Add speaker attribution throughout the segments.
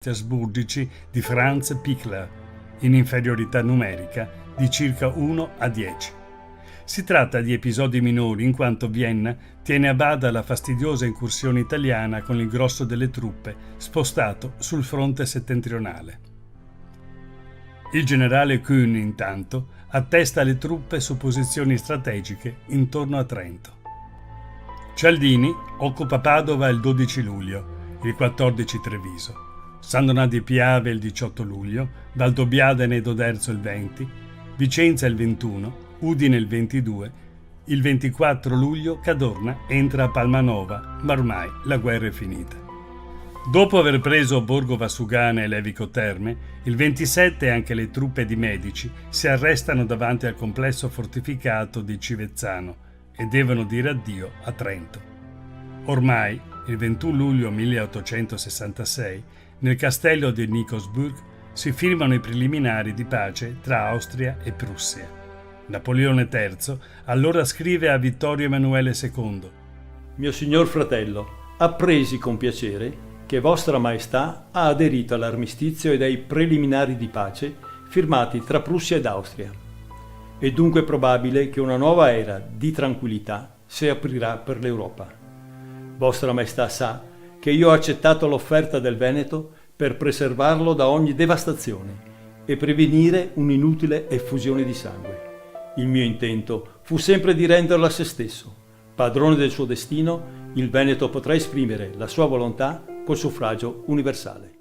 Speaker 1: asburgici di Franz Pichler, in inferiorità numerica di circa 1 a 10. Si tratta di episodi minori in quanto Vienna tiene a bada la fastidiosa incursione italiana con il grosso delle truppe spostato sul fronte settentrionale. Il generale Kuhn, intanto, attesta le truppe su posizioni strategiche intorno a Trento. Cialdini occupa Padova il 12 luglio, il 14 Treviso, San Donà di Piave il 18 luglio, Valdobbiadene ed Oderzo il 20, Vicenza il 21, Udine il 22, il 24 luglio Cadorna entra a Palmanova, ma ormai la guerra è finita. Dopo aver preso Borgo Valsugana e Levico Terme, il 27 anche le truppe di Medici si arrestano davanti al complesso fortificato di Civezzano e devono dire addio a Trento. Ormai, il 21 luglio 1866, nel castello di Nikosburg si firmano i preliminari di pace tra Austria e Prussia. Napoleone III allora scrive a Vittorio Emanuele II:
Speaker 2: Mio signor fratello, appresi con piacere che Vostra Maestà ha aderito all'armistizio ed ai preliminari di pace firmati tra Prussia ed Austria. È dunque probabile che una nuova era di tranquillità si aprirà per l'Europa. Vostra Maestà sa che io ho accettato l'offerta del Veneto per preservarlo da ogni devastazione e prevenire un'inutile effusione di sangue. Il mio intento fu sempre di renderlo a se stesso. Padrone del suo destino, il Veneto potrà esprimere la sua volontà col suffragio universale.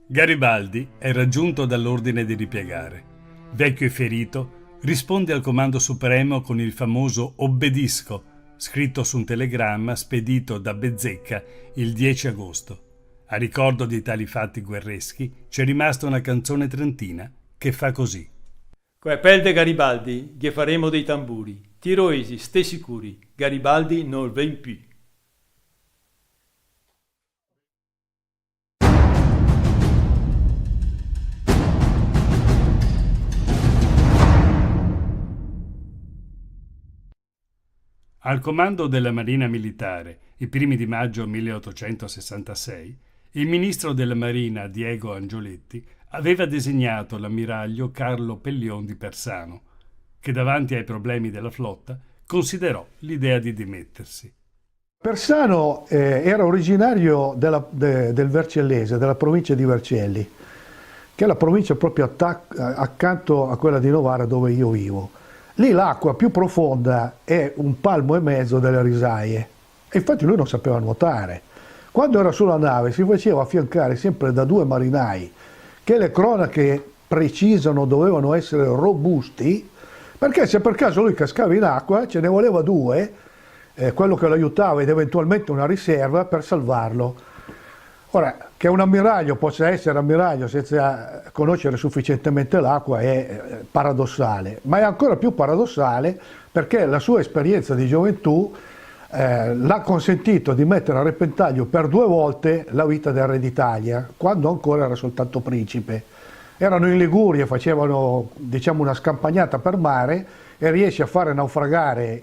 Speaker 1: Garibaldi è raggiunto dall'ordine di ripiegare. Vecchio e ferito, risponde al comando supremo con il famoso obbedisco, scritto su un telegramma spedito da Bezzecca il 10 agosto. A ricordo di tali fatti guerreschi c'è rimasta una canzone trentina che fa così.
Speaker 2: Quei pel de Garibaldi, ghe faremo dei tamburi, tiroesi, ste sicuri, Garibaldi non ven più.
Speaker 1: Al comando della Marina Militare, i primi di maggio 1866, il ministro della Marina Diego Angioletti aveva designato l'ammiraglio Carlo Pellion di Persano, che davanti ai problemi della flotta considerò l'idea di dimettersi.
Speaker 3: Persano era originario del Vercellese, della provincia di Vercelli, che è la provincia proprio accanto a quella di Novara dove io vivo. Lì l'acqua più profonda è 1,5 palmi delle risaie e infatti lui non sapeva nuotare. Quando era sulla nave si faceva affiancare sempre da 2 marinai che le cronache precisano dovevano essere robusti, perché se per caso lui cascava in acqua ce ne voleva 2, quello che lo aiutava ed eventualmente una riserva per salvarlo. Ora, che un ammiraglio possa essere ammiraglio senza conoscere sufficientemente l'acqua è paradossale, ma è ancora più paradossale perché la sua esperienza di gioventù l'ha consentito di mettere a repentaglio per 2 volte la vita del re d'Italia, quando ancora era soltanto principe. Erano in Liguria, facevano una scampagnata per mare e riesce a fare naufragare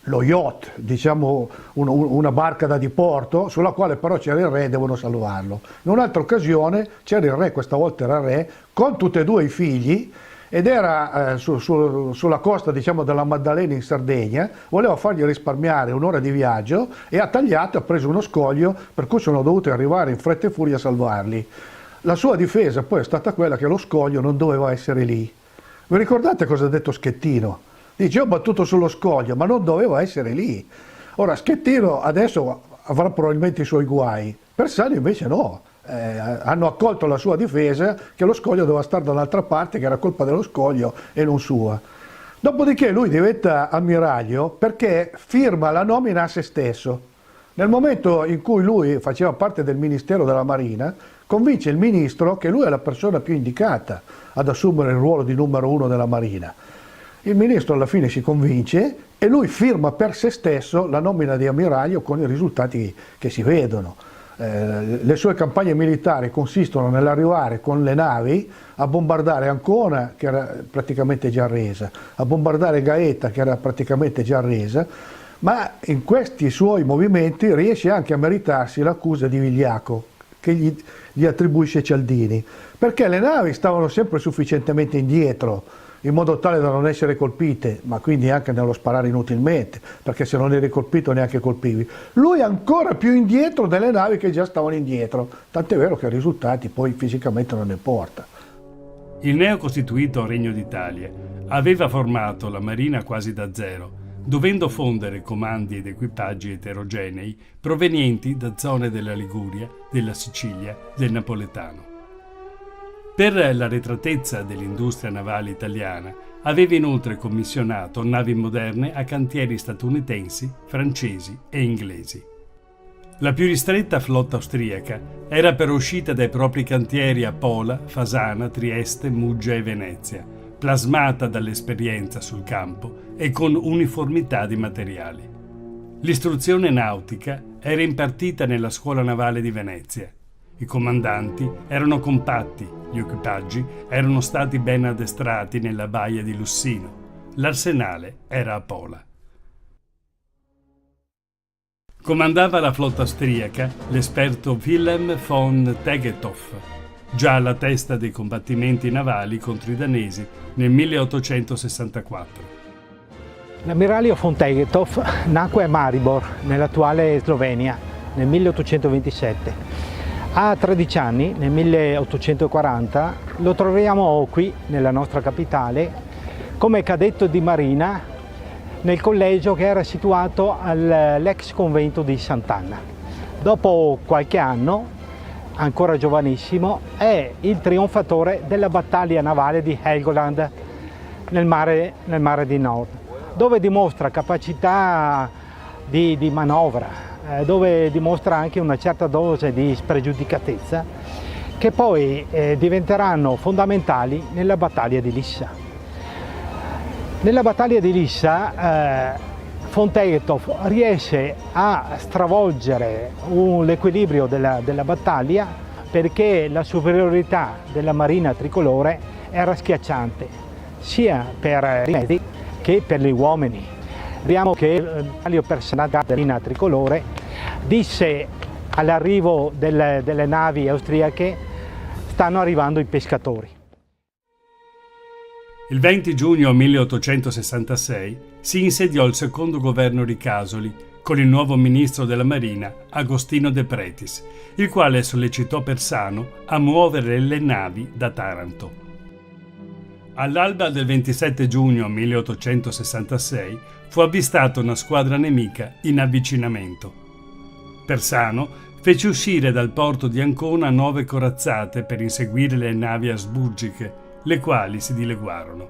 Speaker 3: lo yacht, una barca da diporto, sulla quale però c'era il re e devono salvarlo. In un'altra occasione c'era il re, questa volta era il re, con tutti e 2 i figli, ed era sulla costa della Maddalena in Sardegna, voleva fargli risparmiare un'ora di viaggio e ha tagliato, ha preso uno scoglio, per cui sono dovuti arrivare in fretta e furia a salvarli. La sua difesa poi è stata quella che lo scoglio non doveva essere lì. Vi ricordate cosa ha detto Schettino? Dice: ho battuto sullo scoglio, ma non doveva essere lì. Ora Schettino adesso avrà probabilmente i suoi guai, Persano invece no. Hanno accolto la sua difesa che lo scoglio doveva stare dall'altra parte, che era colpa dello scoglio e non sua. Dopodiché lui diventa ammiraglio perché firma la nomina a se stesso. Nel momento in cui lui faceva parte del Ministero della Marina, convince il ministro che lui è la persona più indicata ad assumere il ruolo di numero 1 della Marina. Il ministro alla fine si convince e lui firma per se stesso la nomina di ammiraglio con i risultati che si vedono. Le sue campagne militari consistono nell'arrivare con le navi a bombardare Ancona, che era praticamente già resa, a bombardare Gaeta, che era praticamente già resa, ma in questi suoi movimenti riesce anche a meritarsi l'accusa di vigliacco, che gli attribuisce Cialdini, perché le navi stavano sempre sufficientemente indietro in modo tale da non essere colpite, ma quindi anche nello sparare inutilmente, perché se non eri colpito neanche colpivi. Lui ancora più indietro delle navi che già stavano indietro, tant'è vero che i risultati poi fisicamente non ne porta.
Speaker 1: Il neocostituito Regno d'Italia aveva formato la marina quasi da zero, dovendo fondere comandi ed equipaggi eterogenei provenienti da zone della Liguria, della Sicilia, del Napoletano. Per l'arretratezza dell'industria navale italiana aveva inoltre commissionato navi moderne a cantieri statunitensi, francesi e inglesi. La più ristretta flotta austriaca era però uscita dai propri cantieri a Pola, Fasana, Trieste, Muggia e Venezia, plasmata dall'esperienza sul campo e con uniformità di materiali. L'istruzione nautica era impartita nella scuola navale di Venezia. I comandanti erano compatti, gli equipaggi erano stati ben addestrati nella baia di Lussino. L'arsenale era a Pola. Comandava la flotta austriaca l'esperto Wilhelm von Tegethoff, già alla testa dei combattimenti navali contro i danesi nel 1864.
Speaker 4: L'ammiraglio von Tegethoff nacque a Maribor, nell'attuale Slovenia, nel 1827. A 13 anni, nel 1840, lo troviamo qui, nella nostra capitale, come cadetto di marina nel collegio che era situato all'ex convento di Sant'Anna. Dopo qualche anno, ancora giovanissimo, è il trionfatore della battaglia navale di Helgoland nel mare di Nord, dove dimostra capacità di manovra, dove dimostra anche una certa dose di spregiudicatezza, che poi diventeranno fondamentali nella battaglia di Lissa. Nella battaglia di Lissa von Tegethoff riesce a stravolgere l'equilibrio della battaglia, perché la superiorità della marina tricolore era schiacciante, sia per i mezzi che per gli uomini. Vediamo che il personale della marina tricolore disse all'arrivo delle navi austriache: stanno arrivando i pescatori.
Speaker 1: Il 20 giugno 1866 si insediò il secondo governo Ricasoli con il nuovo ministro della Marina Agostino De Pretis, il quale sollecitò Persano a muovere le navi da Taranto. All'alba del 27 giugno 1866 fu avvistata una squadra nemica in avvicinamento. Persano fece uscire dal porto di Ancona 9 corazzate per inseguire le navi asburgiche, le quali si dileguarono.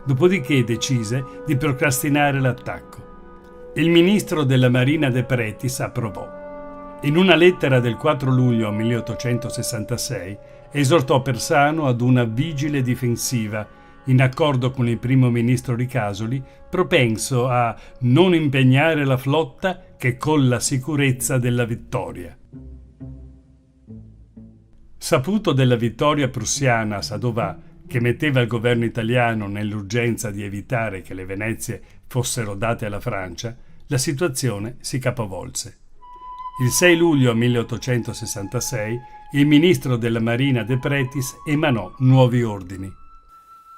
Speaker 1: Dopodiché decise di procrastinare l'attacco. Il ministro della Marina De Pretis approvò. In una lettera del 4 luglio 1866 esortò Persano ad una vigile difensiva, in accordo con il primo ministro Ricasoli, propenso a non impegnare la flotta che con la sicurezza della vittoria. Saputo della vittoria prussiana a Sadovà, che metteva il governo italiano nell'urgenza di evitare che le Venezie fossero date alla Francia, la situazione si capovolse. Il 6 luglio 1866 il ministro della Marina De Pretis emanò nuovi ordini.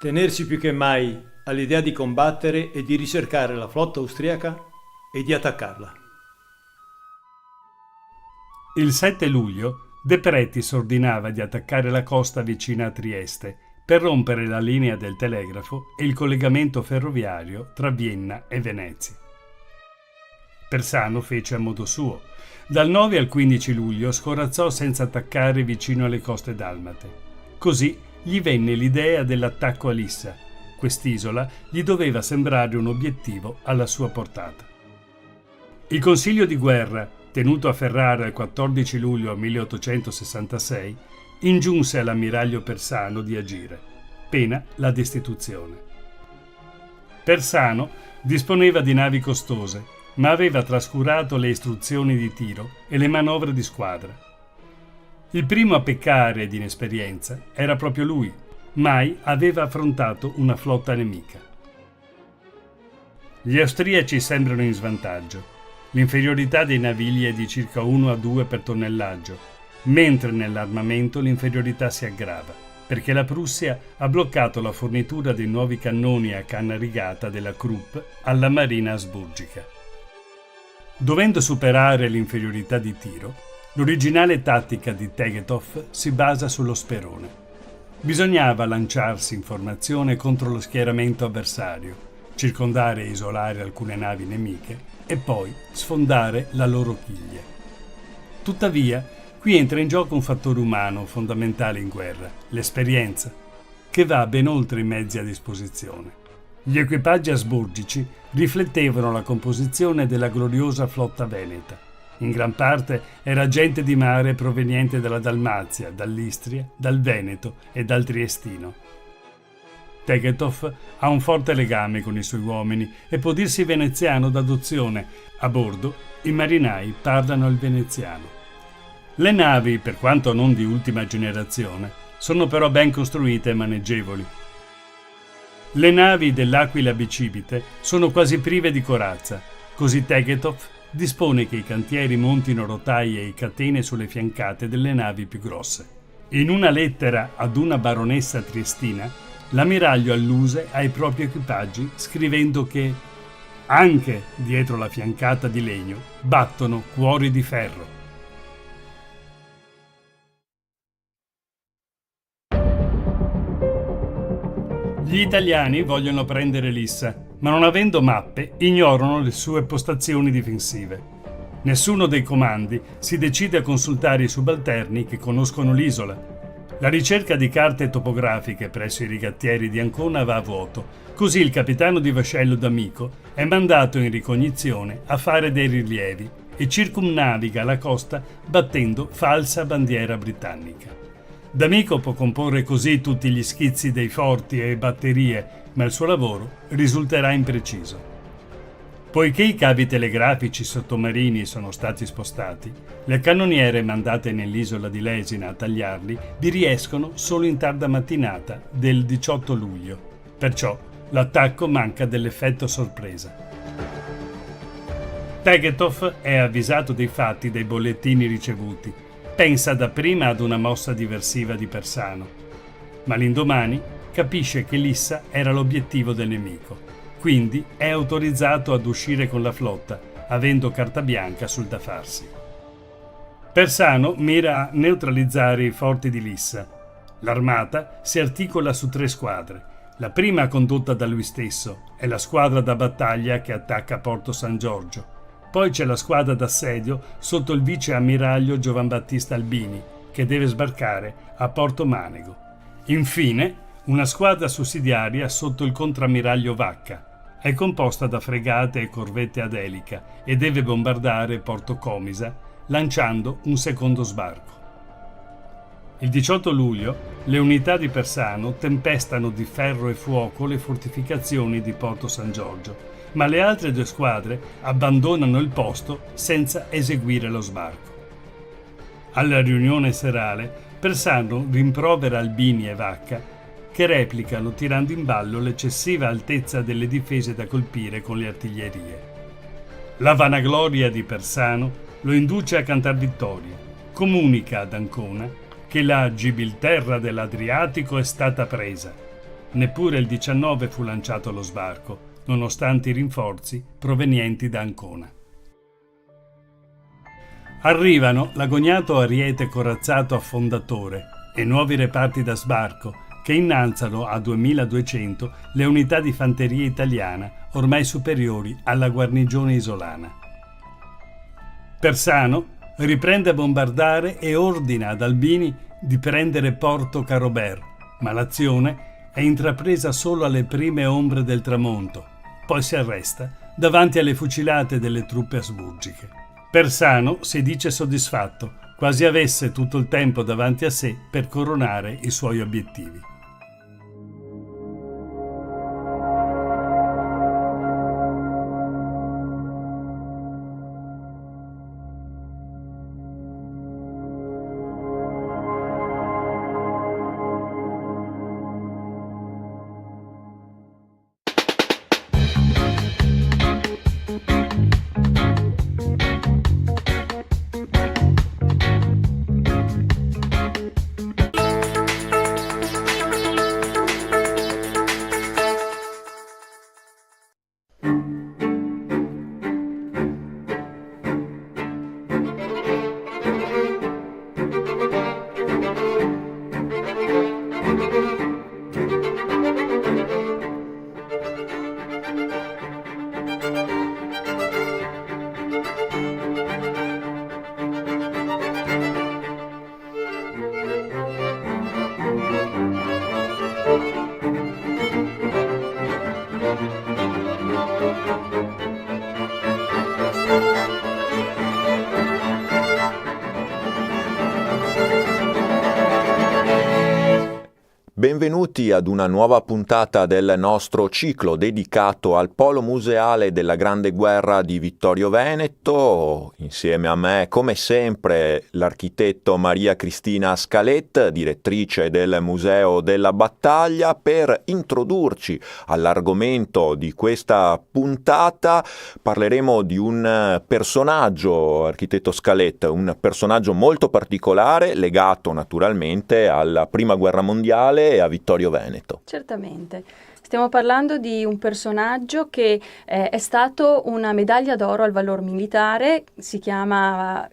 Speaker 2: Tenersi più che mai all'idea di combattere e di ricercare la flotta austriaca e di attaccarla.
Speaker 1: Il 7 luglio De Pretis ordinava di attaccare la costa vicina a Trieste per rompere la linea del telegrafo e il collegamento ferroviario tra Vienna e Venezia. Persano fece a modo suo. Dal 9 al 15 luglio scorazzò senza attaccare vicino alle coste dalmate. Così gli venne l'idea dell'attacco a Lissa. Quest'isola gli doveva sembrare un obiettivo alla sua portata. Il consiglio di guerra, tenuto a Ferrara il 14 luglio 1866, ingiunse all'ammiraglio Persano di agire, pena la destituzione. Persano disponeva di navi costose, ma aveva trascurato le istruzioni di tiro e le manovre di squadra. Il primo a peccare di inesperienza era proprio lui. Mai aveva affrontato una flotta nemica. Gli austriaci sembrano in svantaggio. L'inferiorità dei navigli è di circa 1 a 2 per tonnellaggio. mentre nell'armamento l'inferiorità si aggrava, perché la Prussia ha bloccato la fornitura dei nuovi cannoni a canna rigata della Krupp alla marina asburgica. Dovendo superare l'inferiorità di tiro, l'originale tattica di Tegethoff si basa sullo sperone. Bisognava lanciarsi in formazione contro lo schieramento avversario, circondare e isolare alcune navi nemiche e poi sfondare la loro chiglia. Tuttavia, qui entra in gioco un fattore umano fondamentale in guerra, l'esperienza, che va ben oltre i mezzi a disposizione. Gli equipaggi asburgici riflettevano la composizione della gloriosa flotta veneta. In gran parte era gente di mare proveniente dalla Dalmazia, dall'Istria, dal Veneto e dal Triestino. Tegethoff ha un forte legame con i suoi uomini e può dirsi veneziano d'adozione. A bordo i marinai parlano il veneziano. Le navi, per quanto non di ultima generazione, sono però ben costruite e maneggevoli. Le navi dell'Aquila bicipite sono quasi prive di corazza, così Tegethoff dispone che i cantieri montino rotaie e catene sulle fiancate delle navi più grosse. In una lettera ad una baronessa triestina, l'ammiraglio alluse ai propri equipaggi scrivendo che anche dietro la fiancata di legno battono cuori di ferro. Gli italiani vogliono prendere Lissa, ma non avendo mappe ignorano le sue postazioni difensive. Nessuno dei comandi si decide a consultare i subalterni che conoscono l'isola. La ricerca di carte topografiche presso i rigattieri di Ancona va a vuoto, così il capitano di vascello D'Amico è mandato in ricognizione a fare dei rilievi e circumnaviga la costa battendo falsa bandiera britannica. D'Amico può comporre così tutti gli schizzi dei forti e batterie, ma il suo lavoro risulterà impreciso. Poiché i cavi telegrafici sottomarini sono stati spostati, le cannoniere mandate nell'isola di Lesina a tagliarli vi riescono solo in tarda mattinata del 18 luglio. Perciò l'attacco manca dell'effetto sorpresa. Tegethoff è avvisato dei fatti dai bollettini ricevuti. Pensa dapprima ad una mossa diversiva di Persano, ma l'indomani capisce che Lissa era l'obiettivo del nemico, quindi è autorizzato ad uscire con la flotta, avendo carta bianca sul da farsi. Persano mira a neutralizzare i forti di Lissa. L'armata si articola su 3 squadre. La prima, condotta da lui stesso, è la squadra da battaglia che attacca Porto San Giorgio. Poi c'è la squadra d'assedio sotto il vice ammiraglio Giovan Battista Albini, che deve sbarcare a Porto Manego. Infine, una squadra sussidiaria sotto il contrammiraglio Vacca. È composta da fregate e corvette ad elica e deve bombardare Porto Comisa, lanciando un secondo sbarco. Il 18 luglio le unità di Persano tempestano di ferro e fuoco le fortificazioni di Porto San Giorgio, ma le altre 2 squadre abbandonano il posto senza eseguire lo sbarco. Alla riunione serale, Persano rimprovera Albini e Vacca, che replicano tirando in ballo l'eccessiva altezza delle difese da colpire con le artiglierie. La vanagloria di Persano lo induce a cantar vittoria. Comunica ad Ancona che la Gibilterra dell'Adriatico è stata presa. Neppure il 19 fu lanciato lo sbarco, nonostante i rinforzi provenienti da Ancona. Arrivano l'agognato Ariete corazzato affondatore e nuovi reparti da sbarco che innalzano a 2200 le unità di fanteria italiana ormai superiori alla guarnigione isolana. Persano riprende a bombardare e ordina ad Albini di prendere Porto Carobert, ma l'azione è intrapresa solo alle prime ombre del tramonto, poi si arresta davanti alle fucilate delle truppe asburgiche. Persano si dice soddisfatto, quasi avesse tutto il tempo davanti a sé per coronare i suoi obiettivi.
Speaker 5: Benvenuti ad una nuova puntata del nostro ciclo dedicato al Polo Museale della Grande Guerra di Vittorio Veneto. Insieme a me, come sempre, l'architetto Maria Cristina Scalet, direttrice del Museo della Battaglia, per introdurci all'argomento di questa puntata. Parleremo di un personaggio, architetto Scalet, un personaggio molto particolare, legato naturalmente alla Prima Guerra Mondiale e a Vittorio Veneto.
Speaker 6: Certamente. Stiamo parlando di un personaggio che è stato una medaglia d'oro al valor militare, si chiama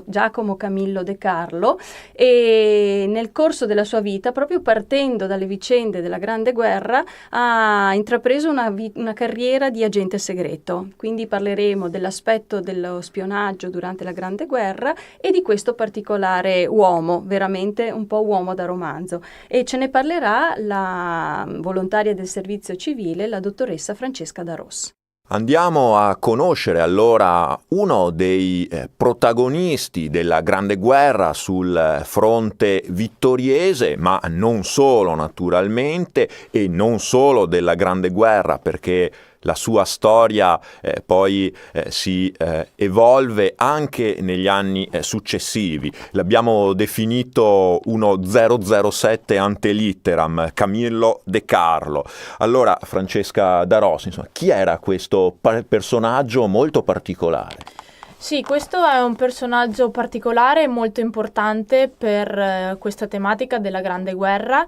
Speaker 6: Giacomo Camillo De Carlo, e nel corso della sua vita, proprio partendo dalle vicende della Grande Guerra, ha intrapreso una carriera di agente segreto. Quindi parleremo dell'aspetto dello spionaggio durante la Grande Guerra e di questo particolare uomo, veramente un po' uomo da romanzo. E ce ne parlerà la volontaria del servizio civile, la dottoressa Francesca D'Aros.
Speaker 5: Andiamo a conoscere allora uno dei protagonisti della Grande Guerra sul fronte vittoriese, ma non solo naturalmente, e non solo della Grande Guerra, perché la sua storia poi si evolve anche negli anni successivi. L'abbiamo definito uno 007 ante litteram, Camillo De Carlo. Allora, Francesca D'Aros, insomma, chi era questo personaggio molto particolare?
Speaker 7: Sì, questo è un personaggio particolare e molto importante per questa tematica della Grande Guerra.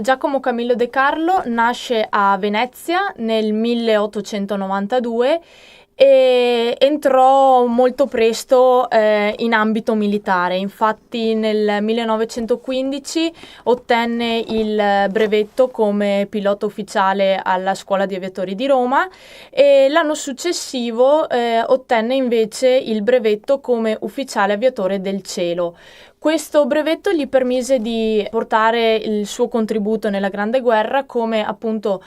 Speaker 7: Giacomo Camillo De Carlo nasce a Venezia nel 1892 e entrò molto presto in ambito militare. Infatti nel 1915 ottenne il brevetto come pilota ufficiale alla Scuola di Aviatori di Roma e l'anno successivo ottenne invece il brevetto come ufficiale aviatore del cielo. Questo brevetto gli permise di portare il suo contributo nella Grande Guerra come appunto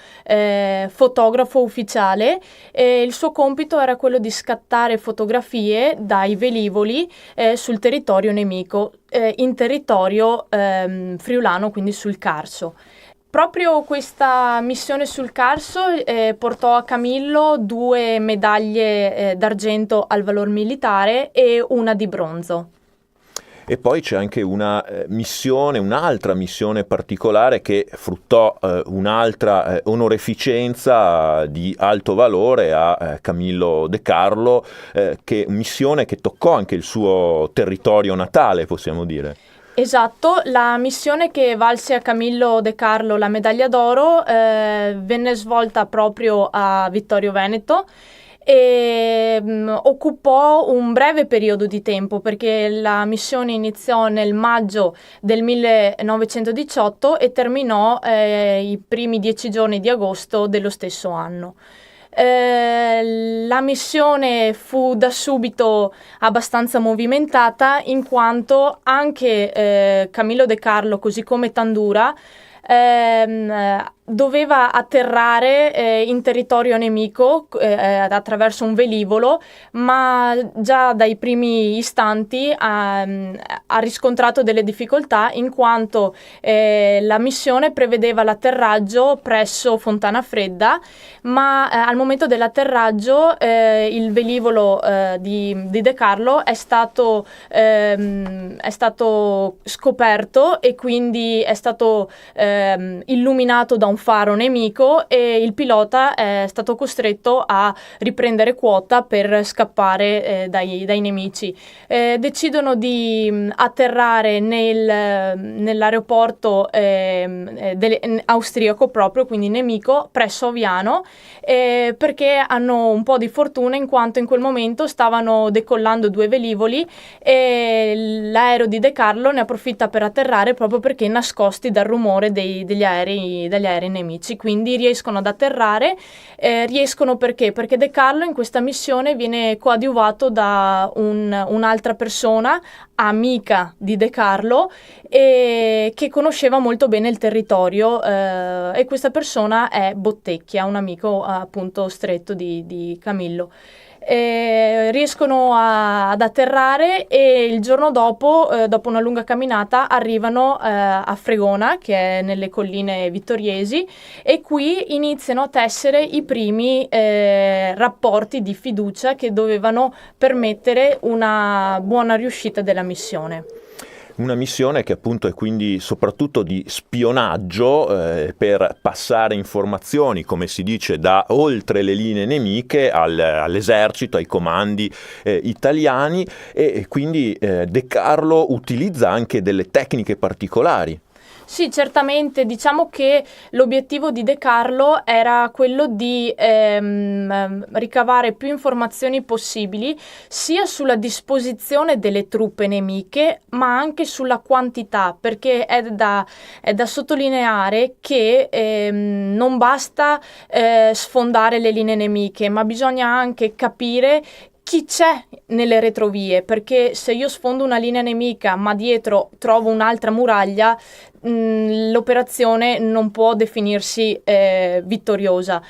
Speaker 7: fotografo ufficiale. Il suo compito era quello di scattare fotografie dai velivoli sul territorio nemico, in territorio friulano, quindi sul Carso. Proprio questa missione sul Carso portò a Camillo 2 medaglie d'argento al valor militare e una di bronzo.
Speaker 5: E poi c'è anche un'altra missione particolare che fruttò un'altra onoreficenza di alto valore a Camillo De Carlo, missione che toccò anche il suo territorio natale, possiamo dire.
Speaker 7: Esatto, la missione che valse a Camillo De Carlo la medaglia d'oro venne svolta proprio a Vittorio Veneto e occupò un breve periodo di tempo perché la missione iniziò nel maggio del 1918 e terminò i primi 10 giorni di agosto dello stesso anno. La missione fu da subito abbastanza movimentata in quanto anche Camillo De Carlo, così come Tandura, doveva atterrare in territorio nemico attraverso un velivolo, ma già dai primi istanti ha riscontrato delle difficoltà in quanto la missione prevedeva l'atterraggio presso Fontana Fredda, ma al momento dell'atterraggio il velivolo di De Carlo è stato scoperto e quindi è stato illuminato da un faro nemico e il pilota è stato costretto a riprendere quota per scappare dai nemici. Decidono di atterrare nell'aeroporto austriaco proprio, quindi nemico, presso Aviano, perché hanno un po' di fortuna in quanto in quel momento stavano decollando 2 velivoli e l'aereo di De Carlo ne approfitta per atterrare proprio perché nascosti dal rumore dagli aerei nemici, quindi riescono ad atterrare. Riescono perché? Perché De Carlo in questa missione viene coadiuvato da un'altra persona, amica di De Carlo, e che conosceva molto bene il territorio, e questa persona è Bottecchia, un amico appunto stretto di Camillo. riescono ad atterrare e il giorno dopo, dopo una lunga camminata, arrivano a Fregona, che è nelle colline vittoriesi, e qui iniziano a tessere i primi rapporti di fiducia che dovevano permettere una buona riuscita della missione.
Speaker 5: Una missione che appunto è quindi soprattutto di spionaggio per passare informazioni, come si dice, da oltre le linee nemiche all'esercito, ai comandi italiani, e quindi De Carlo utilizza anche delle tecniche particolari.
Speaker 7: Sì, certamente, diciamo che l'obiettivo di De Carlo era quello di ricavare più informazioni possibili sia sulla disposizione delle truppe nemiche, ma anche sulla quantità, perché è da sottolineare che non basta sfondare le linee nemiche, ma bisogna anche capire chi c'è nelle retrovie, perché se io sfondo una linea nemica ma dietro trovo un'altra muraglia, l'operazione non può definirsi vittoriosa.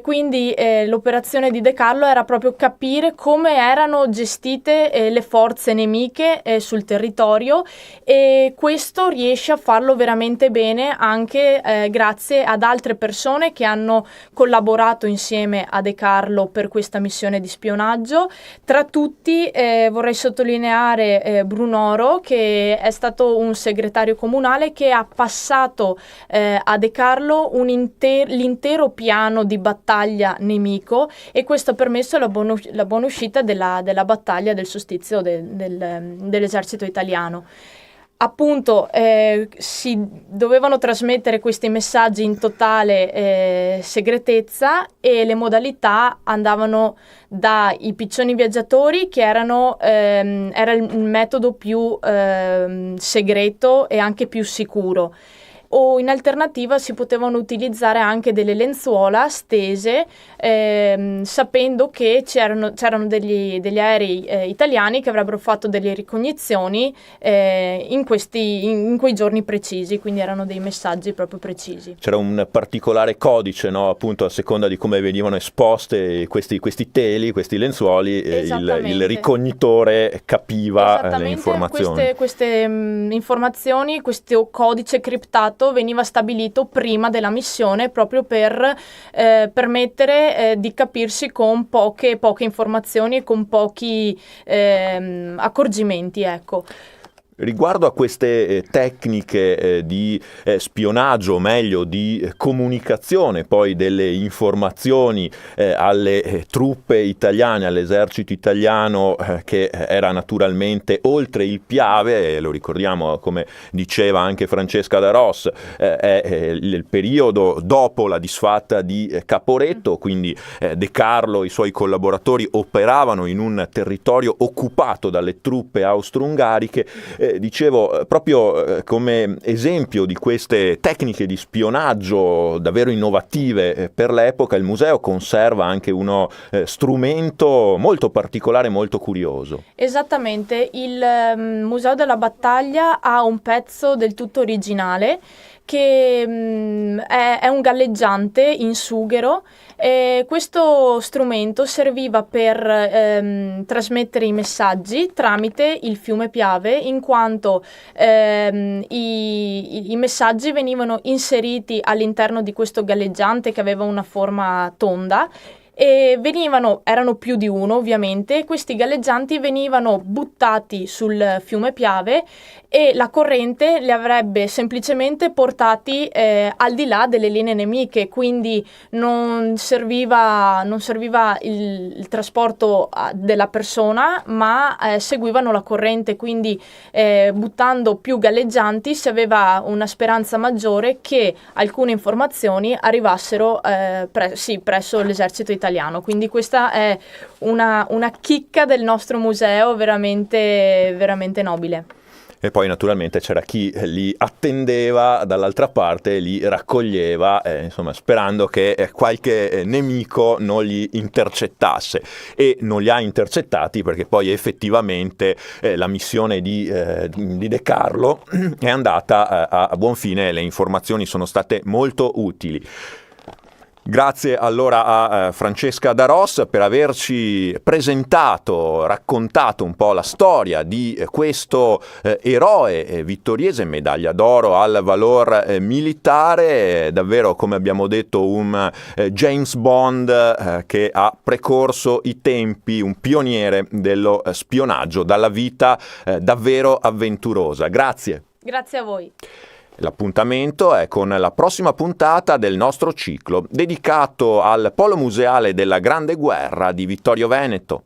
Speaker 7: Quindi l'operazione di De Carlo era proprio capire come erano gestite le forze nemiche sul territorio, e questo riesce a farlo veramente bene anche grazie ad altre persone che hanno collaborato insieme a De Carlo per questa missione di spionaggio. Tra tutti vorrei sottolineare Brunoro, che è stato un segretario comunale che ha passato a De Carlo l'intero piano di battaglia nemico, e questo ha permesso la buona uscita della battaglia del solstizio dell'esercito italiano. Appunto si dovevano trasmettere questi messaggi in totale segretezza, e le modalità andavano dai piccioni viaggiatori, che era il metodo più segreto e anche più sicuro, o in alternativa si potevano utilizzare anche delle lenzuola stese, sapendo che c'erano degli aerei italiani che avrebbero fatto delle ricognizioni in quei giorni precisi, quindi erano dei messaggi proprio precisi.
Speaker 5: C'era un particolare codice, no? Appunto, a seconda di come venivano esposte questi teli, questi lenzuoli, il ricognitore capiva le informazioni.
Speaker 7: Queste informazioni, questo codice criptato veniva stabilito prima della missione, proprio per permettere di capirsi con poche informazioni e con pochi accorgimenti, ecco.
Speaker 5: Riguardo a queste tecniche di spionaggio, o meglio di comunicazione poi delle informazioni alle truppe italiane, all'esercito italiano, che era naturalmente oltre il Piave, lo ricordiamo, come diceva anche Francesca D'Aros, è il periodo dopo la disfatta di Caporetto, quindi De Carlo e i suoi collaboratori operavano in un territorio occupato dalle truppe austro-ungariche. Dicevo, proprio come esempio di queste tecniche di spionaggio davvero innovative per l'epoca, il museo conserva anche uno strumento molto particolare, molto curioso.
Speaker 7: Esattamente, il Museo della Battaglia ha un pezzo del tutto originale che è un galleggiante in sughero. Questo strumento serviva per trasmettere i messaggi tramite il fiume Piave, in quanto i messaggi venivano inseriti all'interno di questo galleggiante che aveva una forma tonda, e erano più di uno ovviamente. Questi galleggianti venivano buttati sul fiume Piave e la corrente li avrebbe semplicemente portati al di là delle linee nemiche, quindi non serviva il trasporto della persona, ma seguivano la corrente, quindi buttando più galleggianti si aveva una speranza maggiore che alcune informazioni arrivassero presso l'esercito italiano. Quindi questa è una chicca del nostro museo veramente, veramente nobile.
Speaker 5: E poi naturalmente c'era chi li attendeva dall'altra parte, li raccoglieva, insomma, sperando che qualche nemico non li intercettasse, e non li ha intercettati, perché poi effettivamente la missione di De Carlo è andata a buon fine, le informazioni sono state molto utili. Grazie allora a Francesca Darós per averci presentato, raccontato un po' la storia di questo eroe vittoriese, medaglia d'oro al valor militare, davvero, come abbiamo detto, un James Bond che ha precorso i tempi, un pioniere dello spionaggio, dalla vita davvero avventurosa. Grazie.
Speaker 7: Grazie a voi.
Speaker 5: L'appuntamento è con la prossima puntata del nostro ciclo dedicato al Polo Museale della Grande Guerra di Vittorio Veneto.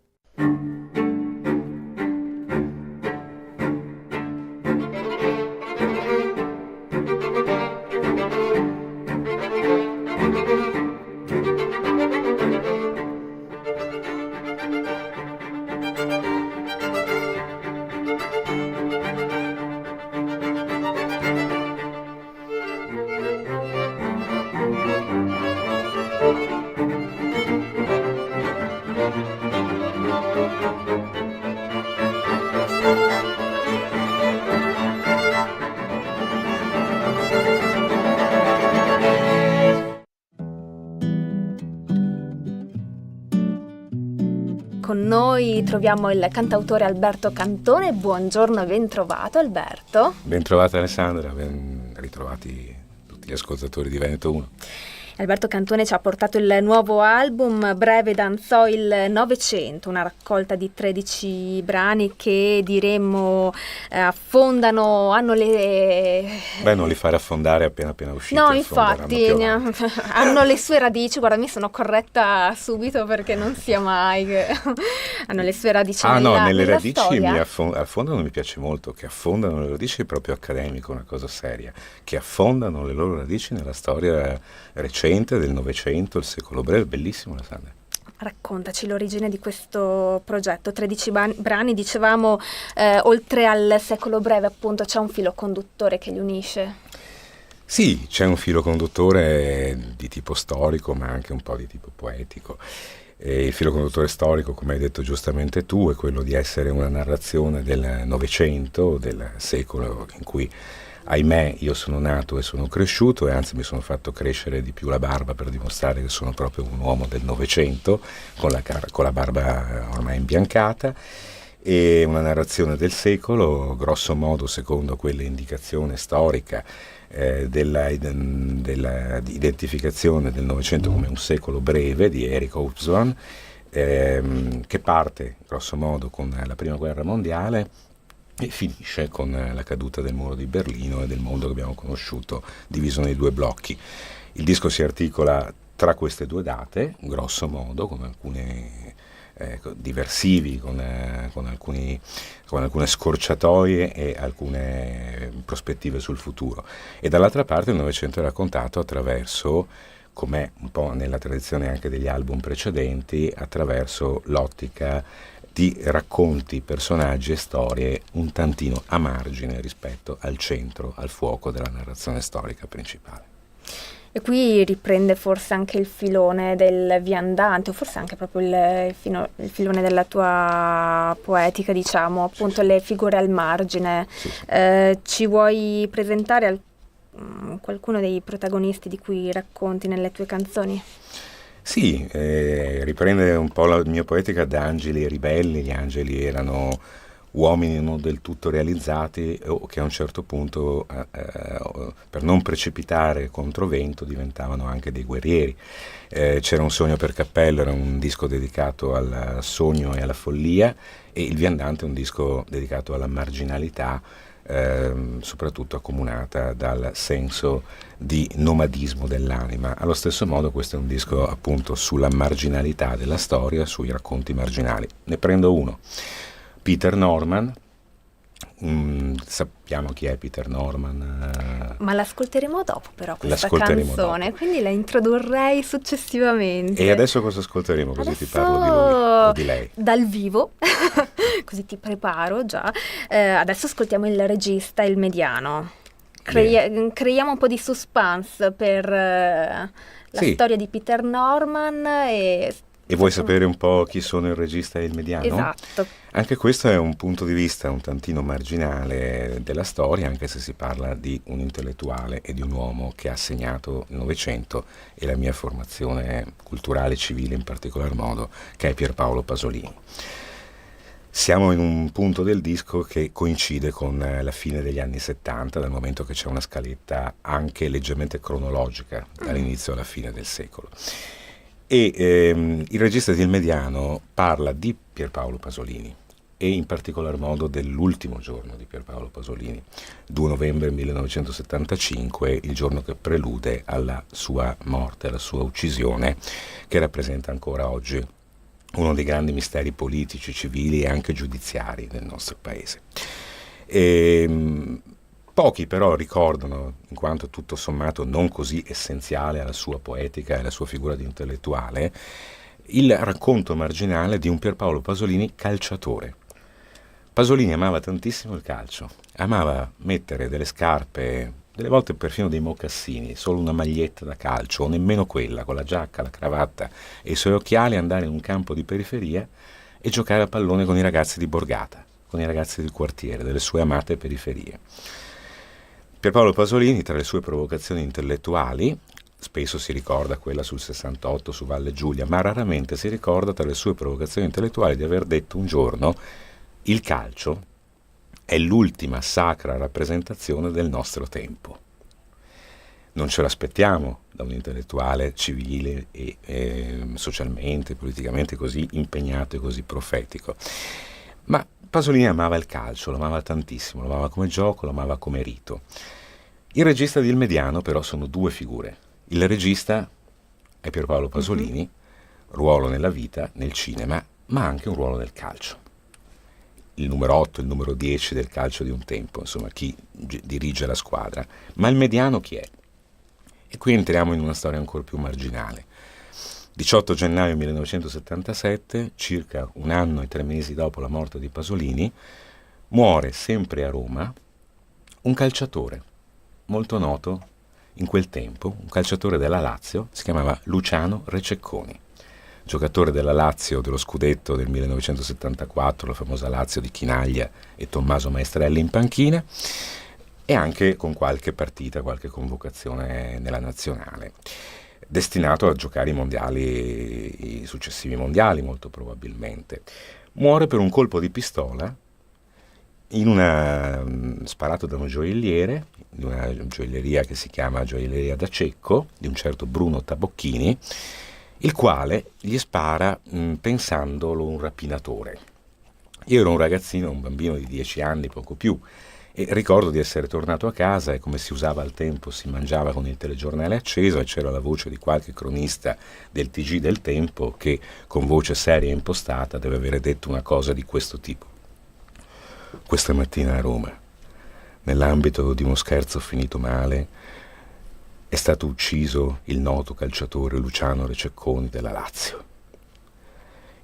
Speaker 8: Con noi troviamo il cantautore Alberto Cantone. Buongiorno e ben trovato Alberto.
Speaker 9: Ben trovata Alessandra, ben ritrovati tutti gli ascoltatori di Veneto 1.
Speaker 8: Alberto Cantone ci ha portato il nuovo album Breve danzò il Novecento, una raccolta di 13 brani che diremmo affondano, hanno le...
Speaker 9: Beh, non li fare affondare appena usciti.
Speaker 8: No, infatti, hanno le sue radici, guarda, mi sono corretta subito perché non sia mai che hanno le sue radici
Speaker 9: nelle radici
Speaker 8: storia.
Speaker 9: Affondano mi piace molto, che affondano le radici è proprio accademico, una cosa seria, che affondano le loro radici nella storia recente del Novecento, il secolo breve. Bellissimo, Alessandra.
Speaker 8: Raccontaci l'origine di questo progetto. 13 brani, dicevamo, oltre al secolo breve appunto c'è un filo conduttore che li unisce.
Speaker 9: Sì, c'è un filo conduttore di tipo storico ma anche un po' di tipo poetico. E il filo conduttore storico, come hai detto giustamente tu, è quello di essere una narrazione del Novecento, del secolo in cui, ahimè, io sono nato e sono cresciuto, e anzi mi sono fatto crescere di più la barba per dimostrare che sono proprio un uomo del Novecento, con la barba ormai imbiancata, e una narrazione del secolo, grosso modo secondo quell'indicazione storica dell'identificazione del Novecento come un secolo breve di Eric Hobsbawm, che parte grosso modo con la Prima Guerra Mondiale e finisce con la caduta del muro di Berlino e del mondo che abbiamo conosciuto diviso nei due blocchi. Il disco si articola tra queste due date, grosso modo, con alcuni diversivi, con alcune scorciatoie e alcune prospettive sul futuro. E dall'altra parte il Novecento è raccontato attraverso, com'è un po' nella tradizione anche degli album precedenti, attraverso l'ottica di racconti, personaggi e storie un tantino a margine rispetto al centro, al fuoco della narrazione storica principale.
Speaker 8: E qui riprende forse anche il filone del viandante, o forse anche proprio il filone della tua poetica, diciamo, appunto le figure al margine.
Speaker 9: Sì.
Speaker 8: Ci vuoi presentare qualcuno dei protagonisti di cui racconti nelle tue canzoni?
Speaker 9: Sì, riprende un po' la mia poetica da angeli e ribelli. Gli angeli erano uomini non del tutto realizzati o che a un certo punto, per non precipitare contro vento, diventavano anche dei guerrieri. C'era un sogno per cappello, era un disco dedicato al sogno e alla follia, e il viandante è un disco dedicato alla marginalità, soprattutto accomunata dal senso di nomadismo dell'anima. Allo stesso modo questo è un disco appunto sulla marginalità della storia, sui racconti marginali. Ne prendo uno. Peter Norman, sappiamo chi è Peter Norman.
Speaker 8: Ma l'ascolteremo dopo però questa canzone, dopo. Quindi la introdurrei successivamente.
Speaker 9: E adesso cosa ascolteremo? Così adesso ti parlo di lui o di lei.
Speaker 8: Dal vivo, così ti preparo già. Adesso ascoltiamo il regista, il Mediano. Creiamo un po' di suspense per la storia di Peter Norman e
Speaker 9: E vuoi sapere un po' chi sono il regista e il mediano?
Speaker 8: Esatto.
Speaker 9: Anche questo è un punto di vista un tantino marginale della storia, anche se si parla di un intellettuale e di un uomo che ha segnato il Novecento e la mia formazione culturale e civile in particolar modo, che è Pierpaolo Pasolini. Siamo in un punto del disco che coincide con la fine degli anni 70, dal momento che c'è una scaletta anche leggermente cronologica dall'inizio alla fine del secolo. E il regista di Il Mediano parla di Pierpaolo Pasolini e in particolar modo dell'ultimo giorno di Pierpaolo Pasolini, 2 novembre 1975, il giorno che prelude alla sua morte, alla sua uccisione, che rappresenta ancora oggi uno dei grandi misteri politici, civili e anche giudiziari del nostro paese. Pochi però ricordano, in quanto tutto sommato non così essenziale alla sua poetica e alla sua figura di intellettuale, il racconto marginale di un Pierpaolo Pasolini calciatore. Pasolini amava tantissimo il calcio, amava mettere delle scarpe, delle volte perfino dei mocassini, solo una maglietta da calcio o nemmeno quella, con la giacca, la cravatta e i suoi occhiali, andare in un campo di periferia e giocare a pallone con i ragazzi di borgata, con i ragazzi del quartiere, delle sue amate periferie. Pierpaolo Pasolini, tra le sue provocazioni intellettuali, spesso si ricorda quella sul 68 su Valle Giulia, ma raramente si ricorda tra le sue provocazioni intellettuali di aver detto un giorno: il calcio è l'ultima sacra rappresentazione del nostro tempo. Non ce l'aspettiamo da un intellettuale civile e socialmente, politicamente così impegnato e così profetico. Ma Pasolini amava il calcio, lo amava tantissimo, lo amava come gioco, lo amava come rito. Il regista di Il Mediano però sono due figure. Il regista è Pierpaolo Pasolini, ruolo nella vita, nel cinema, ma anche un ruolo nel calcio. Il numero 8, il numero 10 del calcio di un tempo, insomma, chi dirige la squadra. Ma il mediano chi è? E qui entriamo in una storia ancora più marginale. 18 gennaio 1977, circa un anno e 3 mesi dopo la morte di Pasolini, muore sempre a Roma un calciatore molto noto in quel tempo, un calciatore della Lazio, si chiamava Luciano Rececconi, giocatore della Lazio dello scudetto del 1974, la famosa Lazio di Chinaglia e Tommaso Maestrelli in panchina, e anche con qualche partita, qualche convocazione nella nazionale. Destinato a giocare i mondiali, i successivi mondiali molto probabilmente. Muore per un colpo di pistola sparato da un gioielliere, di una gioielleria che si chiama Gioielleria da Cecco, di un certo Bruno Tabocchini, il quale gli spara pensandolo un rapinatore. Io ero un ragazzino, un bambino di 10 anni, poco più, e ricordo di essere tornato a casa e, come si usava al tempo, si mangiava con il telegiornale acceso e c'era la voce di qualche cronista del TG del tempo che, con voce seria e impostata, deve avere detto una cosa di questo tipo: questa mattina a Roma, nell'ambito di uno scherzo finito male, è stato ucciso il noto calciatore Luciano Rececconi della Lazio,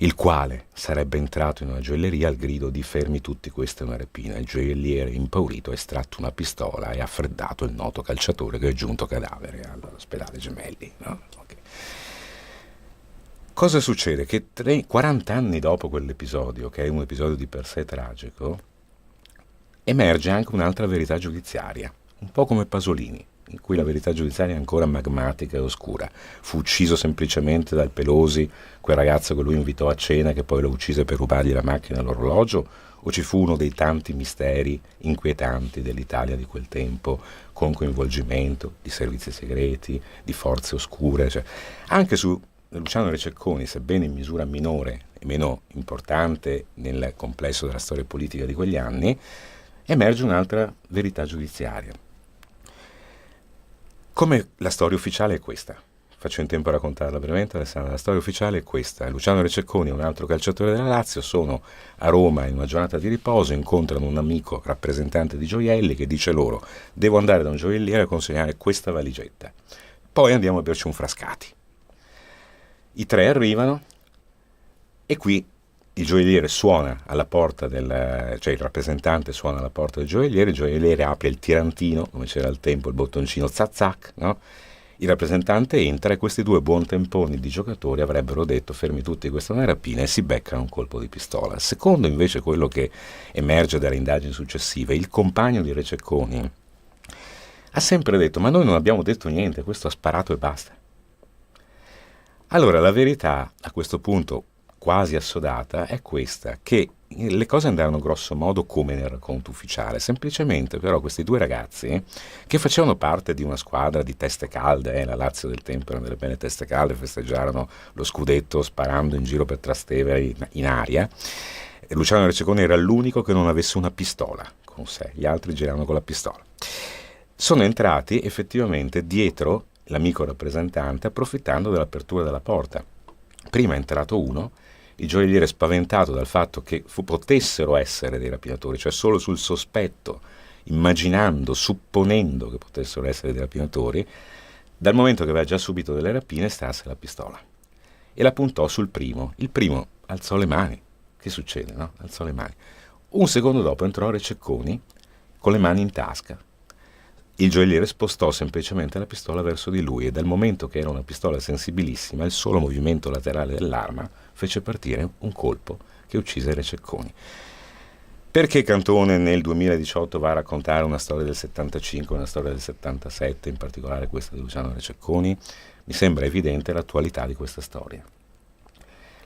Speaker 9: il quale sarebbe entrato in una gioielleria al grido di "fermi tutti, questa è una rapina". Il gioielliere, impaurito, ha estratto una pistola e ha freddato il noto calciatore, che è giunto cadavere all'ospedale Gemelli. No? Okay. Cosa succede? Che 40 anni dopo quell'episodio, che è un episodio di per sé tragico, emerge anche un'altra verità giudiziaria, un po' come Pasolini, in cui la verità giudiziaria è ancora magmatica e oscura. Fu ucciso semplicemente dal Pelosi, quel ragazzo che lui invitò a cena, che poi lo uccise per rubargli la macchina e l'orologio, o ci fu uno dei tanti misteri inquietanti dell'Italia di quel tempo, con coinvolgimento di servizi segreti, di forze oscure? Cioè, anche su Luciano Rececconi, sebbene in misura minore e meno importante nel complesso della storia politica di quegli anni, emerge un'altra verità giudiziaria. Come la storia ufficiale è questa, faccio in tempo a raccontarla brevemente, Alessandra. La storia ufficiale è questa: Luciano Rececconi e un altro calciatore della Lazio sono a Roma in una giornata di riposo, incontrano un amico rappresentante di gioielli che dice loro: devo andare da un gioielliere a consegnare questa valigetta, poi andiamo a berci un Frascati. I tre arrivano e qui il gioielliere suona alla porta cioè il rappresentante suona alla porta del gioielliere, il gioielliere apre il tirantino, come c'era al tempo il bottoncino zac zac, no? Il rappresentante entra e questi due buontemponi di giocatori avrebbero detto: fermi tutti, questa è una rapina, e si beccano un colpo di pistola. Secondo invece quello che emerge dalle indagini successive, il compagno di Re Cecconi ha sempre detto: ma noi non abbiamo detto niente, questo ha sparato e basta. Allora la verità a questo punto quasi assodata è questa, che le cose andarono grosso modo come nel racconto ufficiale, semplicemente però questi due ragazzi che facevano parte di una squadra di teste calde, la Lazio del tempo erano delle belle teste calde, festeggiarono lo scudetto sparando in giro per Trastevere in aria, e Luciano Re Cecconi era l'unico che non avesse una pistola con sé, gli altri giravano con la pistola. Sono entrati effettivamente dietro l'amico rappresentante approfittando dell'apertura della porta. Prima è entrato uno, il gioielliere, spaventato dal fatto che potessero essere dei rapinatori, cioè solo sul sospetto, immaginando, supponendo che potessero essere dei rapinatori, dal momento che aveva già subito delle rapine, stasse la pistola e la puntò sul primo. Il primo alzò le mani. Che succede, no? Alzò le mani. Un secondo dopo entrò Re Cecconi con le mani in tasca. Il gioielliere spostò semplicemente la pistola verso di lui e dal momento che era una pistola sensibilissima, il solo movimento laterale dell'arma fece partire un colpo che uccise Re Cecconi. Perché Cantone nel 2018 va a raccontare una storia del 75, una storia del 77, in particolare questa di Luciano Re Cecconi? Mi sembra evidente l'attualità di questa storia.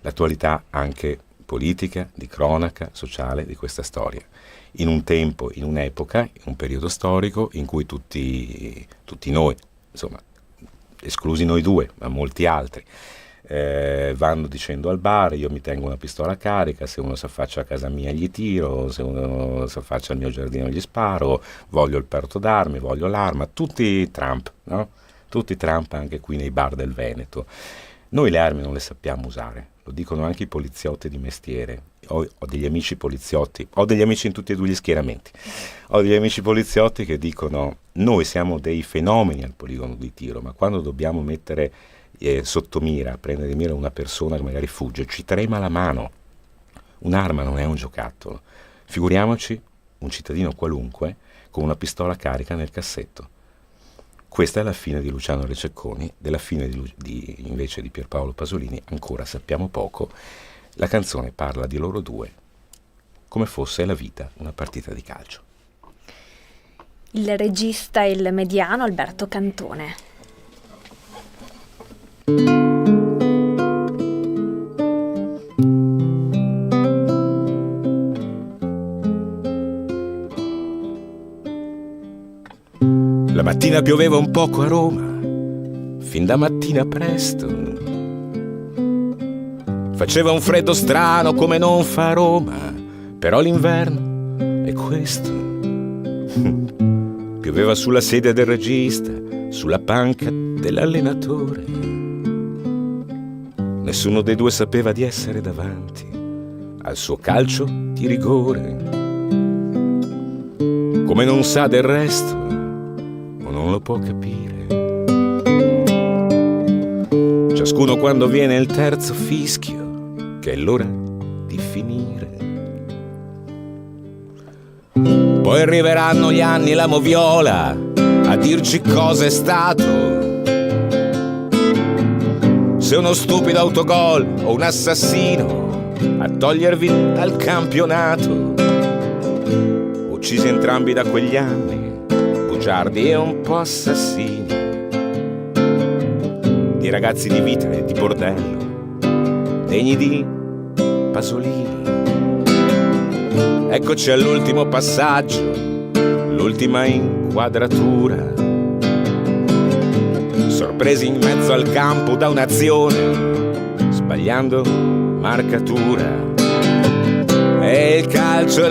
Speaker 9: L'attualità anche politica, di cronaca, sociale di questa storia. In un tempo, in un'epoca, in un periodo storico in cui tutti noi, insomma, esclusi noi due, ma molti altri, vanno dicendo al bar: io mi tengo una pistola carica, se uno si affaccia a casa mia gli tiro, se uno si affaccia al mio giardino gli sparo, voglio il perto d'armi, voglio l'arma, tutti Trump, no? Tutti Trump anche qui nei bar del Veneto. Noi le armi non le sappiamo usare, lo dicono anche i poliziotti di mestiere. Ho degli amici poliziotti, ho degli amici in tutti e due gli schieramenti, ho degli amici poliziotti che dicono: noi siamo dei fenomeni al poligono di tiro, ma quando dobbiamo mettere sotto mira, prendere di mira una persona che magari fugge, ci trema la mano. Un'arma non è un giocattolo, figuriamoci un cittadino qualunque con una pistola carica nel cassetto. Questa è la fine di Luciano Re Cecconi, della fine invece di Pierpaolo Pasolini ancora sappiamo poco. La canzone parla di loro due come fosse la vita una partita di calcio.
Speaker 8: Il regista e il mediano Alberto Cantone.
Speaker 9: La mattina pioveva un poco a Roma, fin da mattina presto. Faceva un freddo strano come non fa a Roma, però l'inverno è questo. Pioveva sulla sedia del regista, sulla panca dell'allenatore. Nessuno dei due sapeva di essere davanti al suo calcio di rigore. Come non sa del resto, non lo può capire. Ciascuno quando viene il terzo fischio, che è l'ora di finire. Poi arriveranno gli anni e la moviola a dirci cosa è stato. Se uno stupido autogol o un assassino a togliervi dal campionato. Uccisi entrambi da quegli anni, bugiardi e un po' assassini, di ragazzi di vita e di bordello, degni di Pasolini. Eccoci all'ultimo passaggio, l'ultima inquadratura, sorpresi in mezzo al campo da un'azione, sbagliando marcatura. E il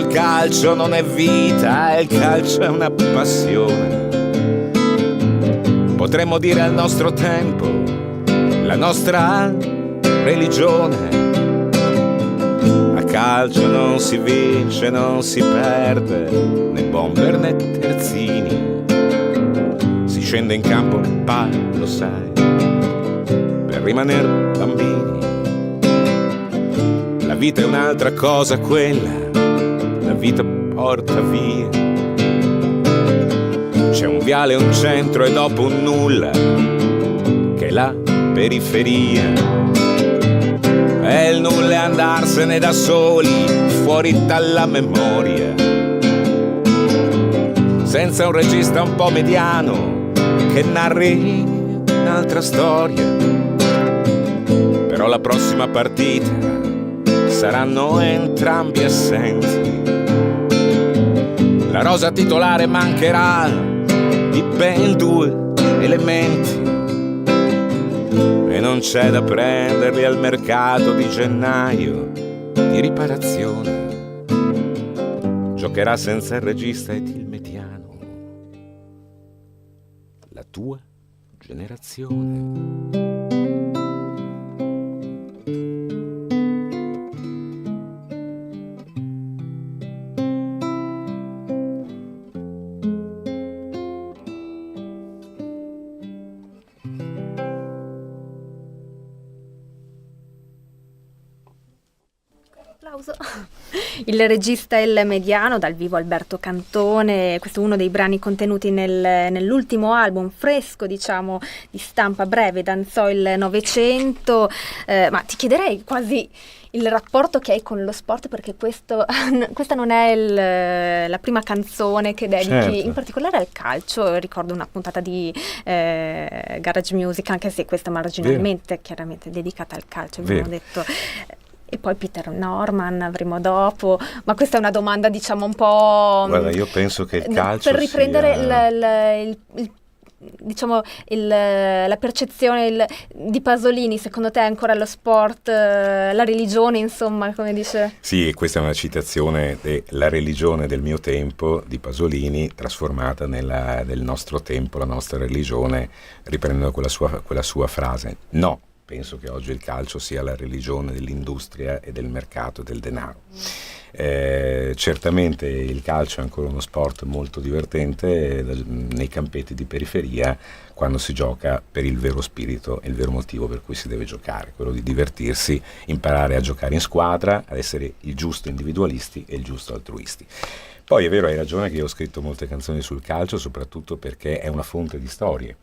Speaker 9: calcio non è vita, il calcio è una passione. Potremmo dire al nostro tempo, la nostra religione. A calcio non si vince, non si perde, né bomber né terzini. Si scende in campo, lo sai, per rimanere bambini. La vita è un'altra cosa quella, la vita porta via. C'è un viale, un centro e dopo un nulla, la periferia. È il nulla andarsene da soli, fuori dalla memoria, senza un regista un po' mediano che narri un'altra storia. Però la prossima partita saranno entrambi assenti. La rosa titolare mancherà di ben 2 elementi e non c'è da prenderli al mercato di gennaio di riparazione. Giocherà senza il regista ed il mediano la tua generazione.
Speaker 8: Il regista e il mediano, dal vivo Alberto Cantone. Questo è uno dei brani contenuti nell'ultimo album fresco, diciamo, di stampa breve, Danzò il Novecento. Ma ti chiederei quasi il rapporto che hai con lo sport, perché questa non è la prima canzone che dedichi, certo, in particolare al calcio. Ricordo una puntata di Garage Music, anche se questa marginalmente, chiaramente dedicata al calcio, abbiamo detto. E poi Peter Norman avremo dopo, ma questa è una domanda, diciamo, un po'...
Speaker 9: Guarda, io penso che il calcio
Speaker 8: per riprendere la percezione di Pasolini, secondo te è ancora lo sport, la religione, insomma, come dice?
Speaker 9: Sì, questa è una citazione della religione del mio tempo di Pasolini, trasformata del nostro tempo, la nostra religione, riprendendo quella sua frase. No. Penso che oggi il calcio sia la religione dell'industria e del mercato e del denaro. Certamente il calcio è ancora uno sport molto divertente nei campetti di periferia, quando si gioca per il vero spirito e il vero motivo per cui si deve giocare, quello di divertirsi, imparare a giocare in squadra, ad essere il giusto individualisti e il giusto altruisti. Poi è vero, hai ragione che io ho scritto molte canzoni sul calcio, soprattutto perché è una fonte di storie.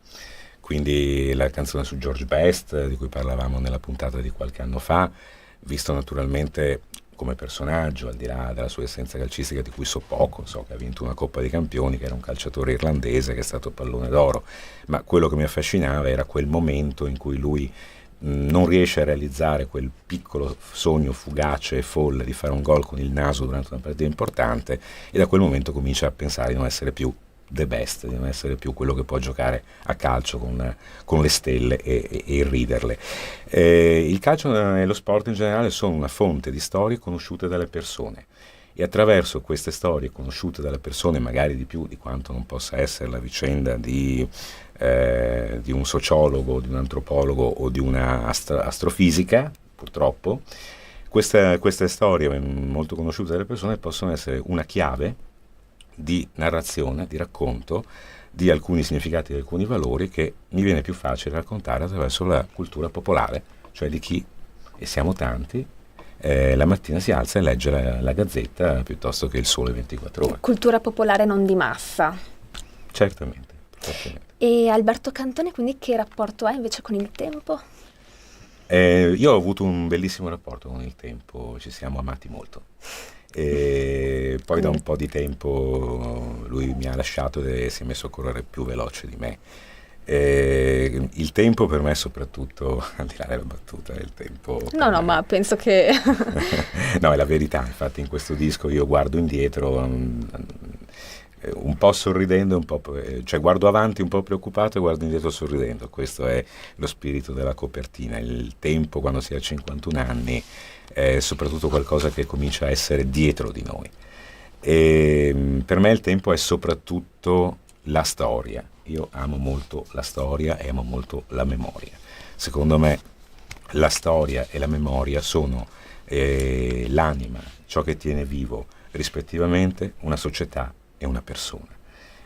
Speaker 9: Quindi la canzone su George Best, di cui parlavamo nella puntata di qualche anno fa, visto naturalmente come personaggio, al di là della sua essenza calcistica, di cui so poco, so che ha vinto una Coppa dei Campioni, che era un calciatore irlandese, che è stato Pallone d'Oro, ma quello che mi affascinava era quel momento in cui lui non riesce a realizzare quel piccolo sogno fugace e folle di fare un gol con il naso durante una partita importante, e da quel momento comincia a pensare di non essere più the best, di non essere più quello che può giocare a calcio con le stelle e irriderle. Il calcio e lo sport in generale sono una fonte di storie conosciute dalle persone, e attraverso queste storie conosciute dalle persone, magari di più di quanto non possa essere la vicenda di un sociologo, di un antropologo o di una astrofisica, purtroppo, queste storie molto conosciute dalle persone possono essere una chiave di narrazione, di racconto di alcuni significati, di alcuni valori che mi viene più facile raccontare attraverso la cultura popolare, cioè di chi, e siamo tanti, la mattina si alza e legge la Gazzetta piuttosto che il Sole 24 Ore.
Speaker 8: Cultura popolare, non di massa.
Speaker 9: Certamente.
Speaker 8: E Alberto Cantone, quindi, che rapporto ha invece con il tempo?
Speaker 9: Io ho avuto un bellissimo rapporto con il tempo, ci siamo amati molto. E poi da un po' di tempo lui mi ha lasciato e si è messo a correre più veloce di me. Il tempo per me, soprattutto, al di là della battuta, è il tempo.
Speaker 8: No, ma penso che
Speaker 9: no, è la verità. Infatti in questo disco io guardo indietro un po' sorridendo, cioè guardo avanti un po' preoccupato e guardo indietro sorridendo. Questo è lo spirito della copertina. Il tempo, quando si ha 51 anni, è soprattutto qualcosa che comincia a essere dietro di noi. E per me il tempo è soprattutto la storia. Io amo molto la storia e amo molto la memoria. Secondo me la storia e la memoria sono l'anima, ciò che tiene vivo rispettivamente una società e una persona.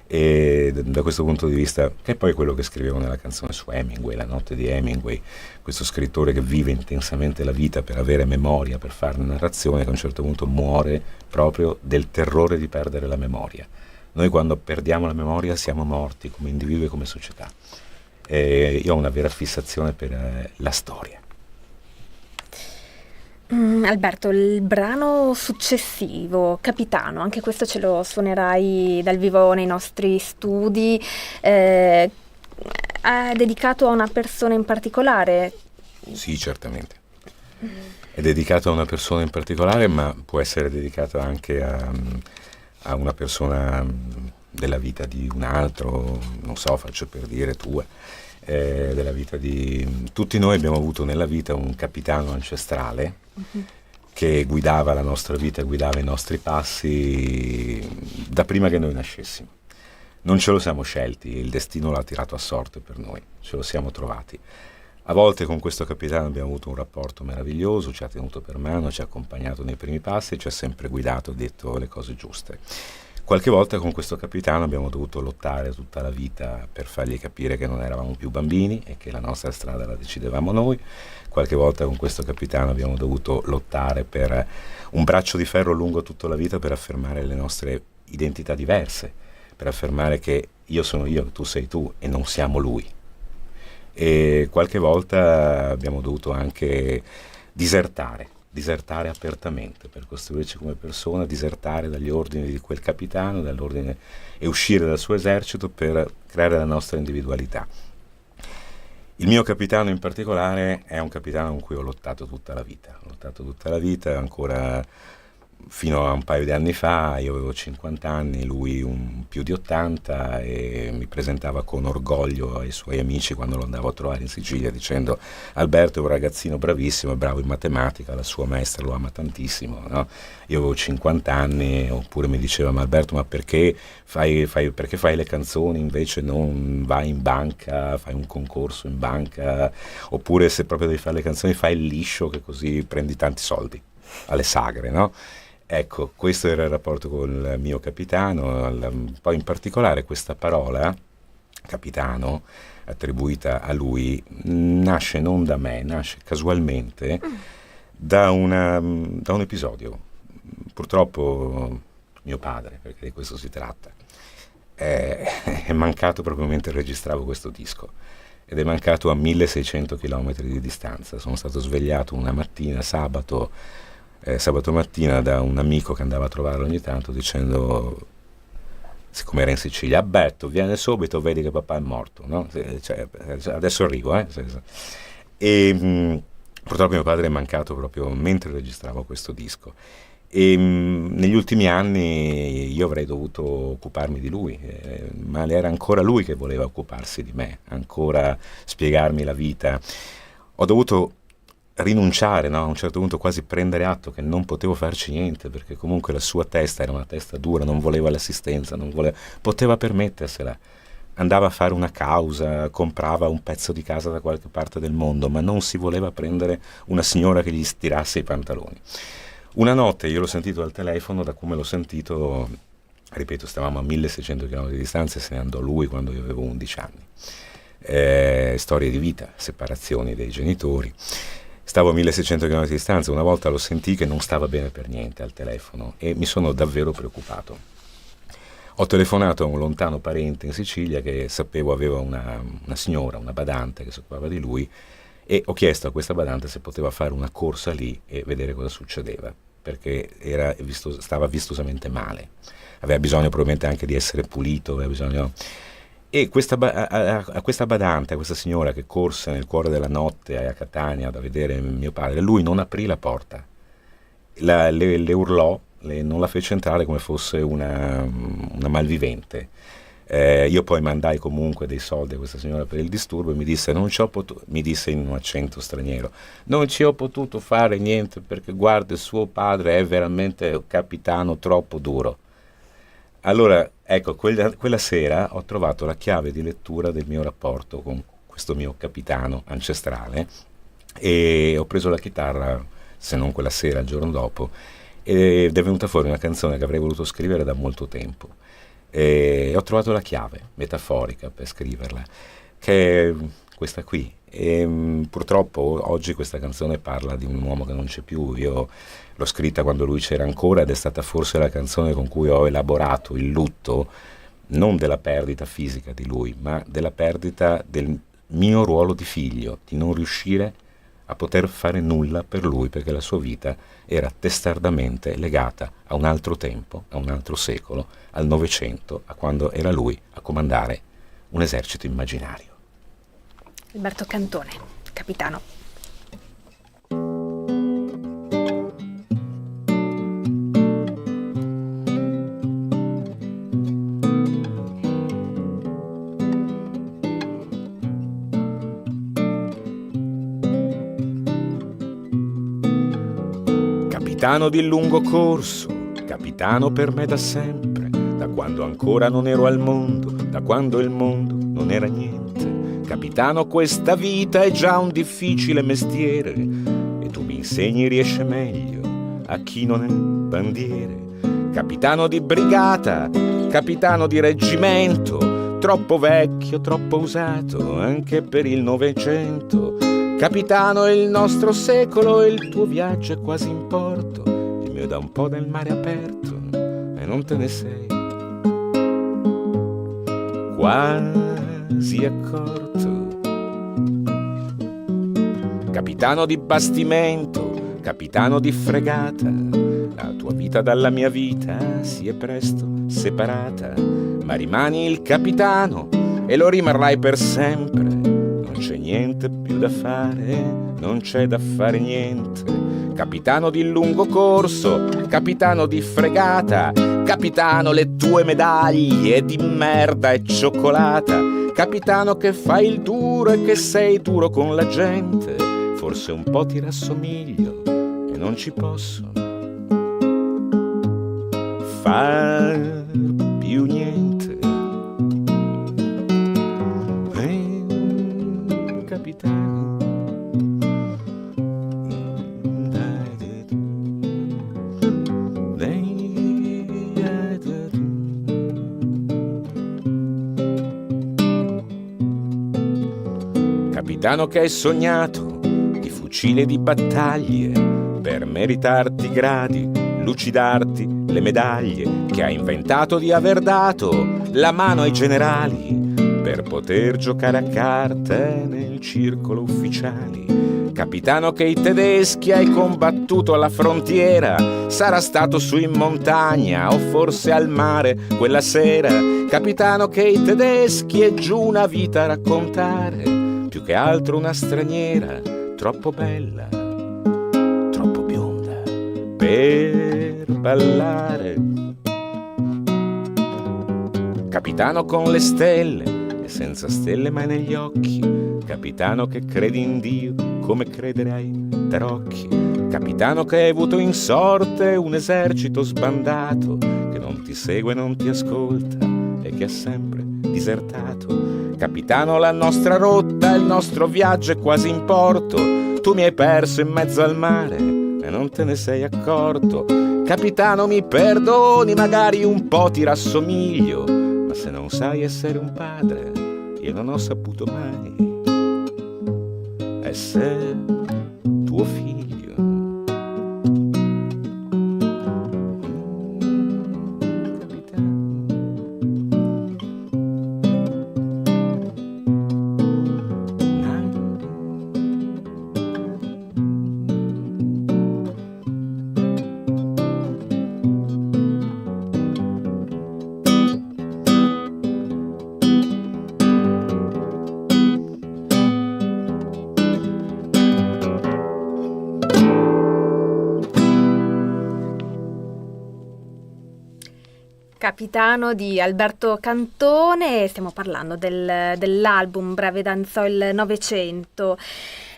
Speaker 9: E da questo punto di vista, che è poi quello che scrivevo nella canzone su Hemingway, La notte di Hemingway, questo scrittore che vive intensamente la vita per avere memoria, per fare narrazione, che a un certo punto muore proprio del terrore di perdere la memoria. Noi quando perdiamo la memoria siamo morti come individui e come società. Io ho una vera fissazione per la storia.
Speaker 8: Alberto, il brano successivo, Capitano, anche questo ce lo suonerai dal vivo nei nostri studi, è dedicato a una persona in particolare?
Speaker 9: Sì, certamente. È dedicato a una persona in particolare, ma può essere dedicato anche a una persona della vita di un altro, non so, faccio per dire tua. Della vita di tutti noi. Abbiamo avuto nella vita un capitano ancestrale che guidava la nostra vita, guidava i nostri passi da prima che noi nascessimo. Non ce lo siamo scelti, il destino l'ha tirato a sorte per noi, ce lo siamo trovati. A volte con questo capitano abbiamo avuto un rapporto meraviglioso, ci ha tenuto per mano, ci ha accompagnato nei primi passi, ci ha sempre guidato, detto le cose giuste. Qualche volta con questo capitano abbiamo dovuto lottare tutta la vita per fargli capire che non eravamo più bambini e che la nostra strada la decidevamo noi. Qualche volta con questo capitano abbiamo dovuto lottare per un braccio di ferro lungo tutta la vita per affermare le nostre identità diverse, per affermare che io sono io, tu sei tu e non siamo lui. E qualche volta abbiamo dovuto anche disertare apertamente per costruirci come persona, disertare dagli ordini di quel capitano, e uscire dal suo esercito per creare la nostra individualità. Il mio capitano in particolare è un capitano con cui ho lottato tutta la vita, ancora fino a un paio di anni fa. Io avevo 50 anni, lui più di 80, e mi presentava con orgoglio ai suoi amici quando lo andavo a trovare in Sicilia dicendo: Alberto è un ragazzino bravissimo, è bravo in matematica, la sua maestra lo ama tantissimo, no? Io avevo 50 anni, oppure mi diceva: ma Alberto, ma perché perché fai le canzoni, invece non vai in banca, fai un concorso in banca, oppure se proprio devi fare le canzoni fai il liscio, che così prendi tanti soldi alle sagre, no? Ecco, questo era il rapporto con il mio capitano. Poi in particolare questa parola, capitano, attribuita a lui, nasce non da me, nasce casualmente da un episodio. Purtroppo mio padre, perché di questo si tratta, è mancato proprio mentre registravo questo disco, ed è mancato a 1600 km di distanza. Sono stato svegliato una mattina, sabato mattina, da un amico che andava a trovarlo ogni tanto dicendo, siccome era in Sicilia: Alberto, vieni subito, vedi che papà è morto, no? Adesso arrivo, e purtroppo mio padre è mancato proprio mentre registravo questo disco, e negli ultimi anni io avrei dovuto occuparmi di lui, ma era ancora lui che voleva occuparsi di me, ancora spiegarmi la vita. Ho dovuto rinunciare, no? A un certo punto quasi prendere atto che non potevo farci niente, perché comunque la sua testa era una testa dura, non voleva l'assistenza, poteva permettersela, andava a fare una causa, comprava un pezzo di casa da qualche parte del mondo, ma non si voleva prendere una signora che gli stirasse i pantaloni. Una notte io l'ho sentito al telefono, da come l'ho sentito, ripeto, stavamo a 1600 km di distanza, e se ne andò lui quando io avevo 11 anni. Storie di vita, separazioni dei genitori. Stavo a 1600 km di distanza, una volta lo sentì che non stava bene per niente al telefono e mi sono davvero preoccupato. Ho telefonato a un lontano parente in Sicilia che sapevo aveva una signora, una badante che si occupava di lui, e ho chiesto a questa badante se poteva fare una corsa lì e vedere cosa succedeva, perché stava vistosamente male, aveva bisogno probabilmente anche di essere pulito, aveva bisogno... E a questa badante, a questa signora che corse nel cuore della notte a Catania da vedere mio padre, lui non aprì la porta, le urlò, non la fece entrare come fosse una malvivente. Io poi mandai comunque dei soldi a questa signora per il disturbo, e mi disse mi disse in un accento straniero: non ci ho potuto fare niente perché guarda, suo padre è veramente un capitano troppo duro. Allora, ecco, quella sera ho trovato la chiave di lettura del mio rapporto con questo mio capitano ancestrale, e ho preso la chitarra, se non quella sera, il giorno dopo, ed è venuta fuori una canzone che avrei voluto scrivere da molto tempo. E ho trovato la chiave metaforica per scriverla, che è questa qui. E purtroppo oggi questa canzone parla di un uomo che non c'è più. Io l'ho scritta quando lui c'era ancora, ed è stata forse la canzone con cui ho elaborato il lutto, non della perdita fisica di lui, ma della perdita del mio ruolo di figlio, di non riuscire a poter fare nulla per lui, perché la sua vita era testardamente legata a un altro tempo, a un altro secolo, al Novecento, a quando era lui a comandare un esercito immaginario.
Speaker 8: Alberto Cantone, capitano.
Speaker 9: Capitano di lungo corso, capitano per me da sempre, da quando ancora non ero al mondo, da quando il mondo non era niente. Capitano, questa vita è già un difficile mestiere e tu mi insegni riesce meglio a chi non è bandiere. Capitano di brigata, capitano di reggimento, troppo vecchio, troppo usato anche per il Novecento. Capitano, il nostro secolo e il tuo viaggio è quasi in porto, il mio da un po' del mare aperto e non te ne sei quasi accorto. Capitano di bastimento, capitano di fregata, la tua vita dalla mia vita si è presto separata, ma rimani il capitano e lo rimarrai per sempre. Non c'è niente più da fare, non c'è da fare niente. Capitano di lungo corso, capitano di fregata, capitano le tue medaglie di merda e cioccolata. Capitano che fai il duro e che sei duro con la gente. Forse un po' ti rassomiglio e non ci posso far più niente. Capitano, capitano che hai sognato di fucile di battaglie per meritarti gradi, lucidarti le medaglie, che hai inventato di aver dato la mano ai generali per poter giocare a carte nel circolo ufficiali. Capitano che i tedeschi hai combattuto alla frontiera, sarà stato su in montagna o forse al mare quella sera. Capitano che i tedeschi è giù una vita a raccontare, più che altro una straniera, troppo bella, troppo bionda per ballare. Capitano con le stelle e senza stelle mai negli occhi, capitano che credi in Dio come credere ai tarocchi. Capitano che hai avuto in sorte un esercito sbandato che non ti segue, non ti ascolta e che ha sempre disertato. Capitano, la nostra rotta, il nostro viaggio è quasi in porto, tu mi hai perso in mezzo al mare e non te ne sei accorto. Capitano, mi perdoni, magari un po' ti rassomiglio, ma se non sai essere un padre, io non ho saputo mai essere tuo figlio.
Speaker 8: Capitano di Alberto Cantone, stiamo parlando dell'album Breve danzò il Novecento.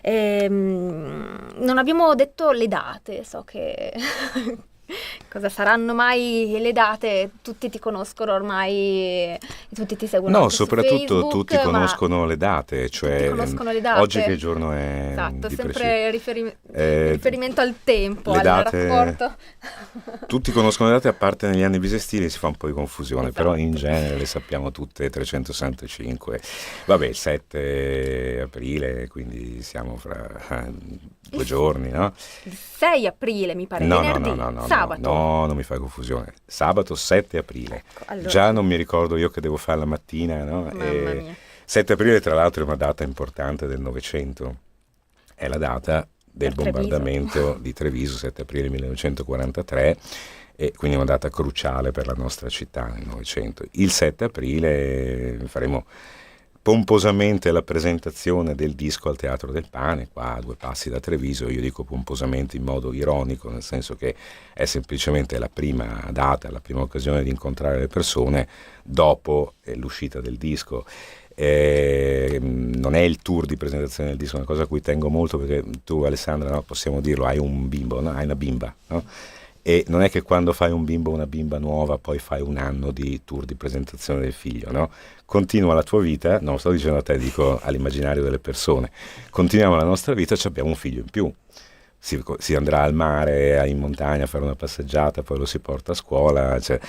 Speaker 8: Non abbiamo detto le date, so che cosa saranno mai le date, tutti ti conoscono ormai, tutti ti seguono.
Speaker 9: No, soprattutto
Speaker 8: Facebook,
Speaker 9: tutti conoscono le date, cioè
Speaker 8: conoscono le date.
Speaker 9: Oggi che giorno è?
Speaker 8: Esatto,
Speaker 9: di
Speaker 8: sempre riferimento al tempo,
Speaker 9: le
Speaker 8: al
Speaker 9: date,
Speaker 8: rapporto.
Speaker 9: Tutti conoscono le date, a parte negli anni bisestili si fa un po' di confusione,
Speaker 8: Esatto.
Speaker 9: Però in genere le sappiamo tutte, 365. Vabbè, il 7 aprile, quindi siamo fra 2 giorni, no?
Speaker 8: Il 6 aprile mi pare,
Speaker 9: No,
Speaker 8: venerdì,
Speaker 9: no,
Speaker 8: sabato.
Speaker 9: no, non mi fai confusione. Sabato 7 aprile.
Speaker 8: Ecco, allora.
Speaker 9: Già non mi ricordo io che devo fare la mattina, no?
Speaker 8: Mamma mia.
Speaker 9: 7 aprile tra l'altro è una data importante del Novecento, è la data del bombardamento di Treviso, 7 aprile 1943, e quindi una data cruciale per la nostra città nel Novecento. Il 7 aprile faremo pomposamente la presentazione del disco al Teatro del Pane, qua a 2 passi da Treviso. Io dico pomposamente in modo ironico, nel senso che è semplicemente la prima data, la prima occasione di incontrare le persone dopo l'uscita del disco. Non è il tour di presentazione del disco, è una cosa a cui tengo molto, perché tu, Alessandra, no, possiamo dirlo, hai un bimbo, no? Hai una bimba, no? E non è che quando fai un bimbo o una bimba nuova poi fai un anno di tour di presentazione del figlio, no? Continua la tua vita, non lo sto dicendo a te, dico all'immaginario delle persone, continuiamo la nostra vita, abbiamo un figlio in più, si andrà al mare, in montagna a fare una passeggiata, poi lo si porta a scuola, cioè.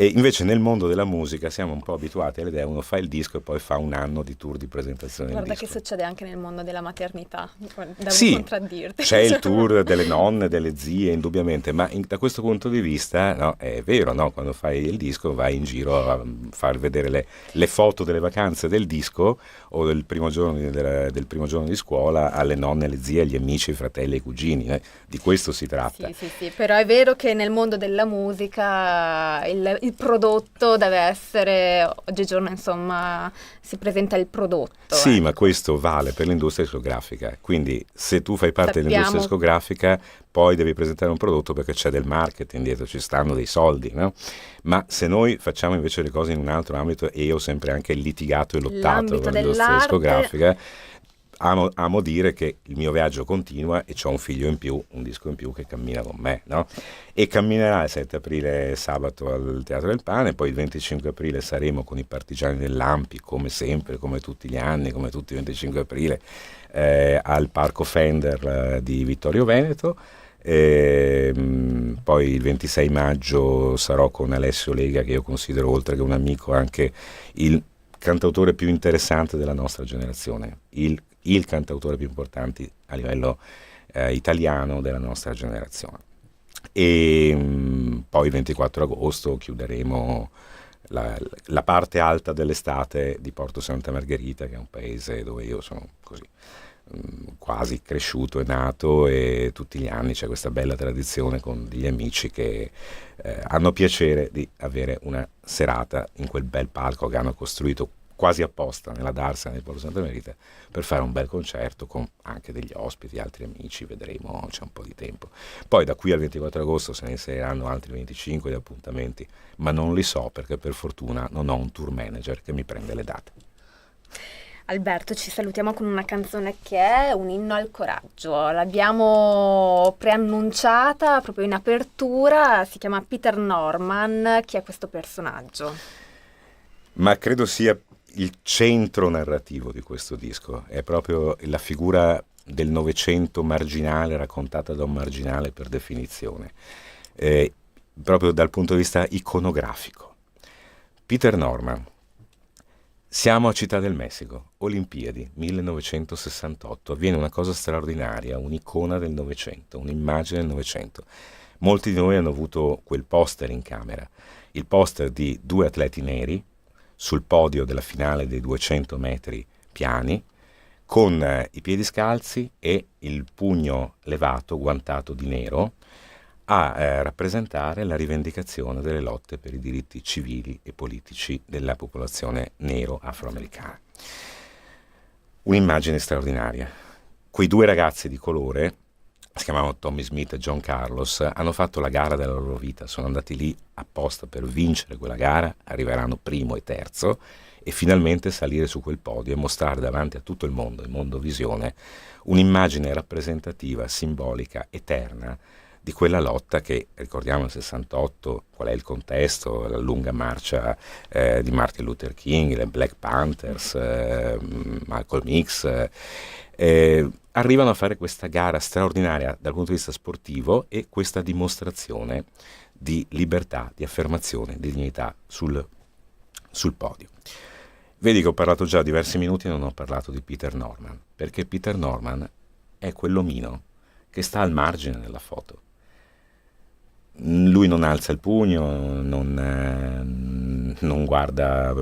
Speaker 9: E invece nel mondo della musica siamo un po' abituati all'idea, uno fa il disco e poi fa un anno di tour di presentazione del disco.
Speaker 8: Guarda che succede anche nel mondo della maternità, devo
Speaker 9: sì,
Speaker 8: contraddirti.
Speaker 9: C'è il tour delle nonne, delle zie, indubbiamente, ma da questo punto di vista, no, è vero, no? Quando fai il disco vai in giro a far vedere le foto delle vacanze del disco o del primo giorno di scuola alle nonne, alle zie, agli amici, ai fratelli, ai cugini, di questo si tratta.
Speaker 8: Sì, però è vero che nel mondo della musica il prodotto deve essere, oggigiorno insomma si presenta il prodotto.
Speaker 9: Sì, ma questo vale per l'industria discografica, quindi se tu fai parte dell'industria discografica poi devi presentare un prodotto perché c'è del marketing dietro, ci stanno dei soldi, no? Ma se noi facciamo invece le cose in un altro ambito, e io ho sempre anche litigato e lottato con l'industria discografica, amo dire che il mio viaggio continua e c'ho un figlio in più, un disco in più che cammina con me, no? E camminerà il 7 aprile sabato al Teatro del Pane, poi il 25 aprile saremo con i Partigiani dell'Ampi, come sempre, come tutti gli anni, come tutti i 25 aprile, al Parco Fender di Vittorio Veneto. Poi il 26 maggio sarò con Alessio Lega, che io considero, oltre che un amico, anche il cantautore più interessante della nostra generazione, il cantautore più importante a livello italiano della nostra generazione. E poi il 24 agosto chiuderemo la parte alta dell'estate di Porto Santa Margherita, che è un paese dove io sono così quasi cresciuto e nato, e tutti gli anni c'è questa bella tradizione con degli amici che hanno piacere di avere una serata in quel bel palco che hanno costruito quasi apposta nella Darsena di Porto Santa Margherita per fare un bel concerto con anche degli ospiti, altri amici, vedremo, c'è un po' di tempo. Poi da qui al 24 agosto se ne inseriranno altri 25 di appuntamenti, ma non li so perché per fortuna non ho un tour manager che mi prende le date.
Speaker 8: Alberto, ci salutiamo con una canzone che è un inno al coraggio. L'abbiamo preannunciata proprio in apertura, si chiama Peter Norman. Chi è questo personaggio?
Speaker 9: Ma credo sia il centro narrativo di questo disco, è proprio la figura del Novecento marginale, raccontata da un marginale per definizione, proprio dal punto di vista iconografico. Peter Norman. Siamo a Città del Messico, Olimpiadi 1968, avviene una cosa straordinaria, un'icona del Novecento, un'immagine del Novecento. Molti di noi hanno avuto quel poster in camera, il poster di 2 atleti neri sul podio della finale dei 200 metri piani, con i piedi scalzi e il pugno levato, guantato di nero, a rappresentare la rivendicazione delle lotte per i diritti civili e politici della popolazione nero-afroamericana. Un'immagine straordinaria. Quei 2 ragazzi di colore, si chiamavano Tommy Smith e John Carlos, hanno fatto la gara della loro vita, sono andati lì apposta per vincere quella gara, arriveranno primo e terzo, e finalmente salire su quel podio e mostrare davanti a tutto il mondo visione, un'immagine rappresentativa, simbolica, eterna, di quella lotta che, ricordiamo nel 68, qual è il contesto, la lunga marcia di Martin Luther King, le Black Panthers, Malcolm X, arrivano a fare questa gara straordinaria dal punto di vista sportivo e questa dimostrazione di libertà, di affermazione, di dignità sul podio. Vedi che ho parlato già diversi minuti e non ho parlato di Peter Norman, perché Peter Norman è quell'omino che sta al margine della foto. Lui non alza il pugno, non non guarda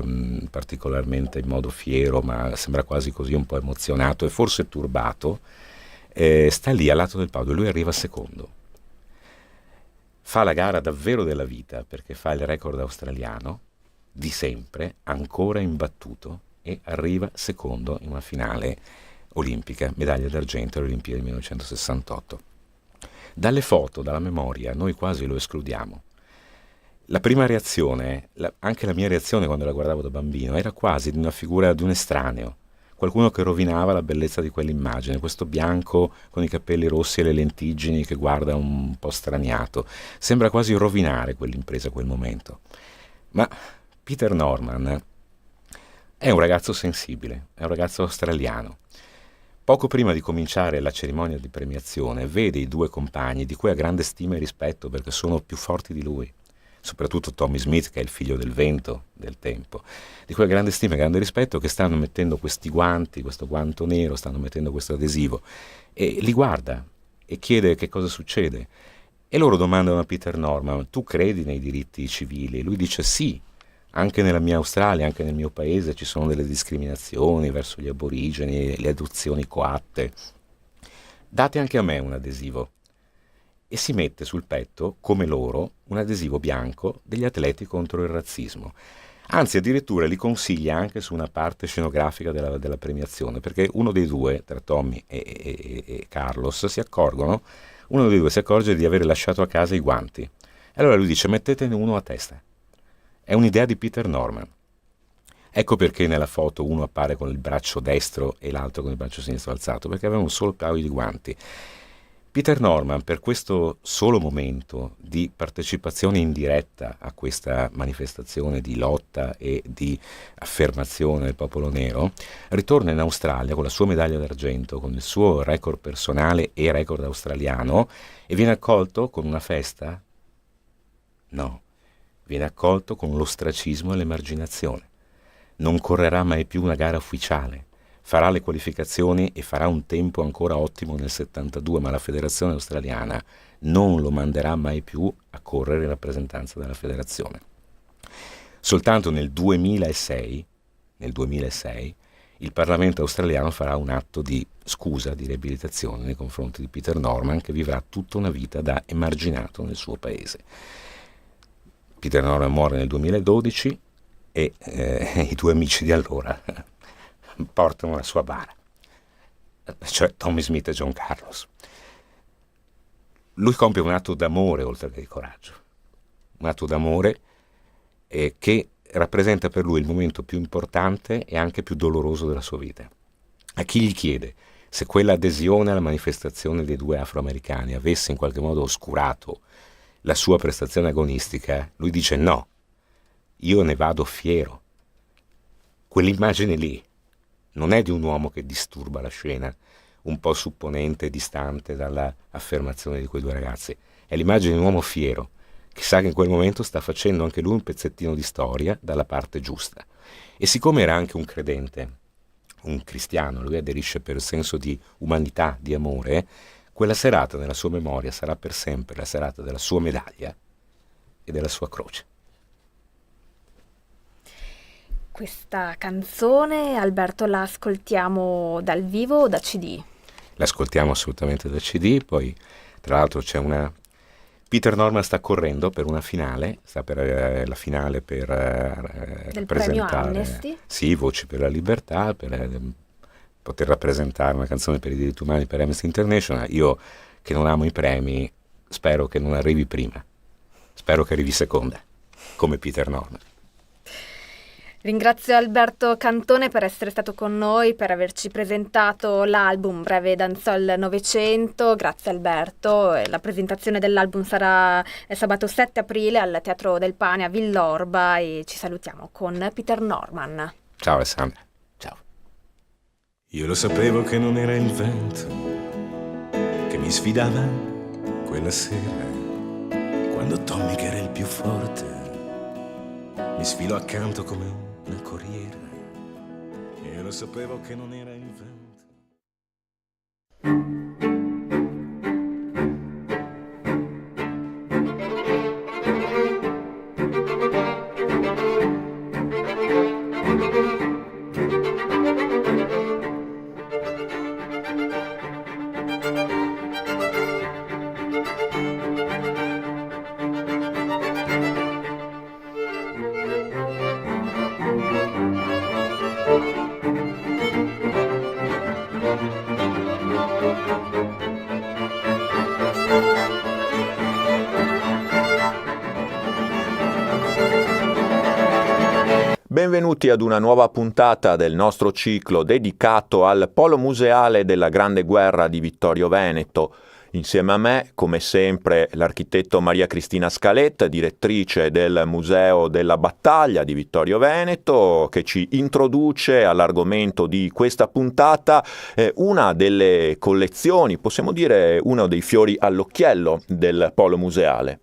Speaker 9: particolarmente in modo fiero, ma sembra quasi così un po' emozionato e forse turbato, sta lì al lato del podio, lui arriva secondo. Fa la gara davvero della vita, perché fa il record australiano di sempre, ancora imbattuto, e arriva secondo in una finale olimpica, medaglia d'argento alle Olimpiadi del 1968. Dalle foto, dalla memoria, noi quasi lo escludiamo. La prima reazione, anche la mia reazione quando la guardavo da bambino, era quasi di una figura di un estraneo, qualcuno che rovinava la bellezza di quell'immagine, questo bianco con i capelli rossi e le lentiggini che guarda un po' straniato. Sembra quasi rovinare quell'impresa, quel momento. Ma Peter Norman è un ragazzo sensibile, è un ragazzo australiano. Poco prima di cominciare la cerimonia di premiazione vede i due compagni, di cui ha grande stima e rispetto perché sono più forti di lui, soprattutto Tommy Smith, che è il figlio del vento del tempo, di cui ha grande stima e grande rispetto, che stanno mettendo questi guanti, questo guanto nero, stanno mettendo questo adesivo, e li guarda e chiede che cosa succede. E loro domandano a Peter Norman: tu credi nei diritti civili? E lui dice sì. Anche nella mia Australia, anche nel mio paese ci sono delle discriminazioni verso gli aborigeni, le adozioni coatte. Date anche a me un adesivo. E si mette sul petto, come loro, un adesivo bianco degli atleti contro il razzismo. Anzi, addirittura li consiglia anche su una parte scenografica della premiazione, perché uno dei due, tra Tommy e Carlos, uno dei due si accorge di aver lasciato a casa i guanti. E allora lui dice: mettetene uno a testa. È un'idea di Peter Norman. Ecco perché nella foto uno appare con il braccio destro e l'altro con il braccio sinistro alzato, perché aveva un solo paio di guanti. Peter Norman, per questo solo momento di partecipazione indiretta a questa manifestazione di lotta e di affermazione del popolo nero, ritorna in Australia con la sua medaglia d'argento, con il suo record personale e record australiano, e viene accolto con una festa? No. Viene accolto con l'ostracismo e l'emarginazione. Non correrà mai più una gara ufficiale, farà le qualificazioni e farà un tempo ancora ottimo nel 72, ma la federazione australiana non lo manderà mai più a correre in rappresentanza della federazione. Soltanto nel 2006, il Parlamento australiano farà un atto di scusa, di riabilitazione nei confronti di Peter Norman, che vivrà tutta una vita da emarginato nel suo paese. Peter Norman muore nel 2012 e i due amici di allora portano la sua bara, cioè Tommy Smith e John Carlos. Lui compie un atto d'amore oltre che di coraggio, un atto d'amore che rappresenta per lui il momento più importante e anche più doloroso della sua vita. A chi gli chiede se quell'adesione alla manifestazione dei due afroamericani avesse in qualche modo oscurato la sua prestazione agonistica, lui dice no, io ne vado fiero. Quell'immagine lì non è di un uomo che disturba la scena, un po' supponente e distante dalla affermazione di quei due ragazzi. È l'immagine di un uomo fiero, che sa che in quel momento sta facendo anche lui un pezzettino di storia dalla parte giusta. E siccome era anche un credente, un cristiano, lui aderisce per senso di umanità, di amore, quella serata nella sua memoria sarà per sempre la serata della sua medaglia e della sua croce.
Speaker 8: Questa canzone, Alberto, la ascoltiamo dal vivo o da CD?
Speaker 9: L'ascoltiamo assolutamente da CD, poi tra l'altro c'è una... Peter Norman sta correndo per una finale, sta per la finale per
Speaker 8: del premio
Speaker 9: rappresentare...
Speaker 8: Amnesty?
Speaker 9: Sì, Voci per la Libertà, per poter rappresentare una canzone per i diritti umani per Amnesty International. Io, che non amo i premi, spero che non arrivi prima, spero che arrivi seconda, come Peter Norman.
Speaker 8: Ringrazio Alberto Cantone per essere stato con noi, per averci presentato l'album Breve Danzol Novecento. Grazie Alberto. La presentazione dell'album sarà sabato 7 aprile al Teatro del Pane a Villorba e ci salutiamo con Peter Norman.
Speaker 9: Ciao Alessandra. Ciao.
Speaker 10: Io lo sapevo che non era il vento che mi sfidava quella sera, quando Tommy, che era il più forte, mi sfilò accanto come una corriera. Io lo sapevo che non era il vento.
Speaker 5: Benvenuti ad una nuova puntata del nostro ciclo dedicato al Polo Museale della Grande Guerra di Vittorio Veneto. Insieme a me, come sempre, l'architetto Maria Cristina Scaletta, direttrice del Museo della Battaglia di Vittorio Veneto, che ci introduce all'argomento di questa puntata, una delle collezioni, possiamo dire uno dei fiori all'occhiello del Polo Museale.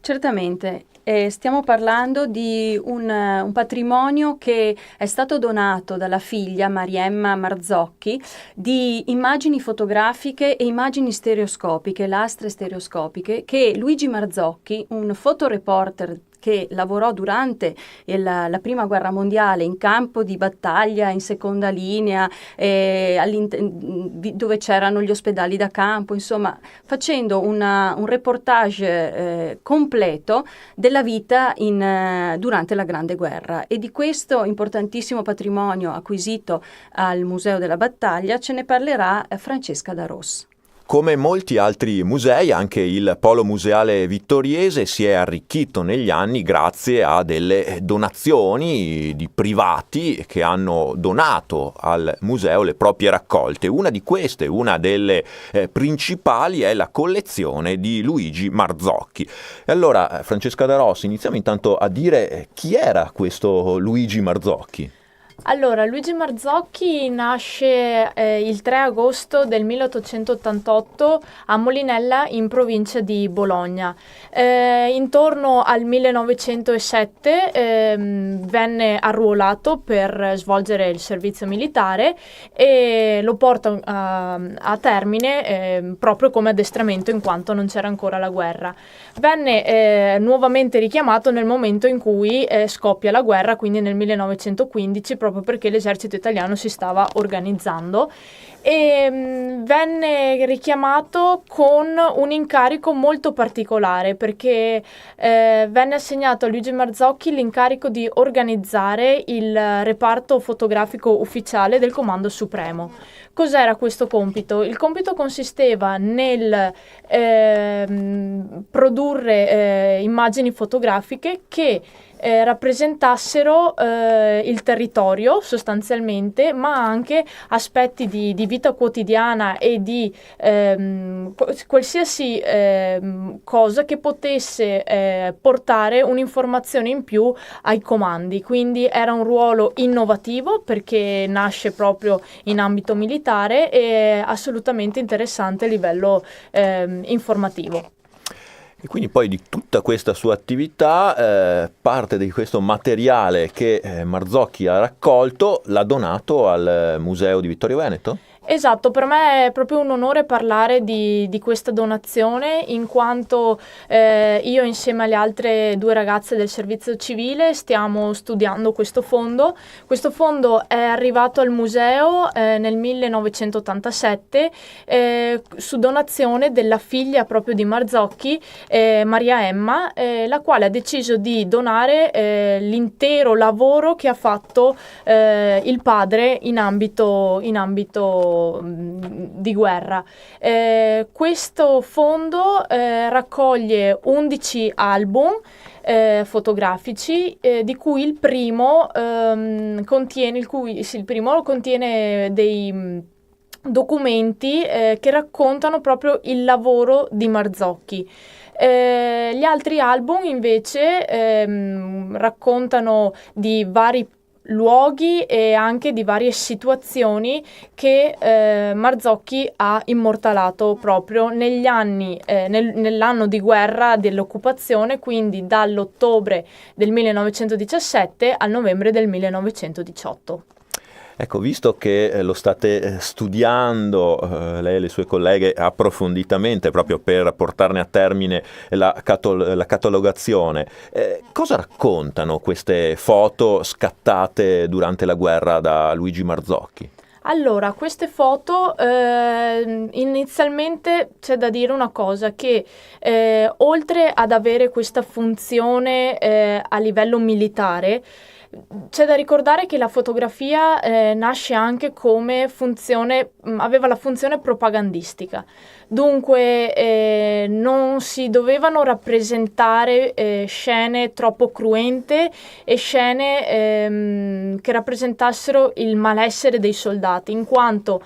Speaker 6: Certamente. Stiamo parlando di un patrimonio che è stato donato dalla figlia Mariemma Marzocchi di immagini fotografiche e immagini stereoscopiche, lastre stereoscopiche, che Luigi Marzocchi, un fotoreporter che lavorò durante la Prima Guerra Mondiale in campo di battaglia, in seconda linea, dove c'erano gli ospedali da campo, insomma, facendo un reportage completo della vita durante la Grande Guerra. E di questo importantissimo patrimonio acquisito al Museo della Battaglia ce ne parlerà Francesca D'Aros.
Speaker 5: Come molti altri musei, anche il Polo Museale Vittoriese si è arricchito negli anni grazie a delle donazioni di privati che hanno donato al museo le proprie raccolte. Una di queste, una delle principali, è la collezione di Luigi Marzocchi. E allora, Francesca D'Aros, iniziamo intanto a dire chi era questo Luigi Marzocchi.
Speaker 7: Allora, Luigi Marzocchi nasce il 3 agosto del 1888 a Molinella, in provincia di Bologna. Intorno al 1907 venne arruolato per svolgere il servizio militare e lo porta a termine proprio come addestramento, in quanto non c'era ancora la guerra. Venne nuovamente richiamato nel momento in cui scoppia la guerra, quindi nel 1915, proprio perché l'esercito italiano si stava organizzando, e venne richiamato con un incarico molto particolare, perché venne assegnato a Luigi Marzocchi l'incarico di organizzare il reparto fotografico ufficiale del Comando Supremo. Cos'era questo compito? Il compito consisteva nel produrre immagini fotografiche che rappresentassero il territorio sostanzialmente, ma anche aspetti di vita quotidiana e di qualsiasi cosa che potesse portare un'informazione in più ai comandi. Quindi era un ruolo innovativo, perché nasce proprio in ambito militare, e assolutamente interessante a livello informativo.
Speaker 5: E quindi poi di tutta questa sua attività, parte di questo materiale che Marzocchi ha raccolto l'ha donato al Museo di Vittorio Veneto?
Speaker 7: Esatto, per me è proprio un onore parlare di questa donazione, in quanto io, insieme alle altre 2 ragazze del servizio civile, stiamo studiando questo fondo. Questo fondo è arrivato al museo nel 1987 su donazione della figlia proprio di Marzocchi, Maria Emma, la quale ha deciso di donare l'intero lavoro che ha fatto il padre in ambito di guerra. Questo fondo raccoglie 11 album fotografici, di cui il primo contiene dei documenti che raccontano proprio il lavoro di Marzocchi. Gli altri album invece raccontano di vari luoghi e anche di varie situazioni che Marzocchi ha immortalato proprio negli anni, nell'anno di guerra dell'occupazione, quindi dall'ottobre del 1917 al novembre del 1918.
Speaker 5: Ecco, visto che lo state studiando, lei e le sue colleghe, approfonditamente, proprio per portarne a termine la catalogazione, cosa raccontano queste foto scattate durante la guerra da Luigi Marzocchi?
Speaker 7: Allora, queste foto, inizialmente c'è da dire una cosa, che oltre ad avere questa funzione a livello militare, C'è da ricordare che la fotografia nasce anche come funzione, aveva la funzione propagandistica. Dunque non si dovevano rappresentare scene troppo cruente e scene che rappresentassero il malessere dei soldati, in quanto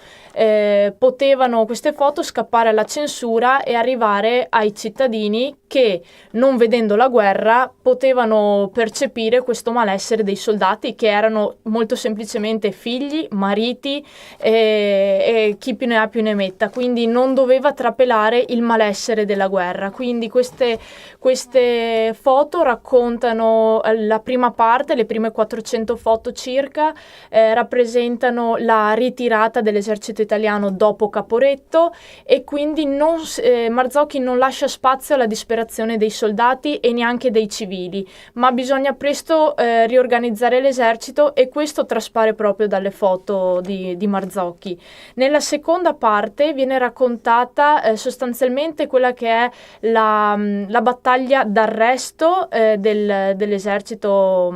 Speaker 7: potevano queste foto scappare alla censura e arrivare ai cittadini che, non vedendo la guerra, potevano percepire questo malessere dei soldati, che erano molto semplicemente figli, mariti e chi più ne ha più ne metta, quindi non doveva trapelare il malessere della guerra. Quindi queste foto raccontano la prima parte, le prime 400 foto circa, rappresentano la ritirata dell'esercito italiano dopo Caporetto, e quindi Marzocchi non lascia spazio alla disperazione dei soldati e neanche dei civili, ma bisogna presto riorganizzare l'esercito, e questo traspare proprio dalle foto di Marzocchi. Nella seconda parte viene raccontata sostanzialmente quella che è la battaglia d'arresto dell'esercito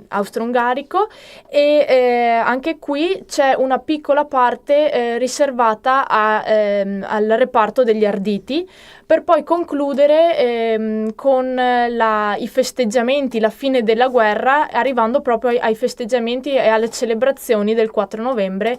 Speaker 7: austro-ungarico, e anche qui c'è una piccola parte riservata al reparto degli arditi, per poi concludere con i festeggiamenti, la fine della guerra, arrivando proprio ai festeggiamenti e alle celebrazioni del 4 novembre,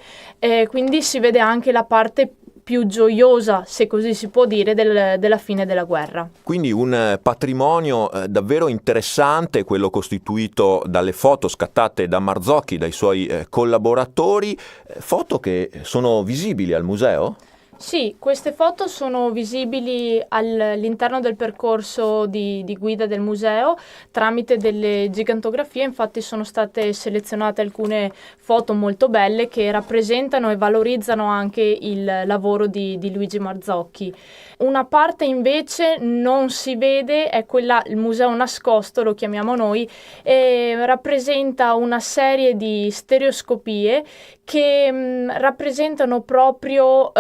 Speaker 7: quindi si vede anche la parte più gioiosa, se così si può dire, della fine della guerra.
Speaker 5: Quindi un patrimonio davvero interessante, quello costituito dalle foto scattate da Marzocchi, dai suoi collaboratori, foto che sono visibili al museo?
Speaker 7: Sì, queste foto sono visibili all'interno del percorso di guida del museo tramite delle gigantografie. Infatti sono state selezionate alcune foto molto belle che rappresentano e valorizzano anche il lavoro di Luigi Marzocchi. Una parte invece non si vede, è quella, il museo nascosto lo chiamiamo noi, e rappresenta una serie di stereoscopie che rappresentano proprio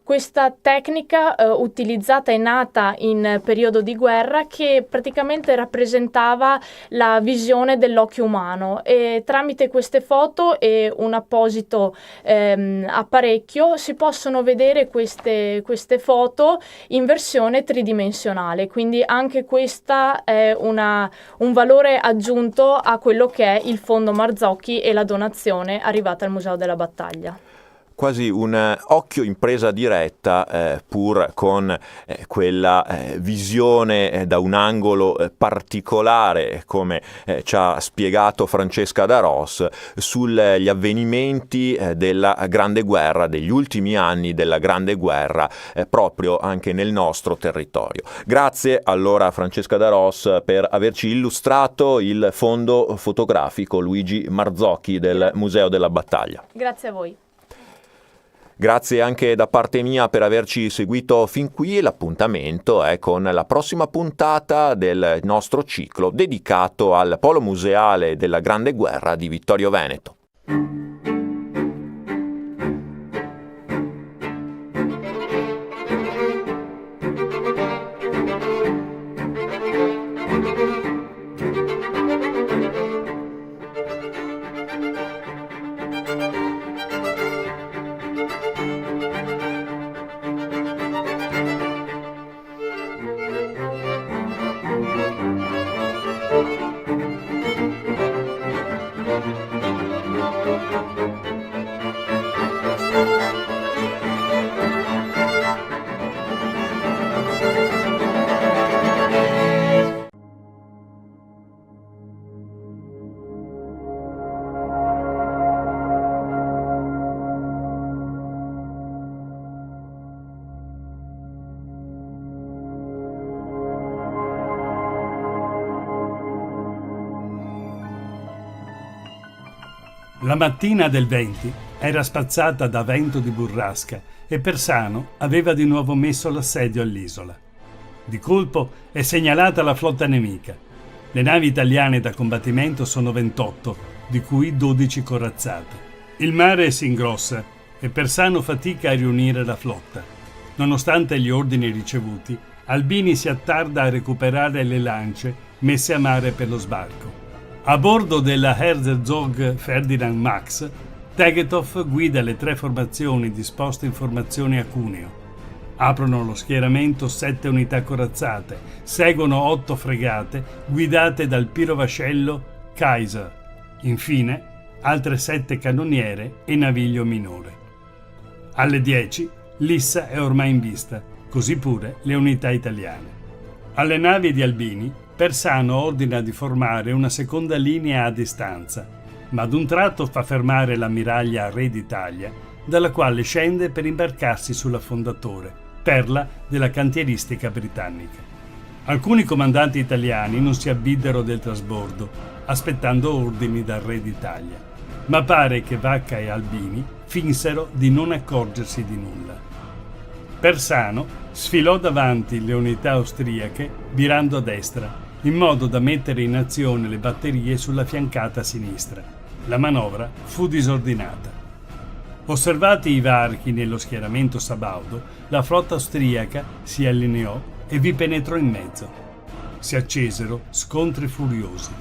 Speaker 7: questa tecnica utilizzata e nata in periodo di guerra, che praticamente rappresentava la visione dell'occhio umano, e tramite queste foto e un apposito apparecchio si possono vedere queste foto in versione tridimensionale, quindi anche questa è un valore aggiunto a quello che è il fondo Marzocchi e la donazione arrivata al Museo della Battaglia.
Speaker 5: Quasi un occhio in presa diretta, pur con quella visione da un angolo particolare, come ci ha spiegato Francesca Darós, sugli avvenimenti della Grande Guerra, degli ultimi anni della Grande Guerra, proprio anche nel nostro territorio. Grazie allora Francesca Darós per averci illustrato il fondo fotografico Luigi Marzocchi del Museo della Battaglia.
Speaker 7: Grazie a voi.
Speaker 5: Grazie anche da parte mia per averci seguito fin qui. L'appuntamento è con la prossima puntata del nostro ciclo dedicato al Polo Museale della Grande Guerra di Vittorio Veneto.
Speaker 1: La mattina del 20 era spazzata da vento di burrasca e Persano aveva di nuovo messo l'assedio all'isola. Di colpo è segnalata la flotta nemica. Le navi italiane da combattimento sono 28, di cui 12 corazzate. Il mare si ingrossa e Persano fatica a riunire la flotta. Nonostante gli ordini ricevuti, Albini si attarda a recuperare le lance messe a mare per lo sbarco. A bordo della Herzog Ferdinand Max, Tegetthoff guida le 3 formazioni disposte in formazione a Cuneo. Aprono lo schieramento 7 unità corazzate, seguono 8 fregate guidate dal pirovascello Kaiser. Infine, altre 7 cannoniere e naviglio minore. Alle 10 Lissa è ormai in vista, così pure le unità italiane. Alle navi di Albini, Persano ordina di formare una seconda linea a distanza, ma ad un tratto fa fermare l'ammiraglia Re d'Italia, dalla quale scende per imbarcarsi sull'Affondatore, perla della cantieristica britannica. Alcuni comandanti italiani non si avviddero del trasbordo, aspettando ordini dal Re d'Italia, ma pare che Vacca e Albini finsero di non accorgersi di nulla. Persano sfilò davanti le unità austriache virando a destra, in modo da mettere in azione le batterie sulla fiancata sinistra. La manovra fu disordinata. Osservati i varchi nello schieramento sabaudo, la flotta austriaca si allineò e vi penetrò in mezzo. Si accesero scontri furiosi.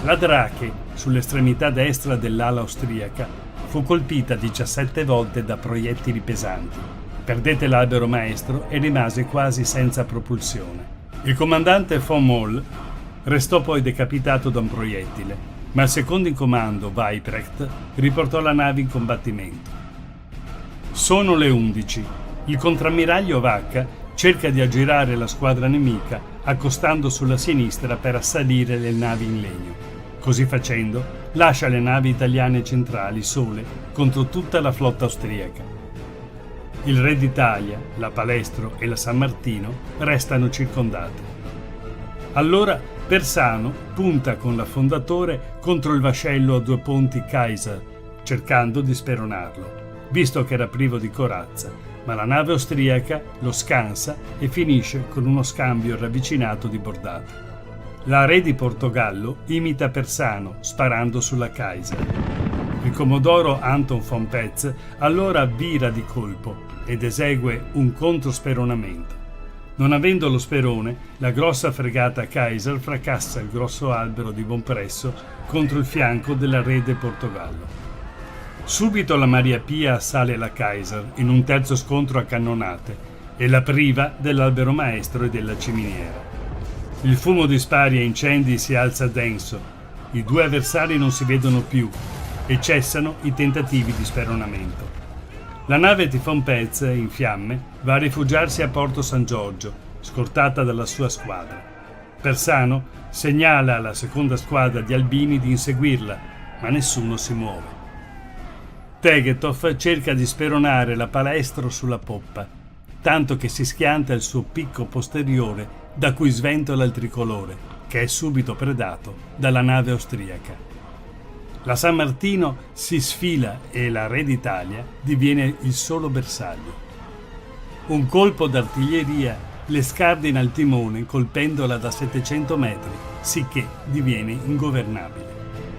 Speaker 1: La Drache, sull'estremità destra dell'ala austriaca, fu colpita 17 volte da proiettili pesanti. Perdette l'albero maestro e rimase quasi senza propulsione. Il comandante von Moll restò poi decapitato da un proiettile, ma il secondo in comando, Weiprecht, riportò la nave in combattimento. Sono le 11. Il contrammiraglio Vacca cerca di aggirare la squadra nemica accostando sulla sinistra per assalire le navi in legno. Così facendo, lascia le navi italiane centrali sole contro tutta la flotta austriaca. Il Re d'Italia, la Palestro e la San Martino restano circondate. Allora Persano punta con l'Affondatore contro il vascello a 2 ponti Kaiser, cercando di speronarlo, visto che era privo di corazza, ma la nave austriaca lo scansa e finisce con uno scambio ravvicinato di bordate. La Re di Portogallo imita Persano sparando sulla Kaiser. Il commodoro Anton von Petz allora vira di colpo ed esegue un controsperonamento. Non avendo lo sperone, la grossa fregata Kaiser fracassa il grosso albero di Bonpresso contro il fianco della Re di Portogallo. Subito la Maria Pia assale la Kaiser in un terzo scontro a cannonate e la priva dell'albero maestro e della ciminiera. Il fumo di spari e incendi si alza denso, i 2 avversari non si vedono più e cessano i tentativi di speronamento. La nave di von Petz, in fiamme, va a rifugiarsi a Porto San Giorgio, scortata dalla sua squadra. Persano segnala alla seconda squadra di Albini di inseguirla, ma nessuno si muove. Tegetthoff cerca di speronare la Palestro sulla poppa, tanto che si schianta il suo picco posteriore da cui sventola il tricolore, che è subito predato dalla nave austriaca. La San Martino si sfila e la Re d'Italia diviene il solo bersaglio. Un colpo d'artiglieria le scardina il timone colpendola da 700 metri, sicché diviene ingovernabile.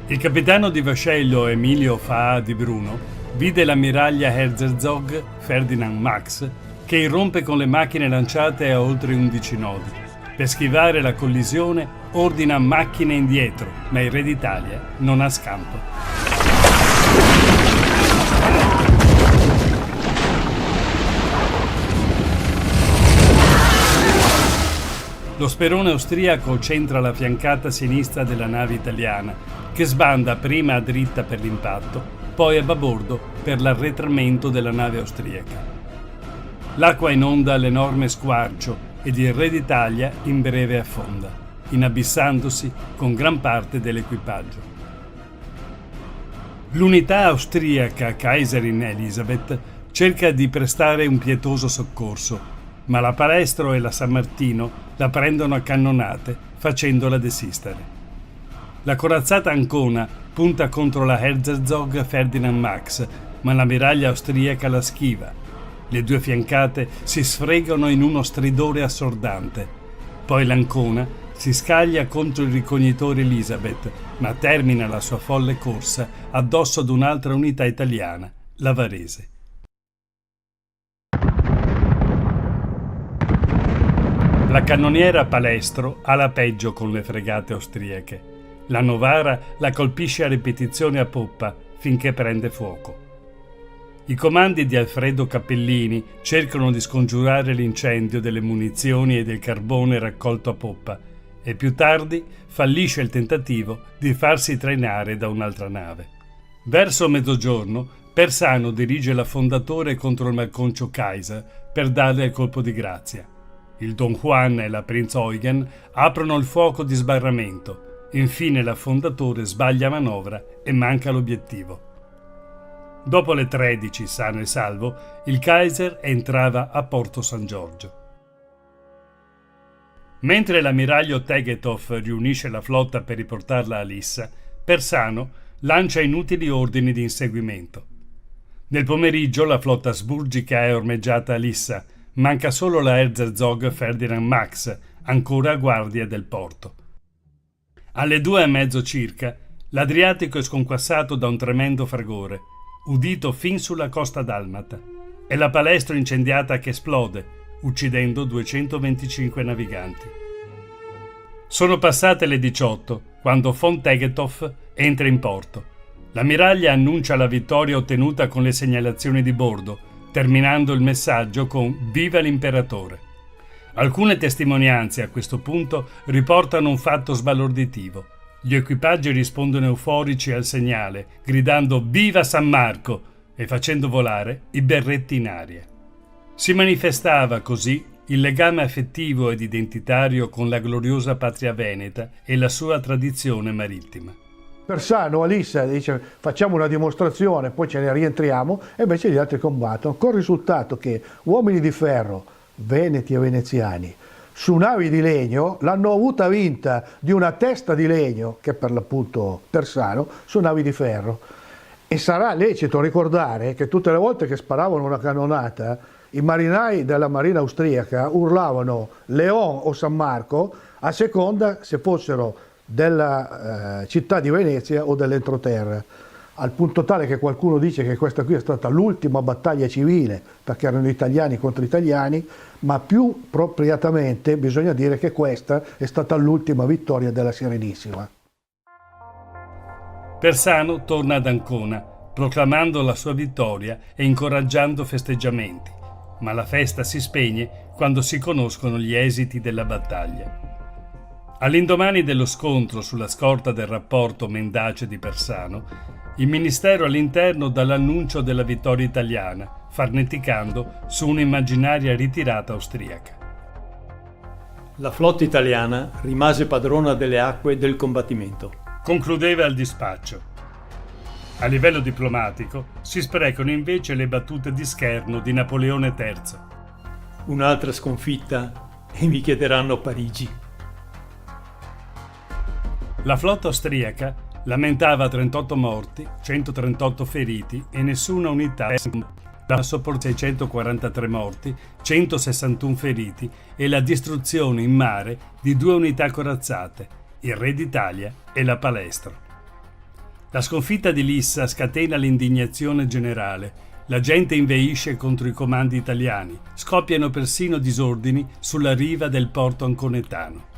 Speaker 1: Il capitano di vascello Emilio Faa di Bruno vide l'ammiraglia Herzog Ferdinand Max che irrompe con le macchine lanciate a oltre 11 nodi. Per schivare la collisione ordina macchine indietro, ma il Re d'Italia non ha scampo. Lo sperone austriaco centra la fiancata sinistra della nave italiana, che sbanda prima a dritta per l'impatto, poi a babordo per l'arretramento della nave austriaca. L'acqua inonda l'enorme squarcio ed il Re d'Italia in breve affonda, inabissandosi con gran parte dell'equipaggio. L'unità austriaca Kaiserin Elisabeth cerca di prestare un pietoso soccorso, ma la Palestro e la San Martino la prendono a cannonate, facendola desistere. La corazzata Ancona punta contro la Herzog Ferdinand Max, ma l'ammiraglia austriaca la schiva. Le 2 fiancate si sfregano in uno stridore assordante. Poi l'Ancona si scaglia contro il ricognitore Elizabeth, ma termina la sua folle corsa addosso ad un'altra unità italiana, la Varese. La cannoniera Palestro ha la peggio con le fregate austriache. La Novara la colpisce a ripetizione a poppa finché prende fuoco. I comandi di Alfredo Cappellini cercano di scongiurare l'incendio delle munizioni e del carbone raccolto a poppa e più tardi fallisce il tentativo di farsi trainare da un'altra nave. Verso mezzogiorno Persano dirige l'affondatore contro il malconcio Kaiser per darle il colpo di grazia. Il Don Juan e la Prinz Eugen aprono il fuoco di sbarramento. Infine l'affondatore sbaglia manovra e manca l'obiettivo. Dopo le 13, sano e salvo, il Kaiser entrava a Porto San Giorgio. Mentre l'ammiraglio Tegethoff riunisce la flotta per riportarla a Lissa, Persano lancia inutili ordini di inseguimento. Nel pomeriggio la flotta asburgica è ormeggiata a Lissa, manca solo la Herzog Ferdinand Max, ancora a guardia del porto. Alle 2:30 circa, l'Adriatico è sconquassato da un tremendo fragore, udito fin sulla costa dalmata. È la Palestro incendiata che esplode, uccidendo 225 naviganti. Sono passate le 18 quando von Tegethoff entra in porto. L'ammiraglia annuncia la vittoria ottenuta con le segnalazioni di bordo, terminando il messaggio con «Viva l'imperatore». Alcune testimonianze a questo punto riportano un fatto sbalorditivo. Gli equipaggi rispondono euforici al segnale, gridando «Viva San Marco!» e facendo volare i berretti in aria. Si manifestava così il legame affettivo ed identitario con la gloriosa patria veneta e la sua tradizione marittima.
Speaker 3: Persano a Lissa dice facciamo una dimostrazione, poi ce ne rientriamo, e invece gli altri combattono, con il risultato che uomini di ferro, veneti e veneziani, su navi di legno l'hanno avuta vinta di una testa di legno, che è per l'appunto Persano, su navi di ferro. E sarà lecito ricordare che tutte le volte che sparavano una cannonata, i marinai della marina austriaca urlavano Leon o San Marco, a seconda se fossero della città di Venezia o dell'entroterra, al punto tale che qualcuno dice che questa qui è stata l'ultima battaglia civile, perché erano italiani contro italiani, ma più appropriatamente bisogna dire che questa è stata l'ultima vittoria della Serenissima.
Speaker 1: Persano torna ad Ancona, proclamando la sua vittoria e incoraggiando festeggiamenti, ma la festa si spegne quando si conoscono gli esiti della battaglia. All'indomani dello scontro sulla scorta del rapporto mendace di Persano, il Ministero all'Interno dà l'annuncio della vittoria italiana, farneticando su un'immaginaria ritirata austriaca.
Speaker 2: La flotta italiana rimase padrona delle acque del combattimento.
Speaker 1: Concludeva il dispaccio. A livello diplomatico si sprecano invece le battute di scherno di Napoleone III.
Speaker 2: Un'altra sconfitta e mi chiederanno Parigi.
Speaker 1: La flotta austriaca lamentava 38 morti, 138 feriti e nessuna unità da sopportare 643 morti, 161 feriti e la distruzione in mare di 2 unità corazzate, il Re d'Italia e la Palestro. La sconfitta di Lissa scatena l'indignazione generale, la gente inveisce contro i comandi italiani, scoppiano persino disordini sulla riva del porto anconetano.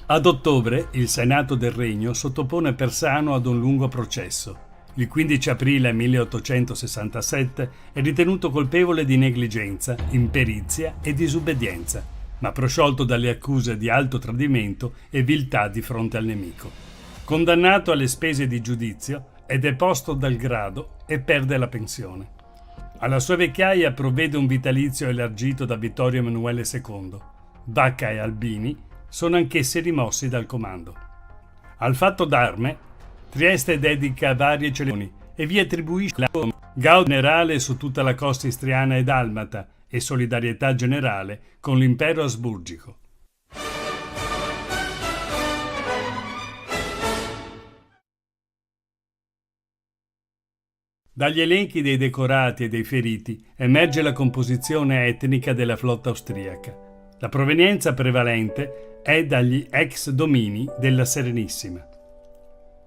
Speaker 1: Ad ottobre il Senato del Regno sottopone Persano ad un lungo processo. Il 15 aprile 1867 è ritenuto colpevole di negligenza, imperizia e disobbedienza, ma prosciolto dalle accuse di alto tradimento e viltà di fronte al nemico. Condannato alle spese di giudizio, è deposto dal grado e perde la pensione. Alla sua vecchiaia provvede un vitalizio elargito da Vittorio Emanuele II. Vacca e Albini sono anch'essi rimossi dal comando. Al fatto d'arme, Trieste dedica varie cerimonie e vi attribuisce la gaudio generale su tutta la costa istriana e dalmata e solidarietà generale con l'impero asburgico. Dagli elenchi dei decorati e dei feriti emerge la composizione etnica della flotta austriaca. La provenienza prevalente è dagli ex domini della Serenissima.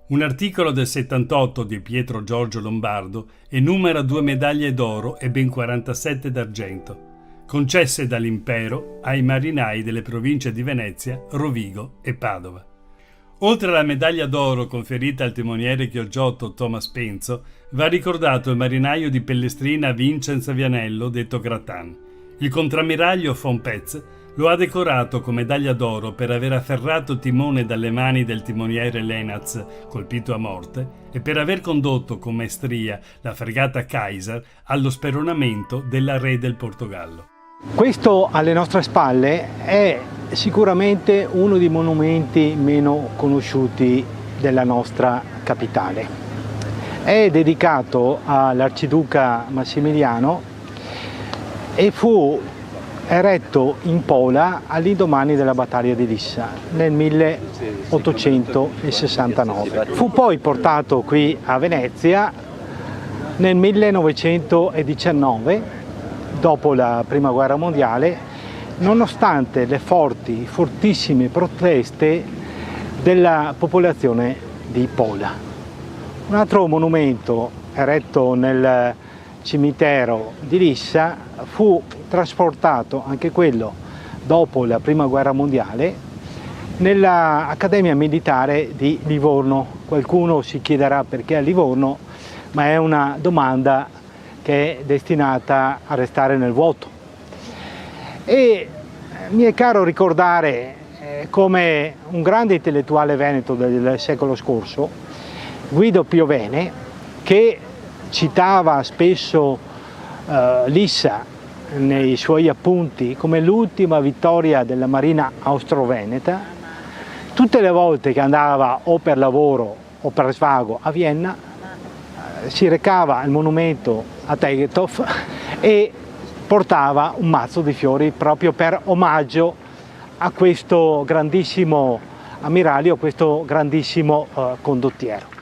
Speaker 1: Un articolo del 78 di Pietro Giorgio Lombardo enumera 2 medaglie d'oro e ben 47 d'argento, concesse dall'impero ai marinai delle province di Venezia, Rovigo e Padova. Oltre alla medaglia d'oro conferita al timoniere chioggiotto Thomas Penzo, va ricordato il marinaio di Pellestrina Vincenzo Vianello, detto Gratan. Il contrammiraglio von Petz lo ha decorato con medaglia d'oro per aver afferrato il timone dalle mani del timoniere Lenaz, colpito a morte, e per aver condotto con maestria la fregata Kaiser allo speronamento della re del Portogallo.
Speaker 4: Questo alle nostre spalle è sicuramente uno dei monumenti meno conosciuti della nostra capitale. È dedicato all'arciduca Massimiliano e fu eretto in Pola all'indomani della battaglia di Lissa nel 1869. Fu poi portato qui a Venezia nel 1919, dopo la Prima Guerra Mondiale, nonostante le fortissime proteste della popolazione di Pola. Un altro monumento eretto nel cimitero di Lissa fu trasportato, anche quello dopo la Prima Guerra Mondiale, nell'Accademia Militare di Livorno. Qualcuno si chiederà perché a Livorno, ma è una domanda che è destinata a restare nel vuoto. E mi è caro ricordare come un grande intellettuale veneto del secolo scorso, Guido Piovene, che citava spesso Lissa nei suoi appunti come l'ultima vittoria della Marina austro-veneta, tutte le volte che andava o per lavoro o per svago a Vienna si recava al monumento a Tegethoff e portava un mazzo di fiori proprio per omaggio a questo grandissimo ammiraglio, a questo grandissimo condottiero.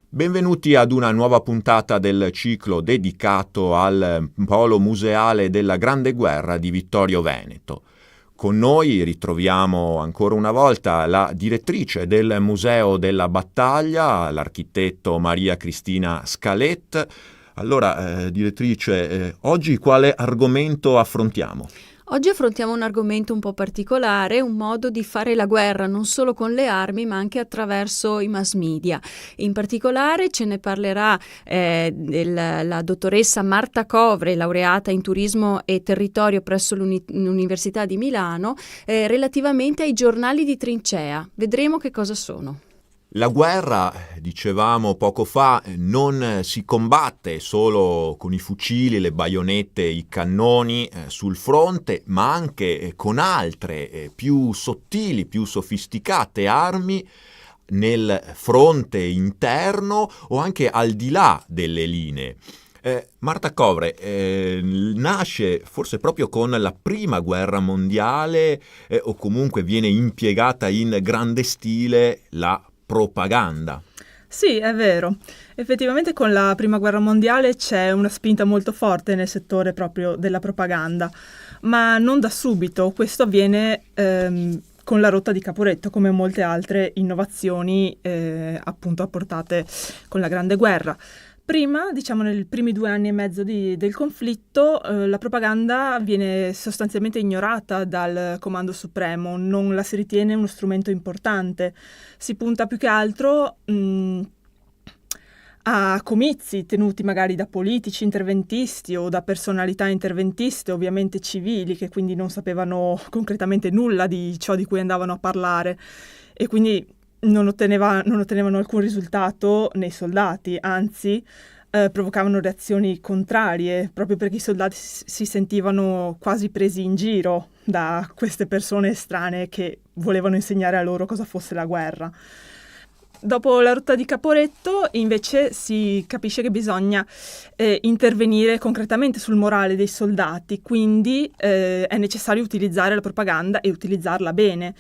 Speaker 5: Benvenuti ad una nuova puntata del ciclo dedicato al polo museale della Grande Guerra di Vittorio Veneto. Con noi ritroviamo ancora una volta la direttrice del Museo della Battaglia, l'architetto Maria Cristina Scalet. Allora, direttrice, oggi quale argomento affrontiamo?
Speaker 6: Oggi affrontiamo un argomento un po' particolare, un modo di fare la guerra non solo con le armi ma anche attraverso i mass media. In particolare ce ne parlerà la dottoressa Marta Covre, laureata in turismo e territorio presso l'Università di Milano, relativamente ai giornali di trincea. Vedremo che cosa sono.
Speaker 5: La guerra, dicevamo poco fa, non si combatte solo con i fucili, le baionette, i cannoni sul fronte, ma anche con altre più sottili, più sofisticate armi nel fronte interno o anche al di là delle linee. Marta Covre nasce forse proprio con la Prima Guerra Mondiale o comunque viene impiegata in grande stile la propaganda.
Speaker 11: Sì, è vero. Effettivamente con la Prima Guerra Mondiale c'è una spinta molto forte nel settore proprio della propaganda, ma non da subito. Questo avviene con la rotta di Caporetto, come molte altre innovazioni appunto apportate con la Grande Guerra. Prima, diciamo nei primi 2 anni e mezzo del conflitto, la propaganda viene sostanzialmente ignorata dal Comando Supremo, non la si ritiene uno strumento importante. Si punta più che altro a comizi tenuti magari da politici interventisti o da personalità interventiste, ovviamente civili, che quindi non sapevano concretamente nulla di ciò di cui andavano a parlare e quindi non ottenevano alcun risultato nei soldati, anzi provocavano reazioni contrarie, proprio perché i soldati si sentivano quasi presi in giro da queste persone estranee che volevano insegnare a loro cosa fosse la guerra. Dopo la rotta di Caporetto invece si capisce che bisogna intervenire concretamente sul morale dei soldati, quindi è necessario utilizzare la propaganda e utilizzarla bene.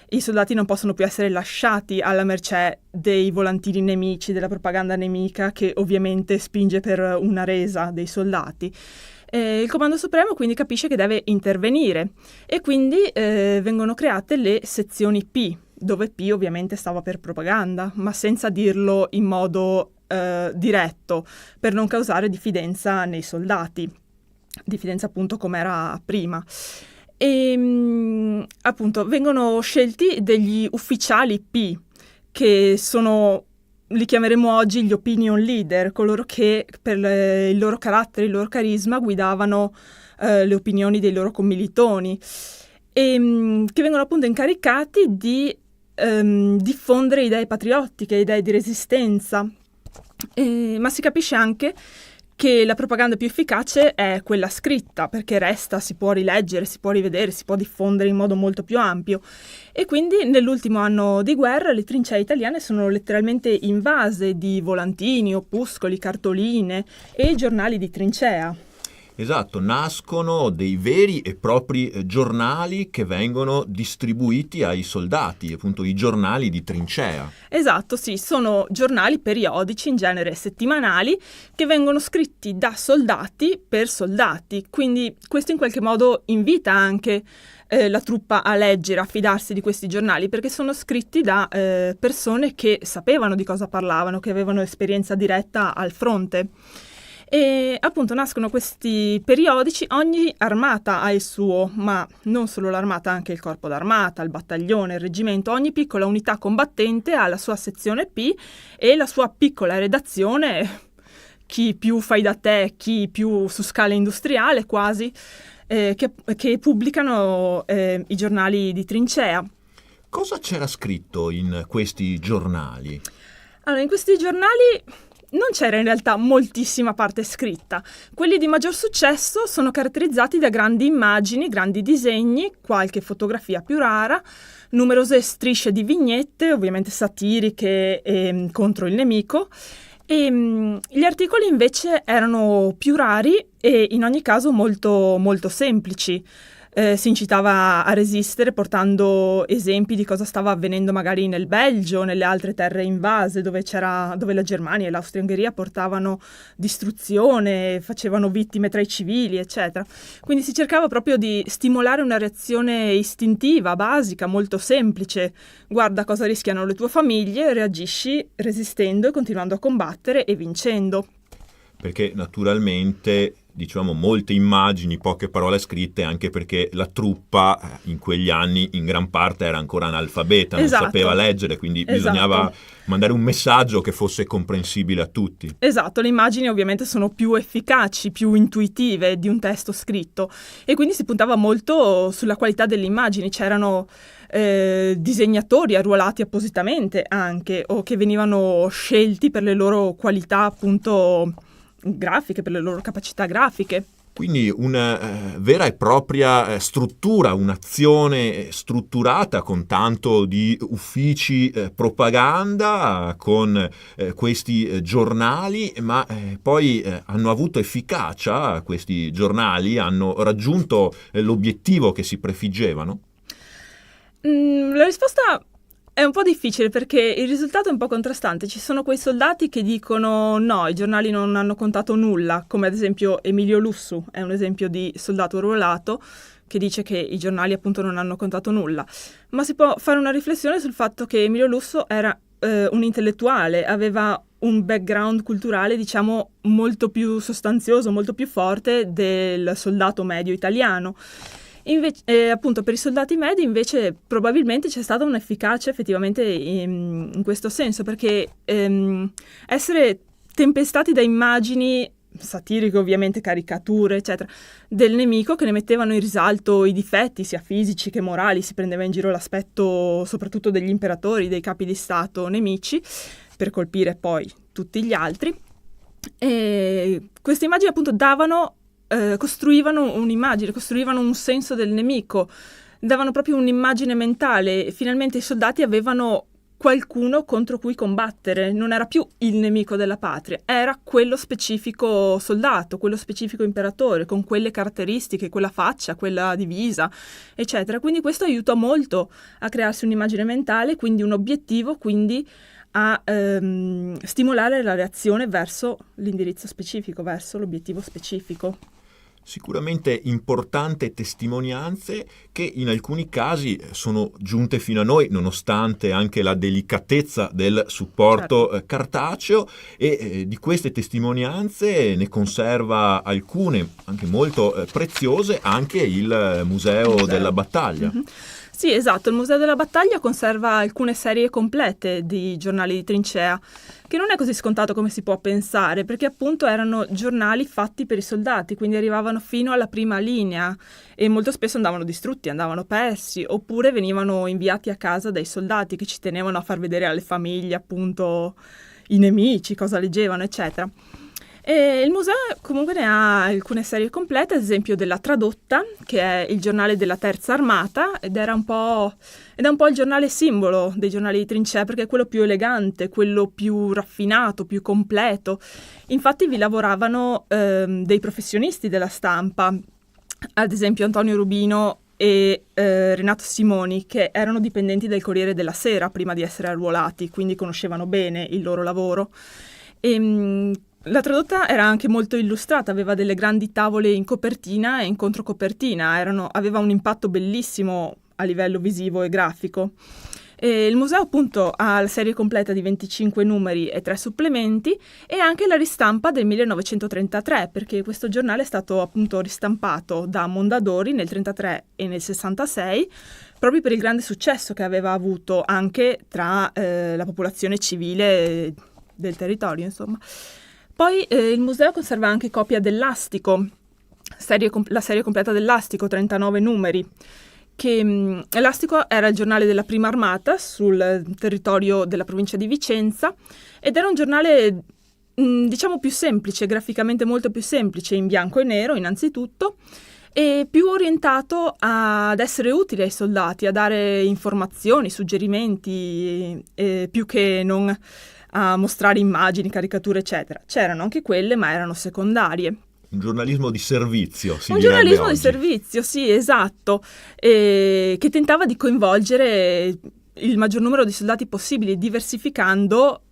Speaker 11: I soldati non possono più essere lasciati alla mercé dei volantini nemici, della propaganda nemica che ovviamente spinge per una resa dei soldati. Il Comando Supremo quindi capisce che deve intervenire e quindi vengono create le sezioni P, dove P ovviamente stava per propaganda, ma senza dirlo in modo diretto, per non causare diffidenza nei soldati, diffidenza appunto come era prima. E appunto vengono scelti degli ufficiali P, che sono, li chiameremo oggi gli opinion leader, coloro che per il loro carattere, il loro carisma guidavano le opinioni dei loro commilitoni e che vengono appunto incaricati di diffondere idee patriottiche, idee di resistenza, ma si capisce anche che la propaganda più efficace è quella scritta, perché resta, si può rileggere, si può rivedere, si può diffondere in modo molto più ampio. E quindi nell'ultimo anno di guerra le trincee italiane sono letteralmente invase di volantini, opuscoli, cartoline e giornali di trincea.
Speaker 5: Esatto, nascono dei veri e propri giornali che vengono distribuiti ai soldati, appunto i giornali di trincea.
Speaker 11: Esatto, sì, sono giornali periodici, in genere settimanali, che vengono scritti da soldati per soldati, quindi questo in qualche modo invita anche la truppa a leggere, a fidarsi di questi giornali, perché sono scritti da persone che sapevano di cosa parlavano, che avevano esperienza diretta al fronte. E appunto nascono questi periodici, ogni armata ha il suo, ma non solo l'armata, anche il corpo d'armata, il battaglione, il reggimento, ogni piccola unità combattente ha la sua sezione P e la sua piccola redazione, chi più fai da te, chi più su scala industriale quasi, che pubblicano i giornali di trincea.
Speaker 5: Cosa c'era scritto in questi giornali?
Speaker 11: Allora, in questi giornali non c'era in realtà moltissima parte scritta. Quelli di maggior successo sono caratterizzati da grandi immagini, grandi disegni, qualche fotografia più rara, numerose strisce di vignette, ovviamente satiriche e contro il nemico. E gli articoli invece erano più rari e in ogni caso molto, molto semplici. Si incitava a resistere portando esempi di cosa stava avvenendo magari nel Belgio, nelle altre terre invase dove la Germania e l'Austria-Ungheria portavano distruzione, facevano vittime tra i civili, eccetera. Quindi si cercava proprio di stimolare una reazione istintiva, basica, molto semplice. Guarda cosa rischiano le tue famiglie, reagisci resistendo e continuando a combattere e vincendo.
Speaker 5: Perché naturalmente, diciamo, molte immagini, poche parole scritte, anche perché la truppa in quegli anni in gran parte era ancora analfabeta, non sapeva leggere, quindi bisognava mandare un messaggio che fosse comprensibile a tutti.
Speaker 11: Esatto, le immagini ovviamente sono più efficaci, più intuitive di un testo scritto e quindi si puntava molto sulla qualità delle immagini. C'erano disegnatori arruolati appositamente anche o che venivano scelti per le loro qualità appunto grafiche, per le loro capacità grafiche.
Speaker 5: Quindi una vera e propria struttura, un'azione strutturata con tanto di uffici propaganda, con questi giornali, ma poi hanno avuto efficacia questi giornali, hanno raggiunto l'obiettivo che si prefiggevano?
Speaker 11: La risposta è un po' difficile perché il risultato è un po' contrastante. Ci sono quei soldati che dicono no, i giornali non hanno contato nulla, come ad esempio Emilio Lussu, è un esempio di soldato arruolato che dice che i giornali appunto non hanno contato nulla. Ma si può fare una riflessione sul fatto che Emilio Lussu era un intellettuale, aveva un background culturale, diciamo, molto più sostanzioso, molto più forte del soldato medio italiano. Invece, appunto, per i soldati medi invece probabilmente c'è stata un'efficacia effettivamente in questo senso, perché essere tempestati da immagini satiriche, ovviamente, caricature, eccetera, del nemico, che ne mettevano in risalto i difetti sia fisici che morali, si prendeva in giro l'aspetto soprattutto degli imperatori, dei capi di stato nemici, per colpire poi tutti gli altri. E queste immagini appunto costruivano un'immagine, costruivano un senso del nemico, davano proprio un'immagine mentale, e finalmente i soldati avevano qualcuno contro cui combattere, non era più il nemico della patria, era quello specifico soldato, quello specifico imperatore, con quelle caratteristiche, quella faccia, quella divisa, eccetera. Quindi questo aiuta molto a crearsi un'immagine mentale, quindi un obiettivo, quindi a stimolare la reazione verso l'indirizzo specifico, verso l'obiettivo specifico.
Speaker 5: Sicuramente importanti testimonianze che in alcuni casi sono giunte fino a noi nonostante anche la delicatezza del supporto cartaceo, e di queste testimonianze ne conserva alcune anche molto preziose anche il Museo della Battaglia.
Speaker 11: Mm-hmm. Sì, esatto, il Museo della Battaglia conserva alcune serie complete di giornali di trincea, che non è così scontato come si può pensare, perché appunto erano giornali fatti per i soldati, quindi arrivavano fino alla prima linea e molto spesso andavano distrutti, andavano persi, oppure venivano inviati a casa dai soldati che ci tenevano a far vedere alle famiglie appunto i nemici, cosa leggevano, eccetera. E il museo comunque ne ha alcune serie complete, ad esempio della Tradotta, che è il giornale della Terza Armata, ed è un po' il giornale simbolo dei giornali di trincea, perché è quello più elegante, quello più raffinato, più completo. Infatti vi lavoravano dei professionisti della stampa, ad esempio Antonio Rubino e Renato Simoni, che erano dipendenti del Corriere della Sera prima di essere arruolati, quindi conoscevano bene il loro lavoro. La Tradotta era anche molto illustrata, aveva delle grandi tavole in copertina e in controcopertina, aveva un impatto bellissimo a livello visivo e grafico. E il museo appunto ha la serie completa di 25 numeri e 3 supplementi, e anche la ristampa del 1933, perché questo giornale è stato appunto ristampato da Mondadori nel 1933 e nel 1966, proprio per il grande successo che aveva avuto anche tra la popolazione civile del territorio, insomma. Poi il museo conserva anche copia dell'Astico, la serie completa dell'Astico, 39 numeri, che l'Astico era il giornale della Prima Armata sul territorio della provincia di Vicenza, ed era un giornale diciamo più semplice, graficamente molto più semplice, in bianco e nero innanzitutto, e più orientato ad essere utile ai soldati, a dare informazioni, suggerimenti, più che non a mostrare immagini, caricature, eccetera. C'erano anche quelle, ma erano secondarie.
Speaker 5: Un giornalismo di servizio,
Speaker 11: un giornalismo di servizio, sì, esatto, che tentava di coinvolgere il maggior numero di soldati possibili, diversificando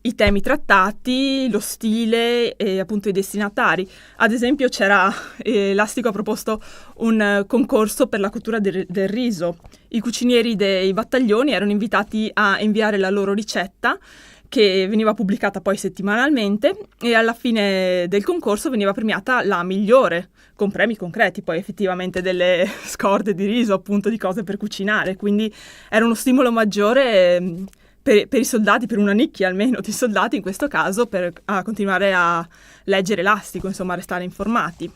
Speaker 11: i temi trattati, lo stile e appunto i destinatari. Ad esempio l'Astico ha proposto un concorso per la cottura del riso. I cucinieri dei battaglioni erano invitati a inviare la loro ricetta, che veniva pubblicata poi settimanalmente, e alla fine del concorso veniva premiata la migliore, con premi concreti, poi effettivamente delle scorde di riso, appunto, di cose per cucinare. Quindi era uno stimolo maggiore per i soldati, per una nicchia almeno di soldati in questo caso, a continuare a leggere l'Astico, insomma a restare informati.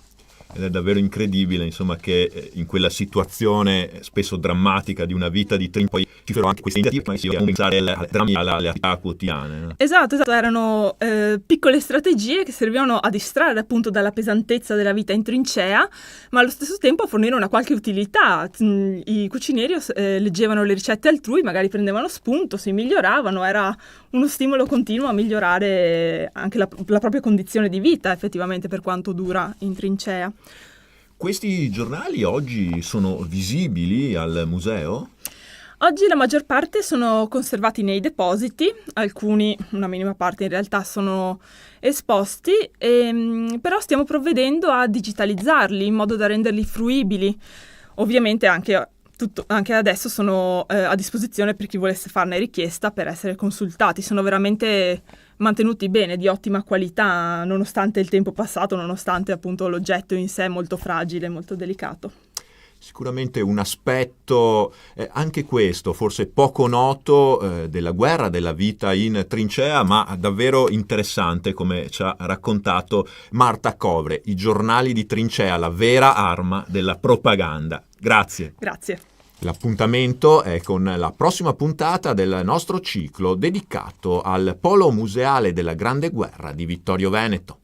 Speaker 5: Ed è davvero incredibile, insomma, che in quella situazione spesso drammatica di una vita di trincea poi ci furono anche queste iniziative, ma si può pensare alle attività quotidiane. No?
Speaker 11: Esatto, erano piccole strategie che servivano a distrarre appunto dalla pesantezza della vita in trincea, ma allo stesso tempo a fornire una qualche utilità. I cucinieri leggevano le ricette altrui, magari prendevano spunto, si miglioravano, era uno stimolo continuo a migliorare anche la propria condizione di vita, effettivamente, per quanto dura in trincea.
Speaker 5: Questi giornali oggi sono visibili al museo?
Speaker 11: Oggi la maggior parte sono conservati nei depositi, alcuni, una minima parte in realtà, sono esposti, però stiamo provvedendo a digitalizzarli in modo da renderli fruibili, ovviamente anche anche adesso sono a disposizione per chi volesse farne richiesta per essere consultati. Sono veramente mantenuti bene, di ottima qualità, nonostante il tempo passato, nonostante appunto l'oggetto in sé molto fragile, molto delicato.
Speaker 5: Sicuramente un aspetto, anche questo, forse poco noto, della guerra, della vita in trincea, ma davvero interessante, come ci ha raccontato Marta Covre. I giornali di trincea, la vera arma della propaganda. Grazie.
Speaker 11: Grazie.
Speaker 5: L'appuntamento è con la prossima puntata del nostro ciclo dedicato al Polo Museale della Grande Guerra di Vittorio Veneto.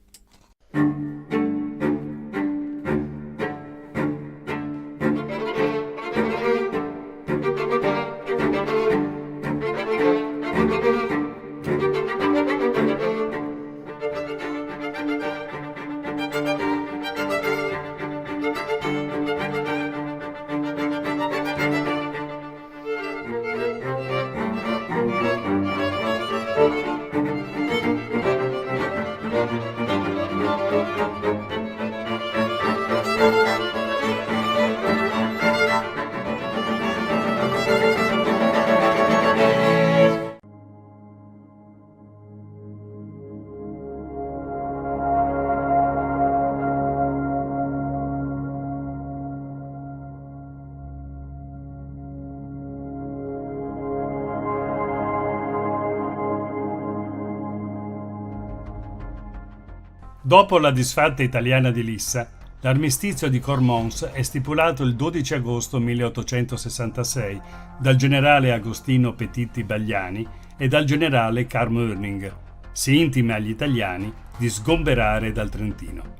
Speaker 1: Dopo la disfatta italiana di Lissa, l'armistizio di Cormons è stipulato il 12 agosto 1866 dal generale Agostino Petitti Bagliani e dal generale Carl Möning. Si intima agli italiani di sgomberare dal Trentino.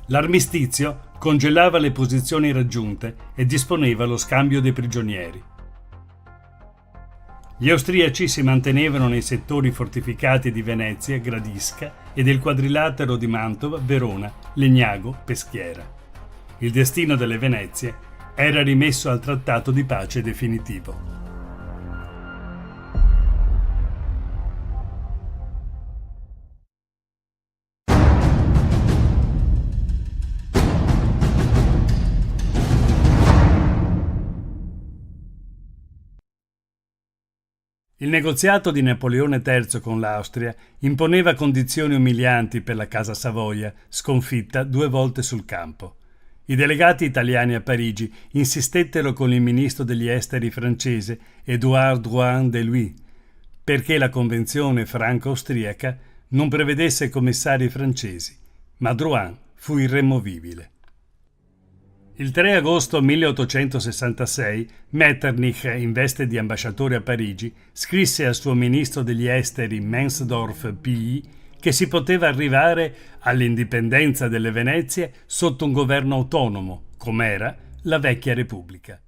Speaker 1: L'armistizio congelava le posizioni raggiunte e disponeva lo scambio dei prigionieri. Gli austriaci si mantenevano nei settori fortificati di Venezia, Gradisca e del quadrilatero di Mantova, Verona, Legnago, Peschiera. Il destino delle Venezie era rimesso al trattato di pace definitivo. Il negoziato di Napoleone III con l'Austria imponeva condizioni umilianti per la Casa Savoia, sconfitta 2 volte sul campo. I delegati italiani a Parigi insistettero con il ministro degli esteri francese Édouard Drouin de Lhuys perché la convenzione franco-austriaca non prevedesse commissari francesi, ma Drouin fu irremovibile. Il 3 agosto 1866 Metternich, in veste di ambasciatore a Parigi, scrisse al suo ministro degli esteri Mensdorff-Py che si poteva arrivare all'indipendenza delle Venezie sotto un governo autonomo, com'era la vecchia Repubblica.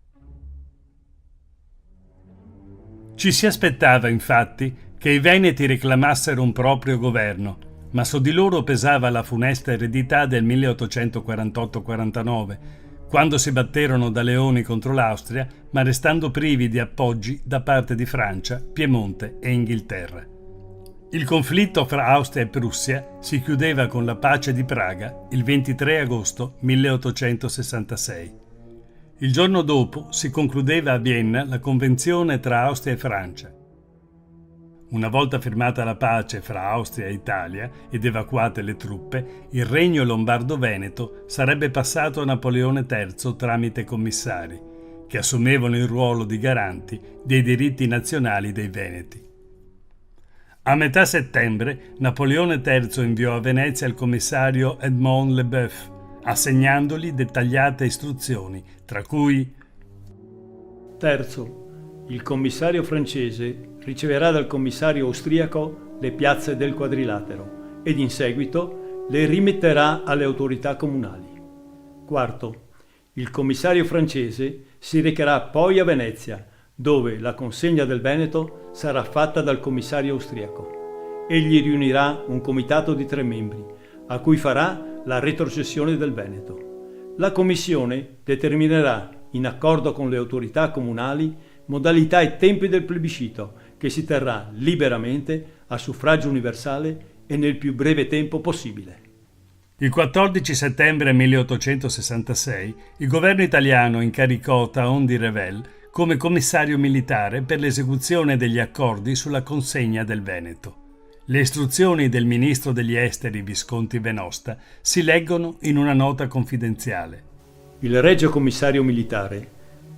Speaker 1: Ci si aspettava, infatti, che i Veneti reclamassero un proprio governo, ma su di loro pesava la funesta eredità del 1848-49, quando si batterono da leoni contro l'Austria, ma restando privi di appoggi da parte di Francia, Piemonte e Inghilterra. Il conflitto fra Austria e Prussia si chiudeva con la pace di Praga il 23 agosto 1866. Il giorno dopo si concludeva a Vienna la convenzione tra Austria e Francia. Una volta firmata la pace fra Austria e Italia ed evacuate le truppe, il regno lombardo-veneto sarebbe passato a Napoleone III tramite commissari, che assumevano il ruolo di garanti dei diritti nazionali dei Veneti. A metà settembre Napoleone III inviò a Venezia il commissario Edmond Leboeuf, assegnandogli dettagliate istruzioni, tra cui:
Speaker 2: Terzo, il commissario francese riceverà dal commissario austriaco le piazze del quadrilatero ed in seguito le rimetterà alle autorità comunali. Quarto, il commissario francese si recherà poi a Venezia, dove la consegna del Veneto sarà fatta dal commissario austriaco. Egli riunirà un comitato di 3 membri, a cui farà la retrocessione del Veneto. La commissione determinerà, in accordo con le autorità comunali, modalità e tempi del plebiscito, che si terrà liberamente, a suffragio universale e nel più breve tempo possibile.
Speaker 1: Il 14 settembre 1866 il governo italiano incaricò Thaon di Revel come commissario militare per l'esecuzione degli accordi sulla consegna del Veneto. Le istruzioni del ministro degli esteri Visconti Venosta si leggono in una nota confidenziale.
Speaker 2: Il regio commissario militare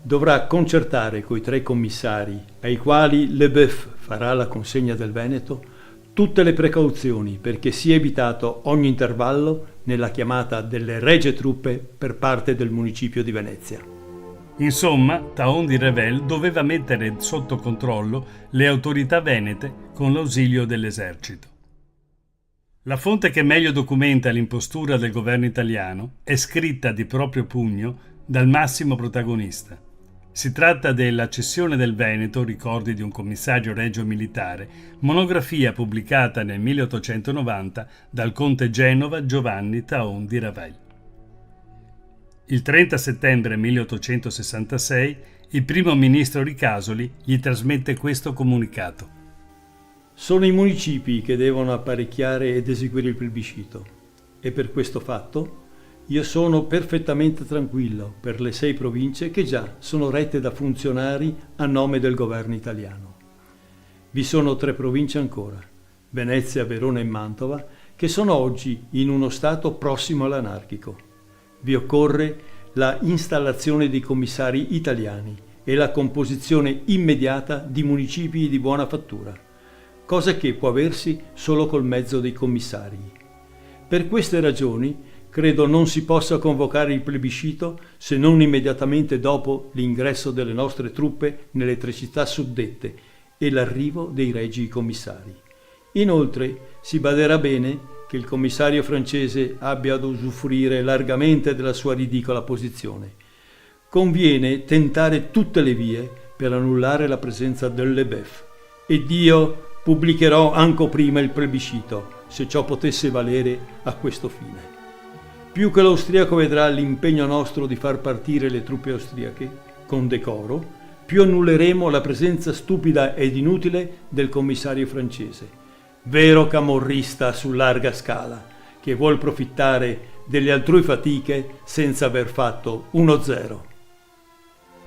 Speaker 2: dovrà concertare coi 3 commissari ai quali Leboeuf farà la consegna del Veneto tutte le precauzioni perché sia evitato ogni intervallo nella chiamata delle regie truppe per parte del municipio di Venezia.
Speaker 1: Insomma, Thaon di Revel doveva mettere sotto controllo le autorità venete con l'ausilio dell'esercito. La fonte che meglio documenta l'impostura del governo italiano è scritta di proprio pugno dal massimo protagonista. Si tratta della cessione del Veneto, ricordi di un commissario regio militare, monografia pubblicata nel 1890 dal conte Genova Giovanni Thaon di Revel. Il 30 settembre 1866 il primo ministro Ricasoli gli trasmette questo comunicato.
Speaker 2: Sono i municipi che devono apparecchiare ed eseguire il plebiscito e per questo fatto io sono perfettamente tranquillo per le 6 province che già sono rette da funzionari a nome del governo italiano. Vi sono 3 province ancora, Venezia, Verona e Mantova, che sono oggi in uno stato prossimo all'anarchico. Vi occorre la installazione di commissari italiani e la composizione immediata di municipi di buona fattura, cosa che può aversi solo col mezzo dei commissari. Per queste ragioni credo non si possa convocare il plebiscito se non immediatamente dopo l'ingresso delle nostre truppe nelle 3 città suddette e l'arrivo dei regi commissari. Inoltre si baderà bene che il commissario francese abbia ad usufruire largamente della sua ridicola posizione. Conviene tentare tutte le vie per annullare la presenza del Leboeuf ed io pubblicherò anche prima il plebiscito, se ciò potesse valere a questo fine. Più che l'austriaco vedrà l'impegno nostro di far partire le truppe austriache con decoro, più annulleremo la presenza stupida ed inutile del commissario francese, vero camorrista su larga scala, che vuol profittare delle altrui fatiche senza aver fatto 1-0.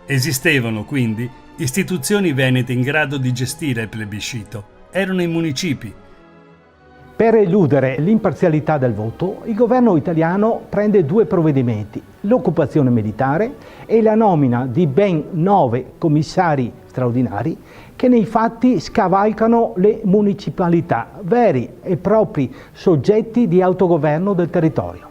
Speaker 1: Esistevano quindi istituzioni venete in grado di gestire il plebiscito. Erano i municipi.
Speaker 4: Per eludere l'imparzialità del voto, il governo italiano prende 2 provvedimenti, l'occupazione militare e la nomina di ben 9 commissari straordinari che nei fatti scavalcano le municipalità, veri e propri soggetti di autogoverno del territorio.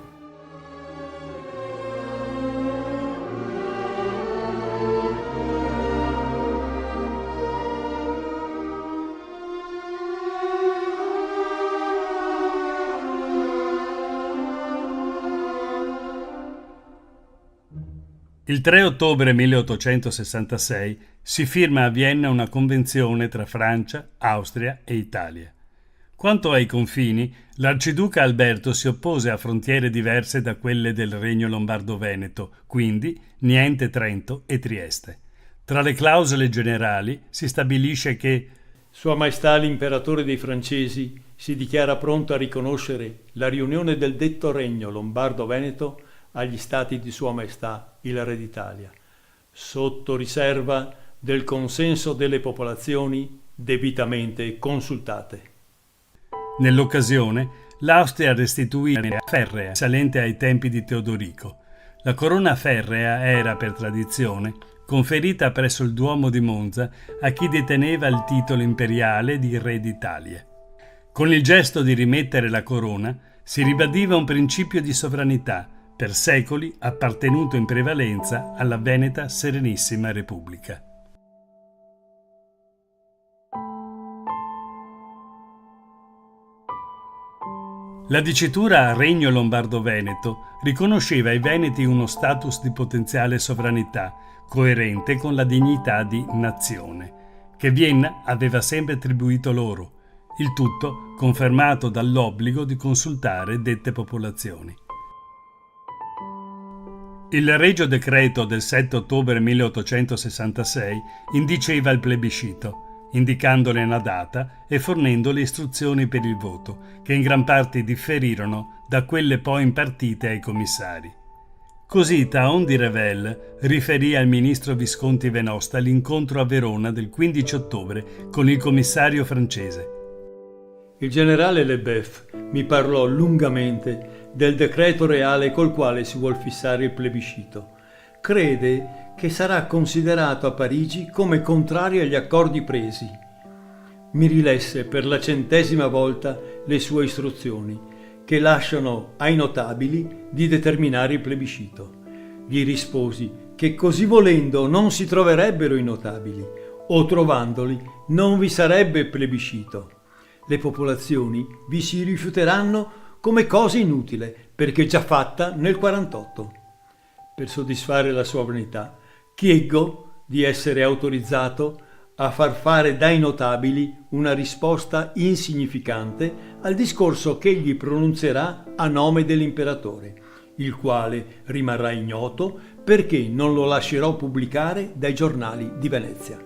Speaker 1: Il 3 ottobre 1866 si firma a Vienna una convenzione tra Francia, Austria e Italia. Quanto ai confini, l'arciduca Alberto si oppose a frontiere diverse da quelle del Regno Lombardo-Veneto, quindi niente Trento e Trieste. Tra le clausole generali si stabilisce che
Speaker 2: Sua Maestà l'Imperatore dei Francesi si dichiara pronto a riconoscere la riunione del detto Regno Lombardo-Veneto agli stati di Sua Maestà il Re d'Italia, sotto riserva del consenso delle popolazioni debitamente consultate.
Speaker 1: Nell'occasione, l'Austria restituì la ferrea salente ai tempi di Teodorico. La corona ferrea era, per tradizione, conferita presso il Duomo di Monza a chi deteneva il titolo imperiale di Re d'Italia. Con il gesto di rimettere la corona si ribadiva un principio di sovranità, per secoli appartenuto in prevalenza alla Veneta Serenissima Repubblica. La dicitura Regno Lombardo-Veneto riconosceva ai Veneti uno status di potenziale sovranità, coerente con la dignità di nazione, che Vienna aveva sempre attribuito loro, il tutto confermato dall'obbligo di consultare dette popolazioni. Il Regio Decreto del 7 ottobre 1866 indiceva il plebiscito, indicandole una data e fornendo le istruzioni per il voto, che in gran parte differirono da quelle poi impartite ai commissari. Così Thaon di Revel riferì al ministro Visconti Venosta l'incontro a Verona del 15 ottobre con il commissario francese.
Speaker 2: Il generale Lebeuf mi parlò lungamente del decreto reale col quale si vuol fissare il plebiscito. Crede che sarà considerato a Parigi come contrario agli accordi presi. Mi rilesse per la 100ª volta le sue istruzioni, che lasciano ai notabili di determinare il plebiscito. Gli risposi che così volendo non si troverebbero i notabili, o trovandoli non vi sarebbe plebiscito. Le popolazioni vi si rifiuteranno come cosa inutile, perché già fatta nel 48. Per soddisfare la sua vanità, chieggo di essere autorizzato a far fare dai notabili una risposta insignificante al discorso che egli pronunzierà a nome dell'imperatore, il quale rimarrà ignoto perché non lo lascerò pubblicare dai giornali di Venezia.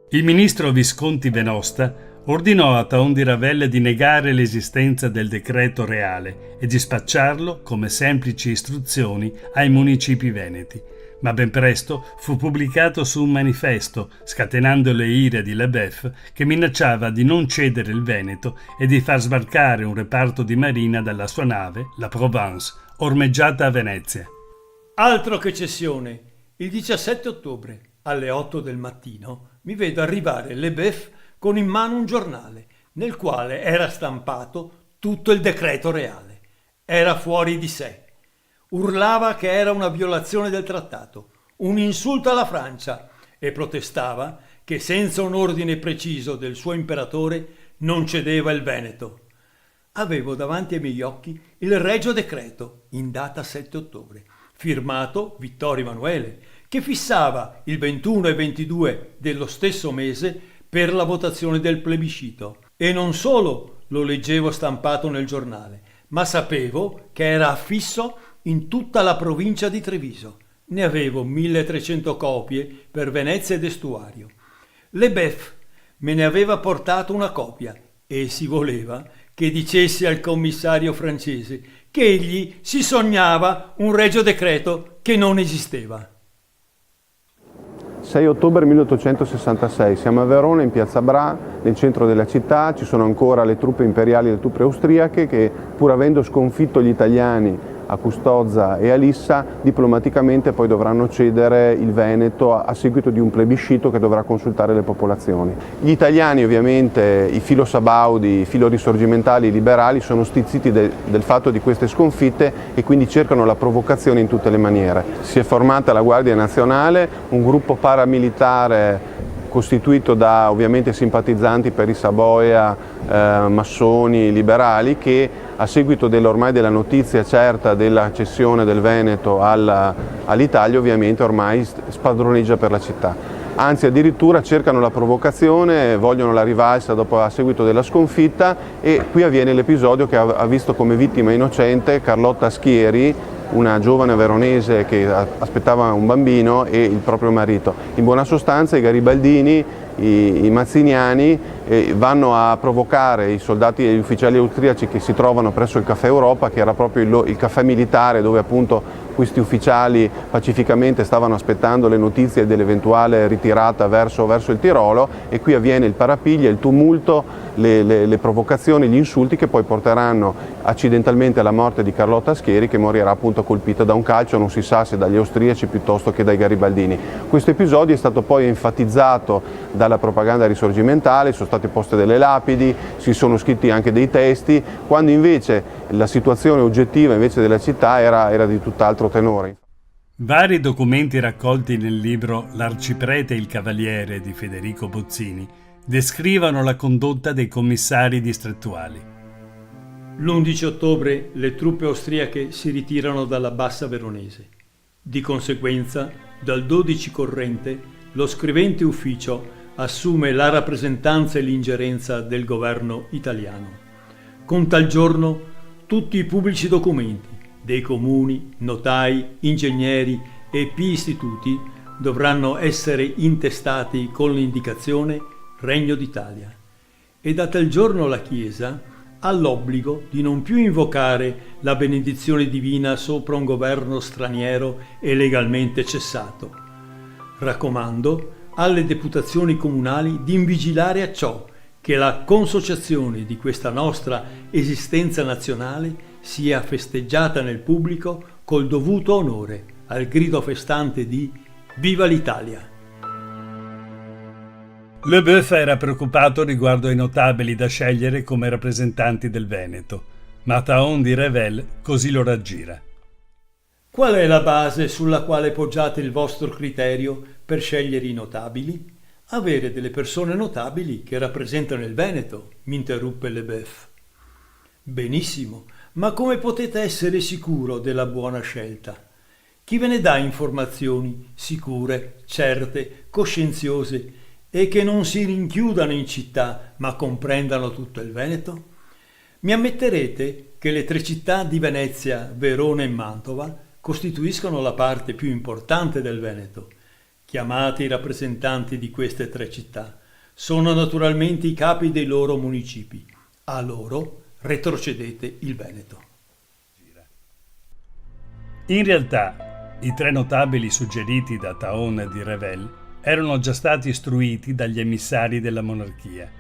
Speaker 1: Il ministro Visconti Venosta ordinò a Thaon di Ravel di negare l'esistenza del decreto reale e di spacciarlo come semplici istruzioni ai municipi veneti, ma ben presto fu pubblicato su un manifesto, scatenando le ire di Lebeuf, che minacciava di non cedere il Veneto e di far sbarcare un reparto di marina dalla sua nave, la Provence, ormeggiata a Venezia.
Speaker 2: Altro che cessione! Il 17 ottobre, alle 8 del mattino, mi vedo arrivare Lebeuf con in mano un giornale, nel quale era stampato tutto il decreto reale. Era fuori di sé. Urlava che era una violazione del trattato, un insulto alla Francia, e protestava che senza un ordine preciso del suo imperatore non cedeva il Veneto. Avevo davanti ai miei occhi il regio decreto, in data 7 ottobre, firmato Vittorio Emanuele, che fissava il 21 e 22 dello stesso mese per la votazione del plebiscito. E non solo lo leggevo stampato nel giornale, ma sapevo che era affisso in tutta la provincia di Treviso. Ne avevo 1300 copie per Venezia ed Estuario. Lebeuf me ne aveva portato una copia e si voleva che dicessi al commissario francese che egli si sognava un regio decreto che non esisteva.
Speaker 12: 6 ottobre 1866, siamo a Verona in piazza Bra, nel centro della città. Ci sono ancora le truppe imperiali e le truppe austriache che, pur avendo sconfitto gli italiani a Custozza e a Lissa, diplomaticamente poi dovranno cedere il Veneto a seguito di un plebiscito che dovrà consultare le popolazioni. Gli italiani, ovviamente, i filosabaudi, i filorisorgimentali, i liberali, sono stizziti del fatto di queste sconfitte e quindi cercano la provocazione in tutte le maniere. Si è formata la Guardia Nazionale, un gruppo paramilitare costituito da ovviamente simpatizzanti per i Savoia, massoni, liberali, che a seguito ormai della notizia certa della cessione del Veneto all'Italia ovviamente ormai spadroneggia per la città. Anzi, addirittura cercano la provocazione, vogliono la rivalsa a seguito della sconfitta, e qui avviene l'episodio che ha visto come vittima innocente Carlotta Schieri, una giovane veronese che aspettava un bambino, e il proprio marito. In buona sostanza i garibaldini, i mazziniani vanno a provocare i soldati e gli ufficiali austriaci che si trovano presso il Caffè Europa, che era proprio il caffè militare dove appunto questi ufficiali pacificamente stavano aspettando le notizie dell'eventuale ritirata verso il Tirolo, e qui avviene il parapiglia, il tumulto, le provocazioni, gli insulti che poi porteranno accidentalmente alla morte di Carlotta Schieri, che morirà appunto colpita da un calcio, non si sa se dagli austriaci piuttosto che dai garibaldini. Questo episodio è stato poi enfatizzato dalla propaganda risorgimentale, sono state poste delle lapidi, si sono scritti anche dei testi, quando invece la situazione oggettiva invece della città era di tutt'altro tenore.
Speaker 1: Vari documenti raccolti nel libro L'arciprete e il cavaliere di Federico Bozzini descrivono la condotta dei commissari distrettuali.
Speaker 2: L'11 ottobre le truppe austriache si ritirano dalla Bassa Veronese. Di conseguenza, dal 12 corrente, lo scrivente ufficio assume la rappresentanza e l'ingerenza del governo italiano. Con tal giorno tutti i pubblici documenti dei comuni, notai, ingegneri e istituti dovranno essere intestati con l'indicazione Regno d'Italia. E da tal giorno la Chiesa ha l'obbligo di non più invocare la benedizione divina sopra un governo straniero e legalmente cessato. Raccomando alle deputazioni comunali di invigilare a ciò che la consociazione di questa nostra esistenza nazionale sia festeggiata nel pubblico col dovuto onore, al grido festante di Viva l'Italia!
Speaker 1: Leboeuf era preoccupato riguardo ai notabili da scegliere come rappresentanti del Veneto, ma Taon di Revel così lo raggira.
Speaker 2: Qual è la base sulla quale poggiate il vostro criterio per scegliere i notabili? Avere delle persone notabili che rappresentano il Veneto, mi interruppe Leboeuf. Benissimo, ma come potete essere sicuro della buona scelta? Chi ve ne dà informazioni sicure, certe, coscienziose e che non si rinchiudano in città ma comprendano tutto il Veneto? Mi ammetterete che le 3 città di Venezia, Verona e Mantova costituiscono la parte più importante del Veneto. Chiamate i rappresentanti di queste 3 città. Sono naturalmente i capi dei loro municipi. A loro retrocedete il Veneto.
Speaker 1: In realtà, i 3 notabili suggeriti da Taon di Revel erano già stati istruiti dagli emissari della monarchia.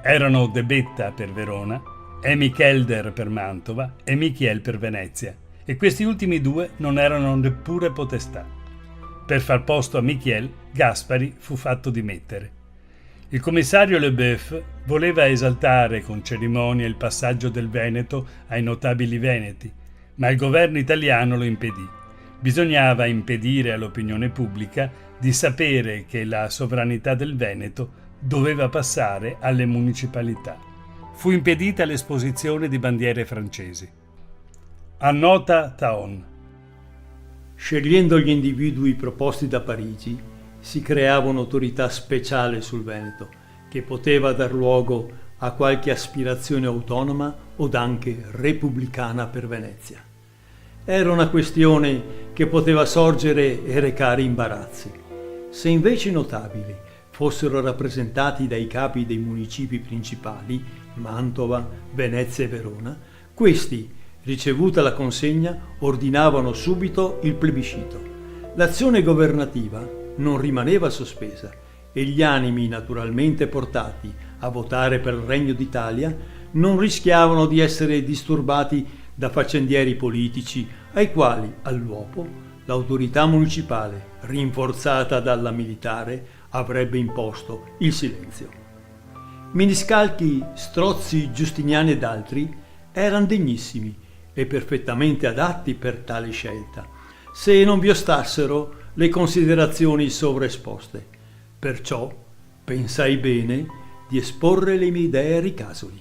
Speaker 1: Erano De Betta per Verona, Emic Elder per Mantova e Michiel per Venezia, e questi ultimi 2 non erano neppure potestà. Per far posto a Michiel, Gaspari fu fatto dimettere. Il commissario Leboeuf voleva esaltare con cerimonia il passaggio del Veneto ai notabili veneti, ma il governo italiano lo impedì. Bisognava impedire all'opinione pubblica di sapere che la sovranità del Veneto doveva passare alle municipalità. Fu impedita l'esposizione di bandiere francesi. Annota Taon.
Speaker 2: Scegliendo gli individui proposti da Parigi, si creava un'autorità speciale sul Veneto, che poteva dar luogo a qualche aspirazione autonoma od anche repubblicana per Venezia. Era una questione che poteva sorgere e recare imbarazzi. Se invece i notabili fossero rappresentati dai capi dei municipi principali, Mantova, Venezia e Verona, questi, ricevuta la consegna, ordinavano subito il plebiscito. L'azione governativa non rimaneva sospesa e gli animi naturalmente portati a votare per il Regno d'Italia non rischiavano di essere disturbati da faccendieri politici ai quali, all'uopo, l'autorità municipale, rinforzata dalla militare, avrebbe imposto il silenzio. Miniscalchi, Strozzi, Giustiniani ed altri erano degnissimi e perfettamente adatti per tale scelta, se non vi ostassero le considerazioni sovraesposte. Perciò pensai bene di esporre le mie idee a ricasoli,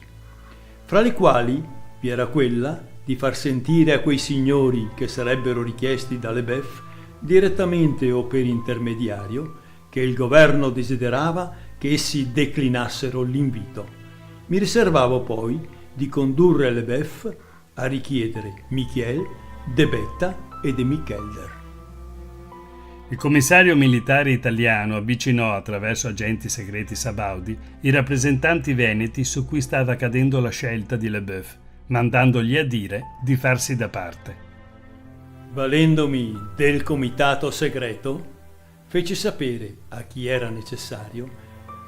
Speaker 2: fra le quali vi era quella di far sentire a quei signori che sarebbero richiesti da Leboeuf, direttamente o per intermediario, che il governo desiderava che essi declinassero l'invito. Mi riservavo poi di condurre Leboeuf a richiedere Michiel, De Betta ed Emic Elder.
Speaker 1: Il commissario militare italiano avvicinò attraverso agenti segreti sabaudi i rappresentanti veneti su cui stava cadendo la scelta di Leboeuf, mandandogli a dire di farsi da parte.
Speaker 2: Valendomi del comitato segreto, feci sapere a chi era necessario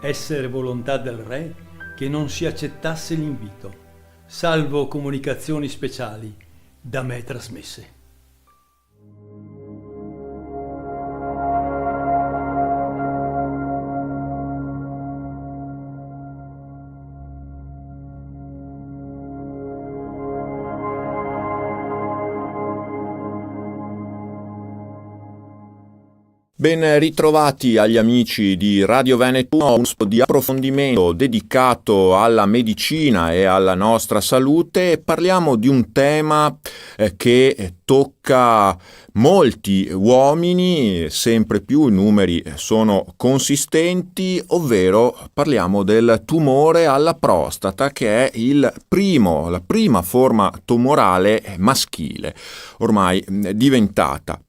Speaker 2: essere volontà del re che non si accettasse l'invito, salvo comunicazioni speciali da me trasmesse.
Speaker 5: Ben ritrovati agli amici di Radio Veneto, un di approfondimento dedicato alla medicina e alla nostra salute. Parliamo di un tema che tocca molti uomini, sempre più i numeri sono consistenti, ovvero parliamo del tumore alla prostata, che è la prima forma tumorale maschile, ormai diventata.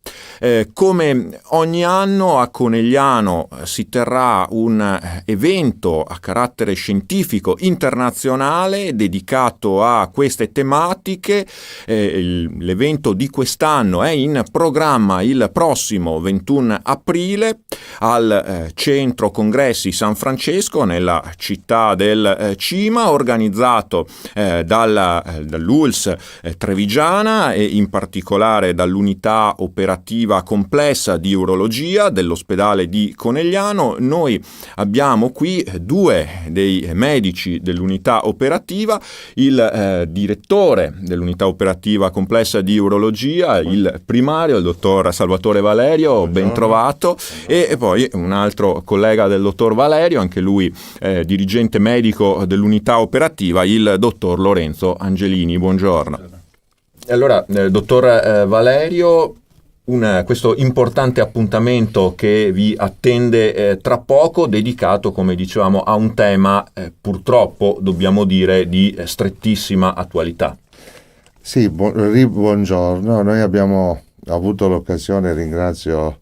Speaker 5: Come ogni anno a Conegliano si terrà un evento a carattere scientifico internazionale dedicato a queste tematiche. L'evento di quest'anno è in programma il prossimo 21 aprile al Centro Congressi San Francesco nella città del Cima, organizzato dall'ULSS Trevigiana e in particolare dall'unità operativa complessa di urologia dell'ospedale di Conegliano. Noi abbiamo qui due dei medici dell'unità operativa, il direttore dell'unità operativa complessa di urologia, il primario, il dottor Salvatore Valerio, ben trovato, e poi un altro collega del dottor Valerio, anche lui dirigente medico dell'unità operativa, il dottor Lorenzo Angelini. Buongiorno. Allora, dottor Valerio, questo importante appuntamento che vi attende tra poco, dedicato, come dicevamo, a un tema purtroppo, dobbiamo dire, di strettissima attualità.
Speaker 13: Sì, buongiorno. Noi abbiamo avuto l'occasione, ringrazio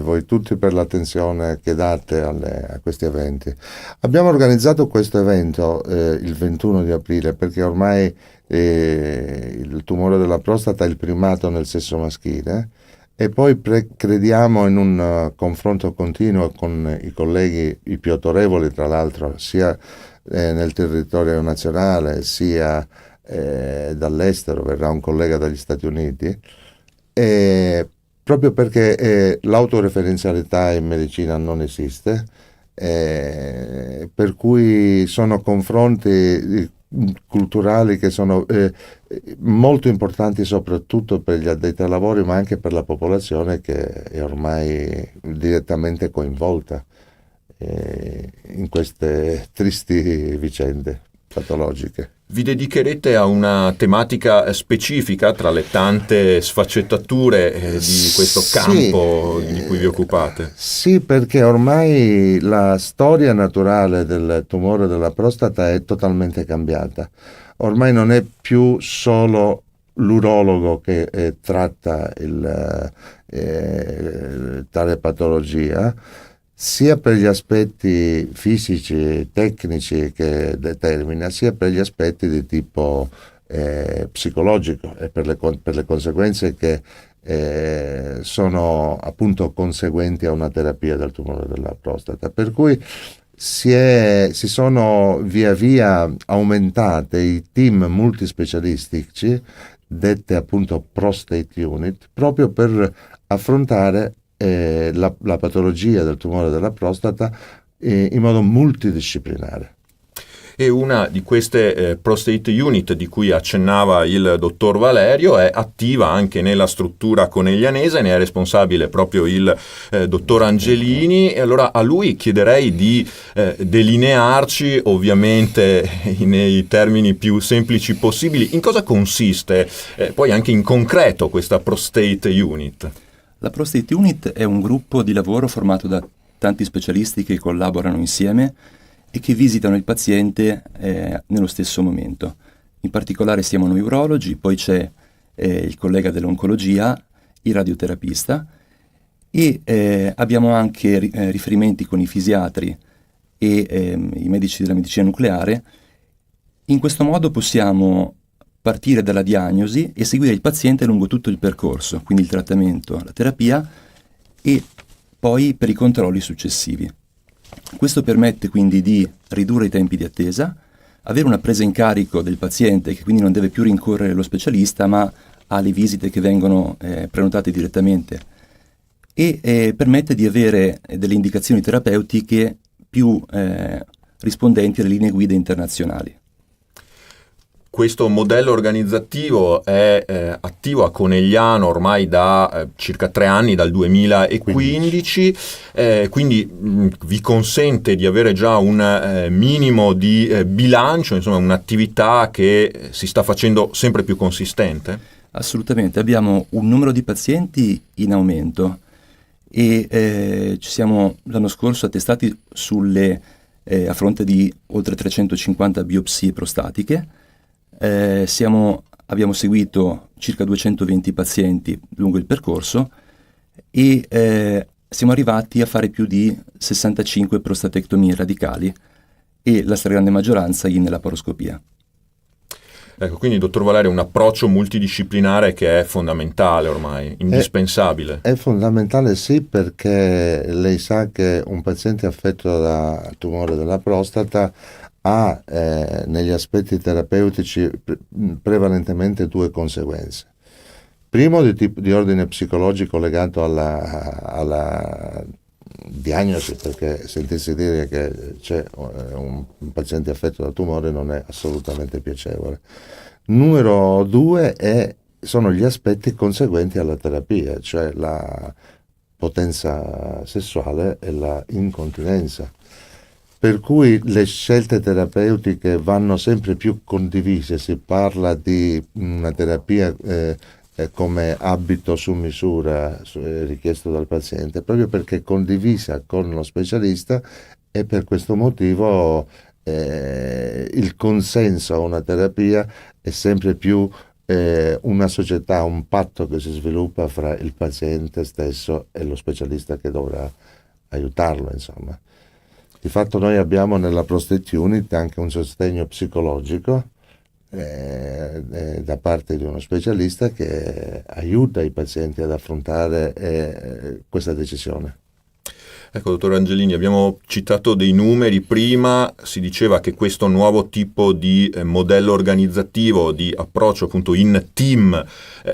Speaker 13: voi tutti per l'attenzione che date a questi eventi. Abbiamo organizzato questo evento il 21 di aprile perché ormai il tumore della prostata è il primato nel sesso maschile e poi crediamo in un confronto continuo con i colleghi, i più autorevoli tra l'altro, sia nel territorio nazionale sia dall'estero. Verrà un collega dagli Stati Uniti, proprio perché l'autoreferenzialità in medicina non esiste, per cui sono confronti culturali che sono molto importanti soprattutto per gli addetti ai lavori, ma anche per la popolazione che è ormai direttamente coinvolta in queste tristi vicende patologiche.
Speaker 5: Vi dedicherete a una tematica specifica tra le tante sfaccettature di questo campo di cui vi occupate?
Speaker 13: Sì, perché ormai la storia naturale del tumore della prostata è totalmente cambiata. Ormai non è più solo l'urologo che tratta tale patologia, sia per gli aspetti fisici, tecnici che determina, sia per gli aspetti di tipo psicologico e per le conseguenze che sono appunto conseguenti a una terapia del tumore della prostata. Per cui si sono via via aumentate i team multispecialistici, dette appunto prostate unit, proprio per affrontare la patologia del tumore della prostata in modo multidisciplinare.
Speaker 5: E una di queste prostate unit di cui accennava il dottor Valerio è attiva anche nella struttura coneglianese, ne è responsabile proprio il dottor Angelini, e allora a lui chiederei di delinearci, ovviamente nei termini più semplici possibili, in cosa consiste poi anche in concreto questa prostate unit.
Speaker 14: La Prostate Unit è un gruppo di lavoro formato da tanti specialisti che collaborano insieme e che visitano il paziente nello stesso momento. In particolare siamo noi urologi, poi c'è il collega dell'oncologia, il radioterapista e abbiamo anche riferimenti con i fisiatri e i medici della medicina nucleare. In questo modo possiamo partire dalla diagnosi e seguire il paziente lungo tutto il percorso, quindi il trattamento, la terapia e poi per i controlli successivi. Questo permette quindi di ridurre i tempi di attesa, avere una presa in carico del paziente che quindi non deve più rincorrere lo specialista ma ha le visite che vengono prenotate direttamente e permette di avere delle indicazioni terapeutiche più rispondenti alle linee guida internazionali.
Speaker 5: Questo modello organizzativo è attivo a Conegliano ormai da circa 3 anni, dal 2015, quindi vi consente di avere già un minimo di bilancio, insomma un'attività che si sta facendo sempre più consistente?
Speaker 14: Assolutamente, abbiamo un numero di pazienti in aumento e ci siamo l'anno scorso attestati a fronte di oltre 350 biopsie prostatiche. Abbiamo seguito circa 220 pazienti lungo il percorso e siamo arrivati a fare più di 65 prostatectomie radicali e la stragrande maggioranza in laparoscopia.
Speaker 5: Ecco, quindi dottor Valerio, un approccio multidisciplinare che è fondamentale ormai, indispensabile.
Speaker 13: È fondamentale, sì, perché lei sa che un paziente affetto da tumore della prostata ha negli aspetti terapeutici prevalentemente due conseguenze. Primo di ordine psicologico legato alla diagnosi, perché sentirsi dire che c'è un paziente affetto da tumore non è assolutamente piacevole. Numero due sono gli aspetti conseguenti alla terapia, cioè la potenza sessuale e la incontinenza. Per cui le scelte terapeutiche vanno sempre più condivise, si parla di una terapia come abito su misura richiesto dal paziente, proprio perché è condivisa con lo specialista, e per questo motivo il consenso a una terapia è sempre più una società, un patto che si sviluppa fra il paziente stesso e lo specialista che dovrà aiutarlo, insomma. Di fatto noi abbiamo nella Prostate Unit anche un sostegno psicologico da parte di uno specialista che aiuta i pazienti ad affrontare questa decisione.
Speaker 5: Ecco, dottor Angelini, abbiamo citato dei numeri prima, si diceva che questo nuovo tipo di modello organizzativo, di approccio appunto in team,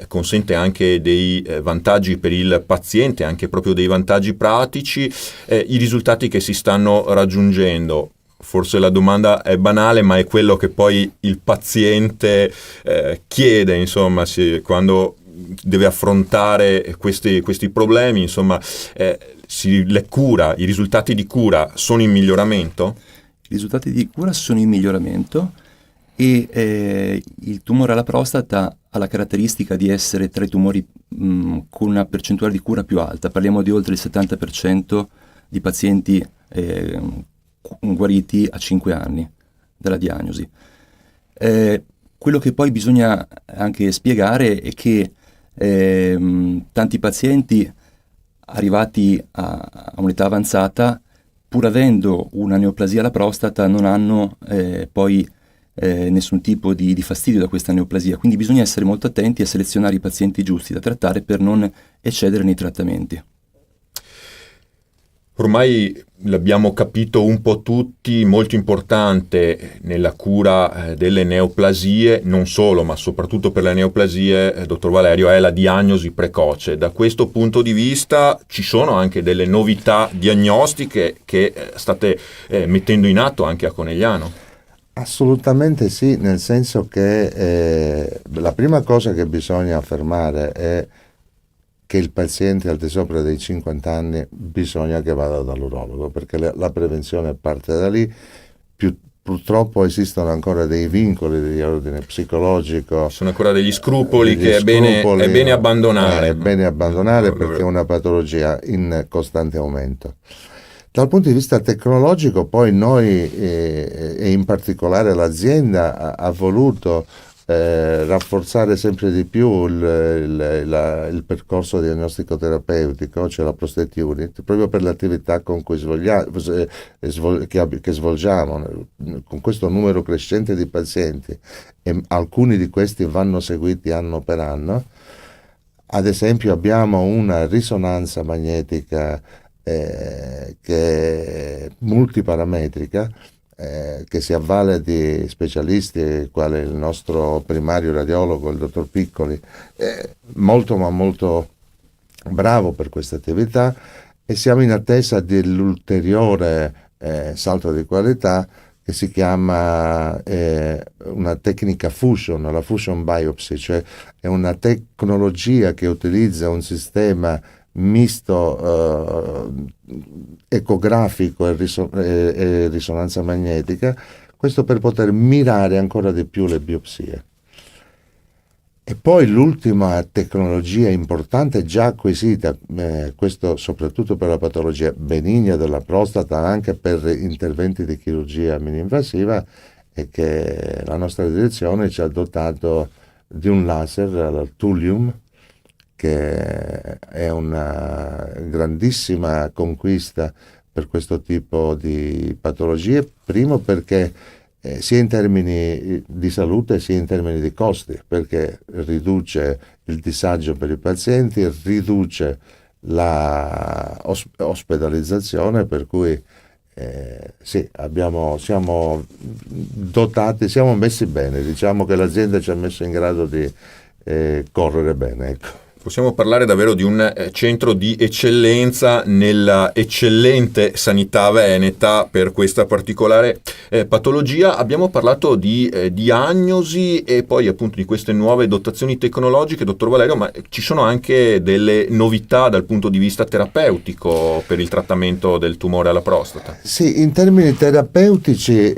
Speaker 5: consente anche dei vantaggi per il paziente, anche proprio dei vantaggi pratici. I risultati che si stanno raggiungendo, forse la domanda è banale, ma è quello che poi il paziente chiede, insomma, quando deve affrontare questi problemi, insomma, i risultati di cura sono in miglioramento?
Speaker 14: I risultati di cura sono in miglioramento e il tumore alla prostata ha la caratteristica di essere tra i tumori con una percentuale di cura più alta. Parliamo di oltre il 70% di pazienti guariti a 5 anni dalla diagnosi. Quello che poi bisogna anche spiegare è che tanti pazienti arrivati a un'età avanzata, pur avendo una neoplasia alla prostata, non hanno poi nessun tipo di fastidio da questa neoplasia, quindi bisogna essere molto attenti a selezionare i pazienti giusti da trattare per non eccedere nei trattamenti.
Speaker 5: Ormai l'abbiamo capito un po' tutti, molto importante nella cura delle neoplasie, non solo, ma soprattutto per le neoplasie, dottor Valerio, è la diagnosi precoce. Da questo punto di vista ci sono anche delle novità diagnostiche che state mettendo in atto anche a Conegliano?
Speaker 13: Assolutamente sì, nel senso che la prima cosa che bisogna affermare è che il paziente al di sopra dei 50 anni bisogna che vada dall'urologo, perché la prevenzione parte da lì. Purtroppo esistono ancora dei vincoli di ordine psicologico.
Speaker 5: Sono ancora degli scrupoli che è bene abbandonare.
Speaker 13: È bene abbandonare perché è una patologia in costante aumento. Dal punto di vista tecnologico, poi noi e in particolare l'azienda ha voluto rafforzare sempre di più il percorso diagnostico terapeutico, cioè la Prostate Unit, proprio per l'attività con cui che svolgiamo, con questo numero crescente di pazienti, e alcuni di questi vanno seguiti anno per anno. Ad esempio abbiamo una risonanza magnetica che è multiparametrica, che si avvale di specialisti quale il nostro primario radiologo, il dottor Piccoli, molto ma molto bravo per questa attività, e siamo in attesa dell'ulteriore salto di qualità che si chiama una tecnica fusion, la fusion biopsy, cioè è una tecnologia che utilizza un sistema misto ecografico e risonanza magnetica, questo per poter mirare ancora di più le biopsie. E poi l'ultima tecnologia importante già acquisita, questo soprattutto per la patologia benigna della prostata, anche per interventi di chirurgia mini-invasiva, è che la nostra direzione ci ha dotato di un laser, il Thulium, che è una grandissima conquista per questo tipo di patologie, primo perché sia in termini di salute sia in termini di costi, perché riduce il disagio per i pazienti, riduce la ospedalizzazione, per cui sì, siamo dotati, siamo messi bene, diciamo che l'azienda ci ha messo in grado di correre bene, ecco.
Speaker 5: Possiamo parlare davvero di un centro di eccellenza nella eccellente sanità veneta per questa particolare patologia. Abbiamo parlato di diagnosi e poi appunto di queste nuove dotazioni tecnologiche, dottor Valerio, ma ci sono anche delle novità dal punto di vista terapeutico per il trattamento del tumore alla prostata?
Speaker 13: Sì, in termini terapeutici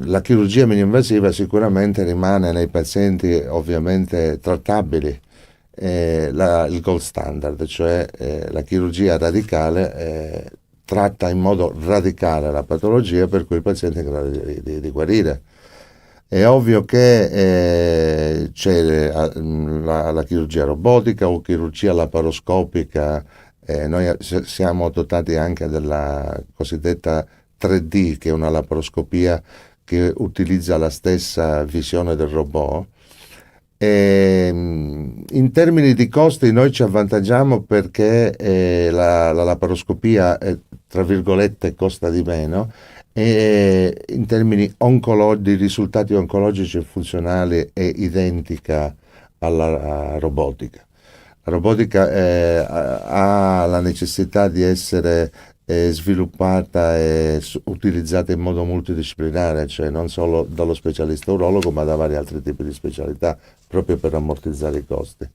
Speaker 13: la chirurgia mini-invasiva sicuramente rimane nei pazienti ovviamente trattabili. Il gold standard, cioè la chirurgia radicale tratta in modo radicale la patologia, per cui il paziente è in grado di guarire. È ovvio che c'è la chirurgia robotica o chirurgia laparoscopica, noi siamo dotati anche della cosiddetta 3D, che è una laparoscopia che utilizza la stessa visione del robot. In termini di costi noi ci avvantaggiamo perché la laparoscopia tra virgolette costa di meno, e in termini di risultati oncologici e funzionali è identica alla robotica. La robotica ha la necessità di essere sviluppata e utilizzata in modo multidisciplinare, cioè non solo dallo specialista urologo ma da vari altri tipi di specialità, proprio per ammortizzare i costi.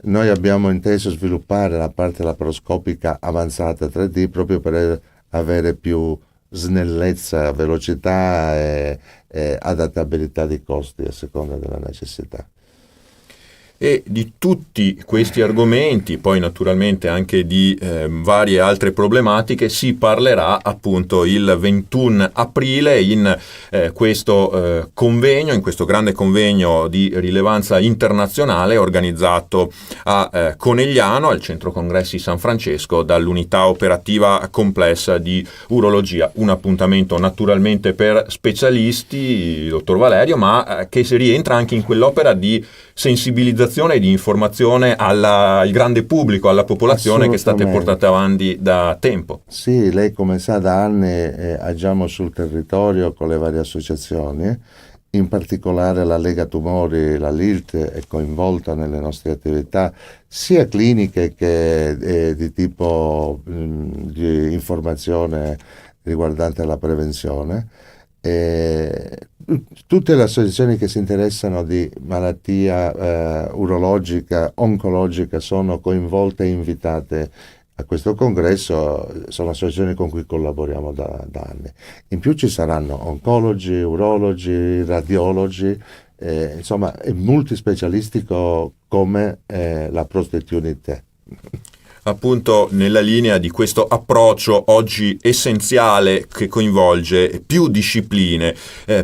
Speaker 13: Noi abbiamo inteso sviluppare la parte laparoscopica avanzata 3D proprio per avere più snellezza, velocità e adattabilità di costi a seconda della necessità.
Speaker 5: E di tutti questi argomenti, poi naturalmente anche di varie altre problematiche, si parlerà appunto il 21 aprile in questo convegno, in questo grande convegno di rilevanza internazionale organizzato a Conegliano, al Centro Congressi San Francesco, dall'unità operativa complessa di urologia. Un appuntamento naturalmente per specialisti, dottor Valerio, ma che si rientra anche in quell'opera di sensibilizzazione e di informazione al grande pubblico, alla popolazione, che state portate avanti da tempo.
Speaker 13: Sì, lei come sa da anni agiamo sul territorio con le varie associazioni, in particolare la Lega Tumori, la LILT, è coinvolta nelle nostre attività sia cliniche che di tipo di informazione riguardante la prevenzione. Tutte le associazioni che si interessano di malattia urologica, oncologica sono coinvolte e invitate a questo congresso, sono associazioni con cui collaboriamo da anni. In più ci saranno oncologi, urologi, radiologi, insomma è multispecialistico come la Prostate Unit.
Speaker 5: Appunto nella linea di questo approccio oggi essenziale che coinvolge più discipline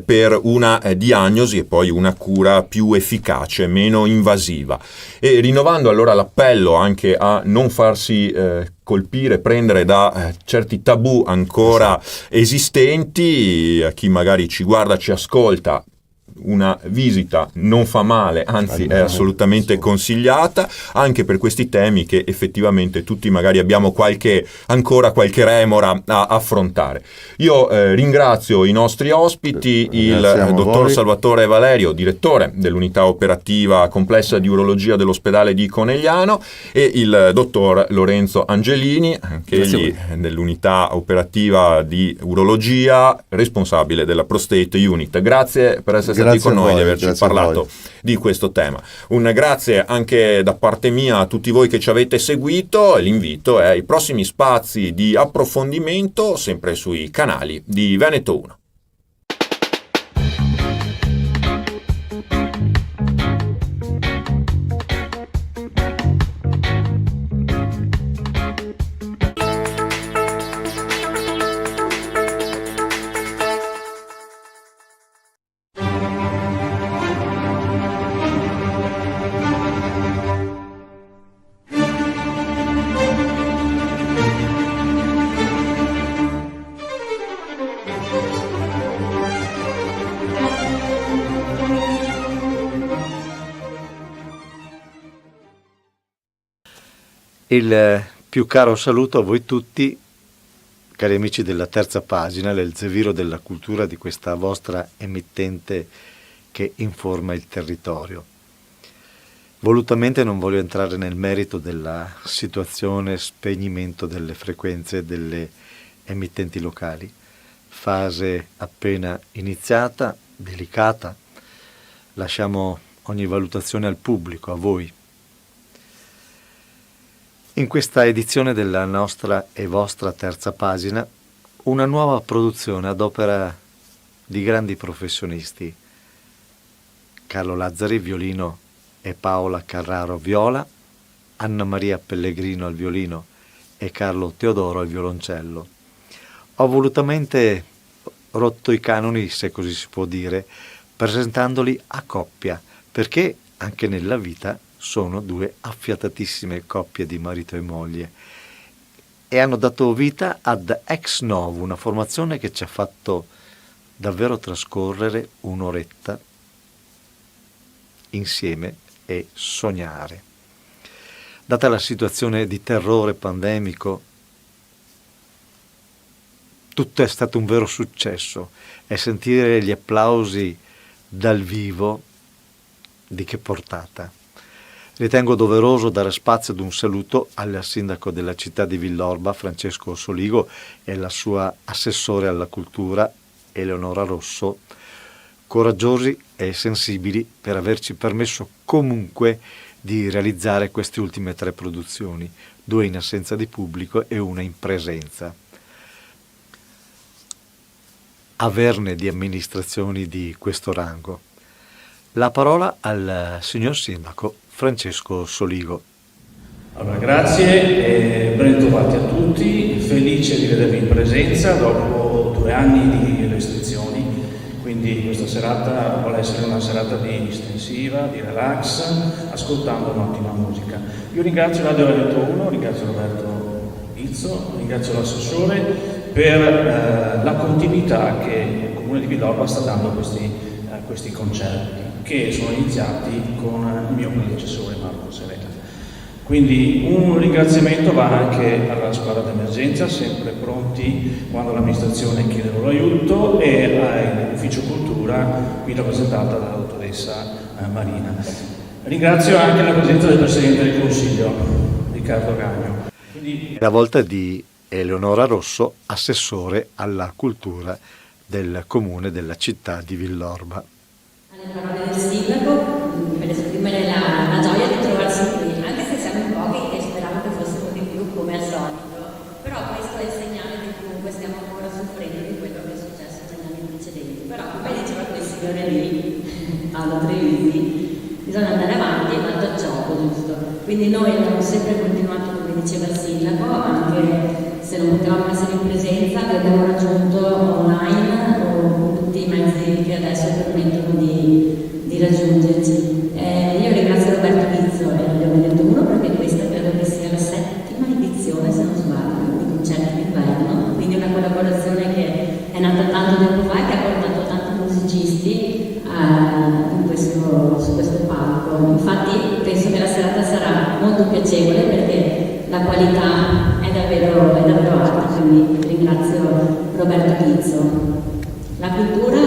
Speaker 5: per una diagnosi e poi una cura più efficace, meno invasiva. E rinnovando allora l'appello anche a non farsi colpire, prendere da certi tabù ancora esistenti, a chi magari ci guarda, ci ascolta, una visita non fa male, anzi è assolutamente consigliata, anche per questi temi che effettivamente tutti magari abbiamo ancora qualche remora a affrontare. Io ringrazio i nostri ospiti, il dottor Salvatore Valerio, direttore dell'unità operativa complessa di urologia dell'ospedale di Conegliano, e il dottor Lorenzo Angelini, anche egli dell'unità operativa di urologia, responsabile della Prostate Unit. Grazie per essere stati con noi, di averci parlato di questo tema. Un grazie anche da parte mia a tutti voi che ci avete seguito. L'invito è ai prossimi spazi di approfondimento sempre sui canali di Veneto 1.
Speaker 15: Il più caro saluto a voi tutti, cari amici della Terza Pagina, l'Elzeviro della cultura di questa vostra emittente che informa il territorio. Volutamente non voglio entrare nel merito della situazione spegnimento delle frequenze delle emittenti locali, fase appena iniziata, delicata, lasciamo ogni valutazione al pubblico, a voi. In questa edizione della nostra e vostra Terza Pagina, una nuova produzione ad opera di grandi professionisti, Carlo Lazzari, violino, e Paola Carraro, viola, Anna Maria Pellegrino al violino e Carlo Teodoro al violoncello. Ho volutamente rotto i canoni, se così si può dire, presentandoli a coppia, perché anche nella vita sono due affiatatissime coppie di marito e moglie e hanno dato vita ad Ex Novo, una formazione che ci ha fatto davvero trascorrere un'oretta insieme e sognare. Data la situazione di terrore pandemico, tutto è stato un vero successo e sentire gli applausi dal vivo di che portata. Ritengo doveroso dare spazio ad un saluto al sindaco della città di Villorba, Francesco Soligo, e alla sua assessore alla cultura, Eleonora Rosso, coraggiosi e sensibili per averci permesso comunque di realizzare queste ultime 3 produzioni, 2 in assenza di pubblico e una in presenza. Averne di amministrazioni di questo rango. La parola al signor sindaco Francesco Soligo.
Speaker 16: Allora, grazie e ben ritrovati a tutti, felice di vedervi in presenza dopo 2 anni di restrizioni, quindi questa serata vuole essere una serata di distensiva, di relax, ascoltando un'ottima musica. Io ringrazio Radio Veneto 1, ringrazio Roberto Pizzo, ringrazio l'assessore per la continuità che il Comune di Villorba sta dando a questi concerti, che sono iniziati con il mio predecessore Marco Serena. Quindi un ringraziamento va anche alla squadra d'emergenza, sempre pronti quando l'amministrazione chiede il loro aiuto, e all'ufficio cultura qui rappresentata dalla dottoressa Marina. Ringrazio anche la presenza del Presidente del Consiglio, Riccardo Gagno.
Speaker 15: È la volta di Eleonora Rosso, assessore alla cultura del comune della città di Villorba.
Speaker 17: Alle parole del sindaco, per esprimere la gioia di trovarsi qui, anche se siamo in pochi e speravo che fossimo di più come al solito, però questo è il segnale che comunque stiamo ancora soffrendo di quello che è successo negli anni precedenti. Però come diceva quel signore lì, Paolo Trevisi, bisogna andare avanti e andare al gioco, giusto? Quindi noi abbiamo sempre continuato, come diceva il sindaco, anche se non potevamo essere in presenza, vi abbiamo raggiunto online o con tutti i mezzi che adesso permettono di raggiungerci. Io ringrazio Roberto Pizzo e Radio Veneto 1 perché questa credo che sia la 7ª edizione, se non sbaglio, di concerti d'inverno, quindi una collaborazione che è nata tanto tempo fa e che ha portato tanti musicisti su questo palco. Infatti penso che la serata sarà molto piacevole perché la qualità è davvero alta, quindi ringrazio Roberto Pizzo. La cultura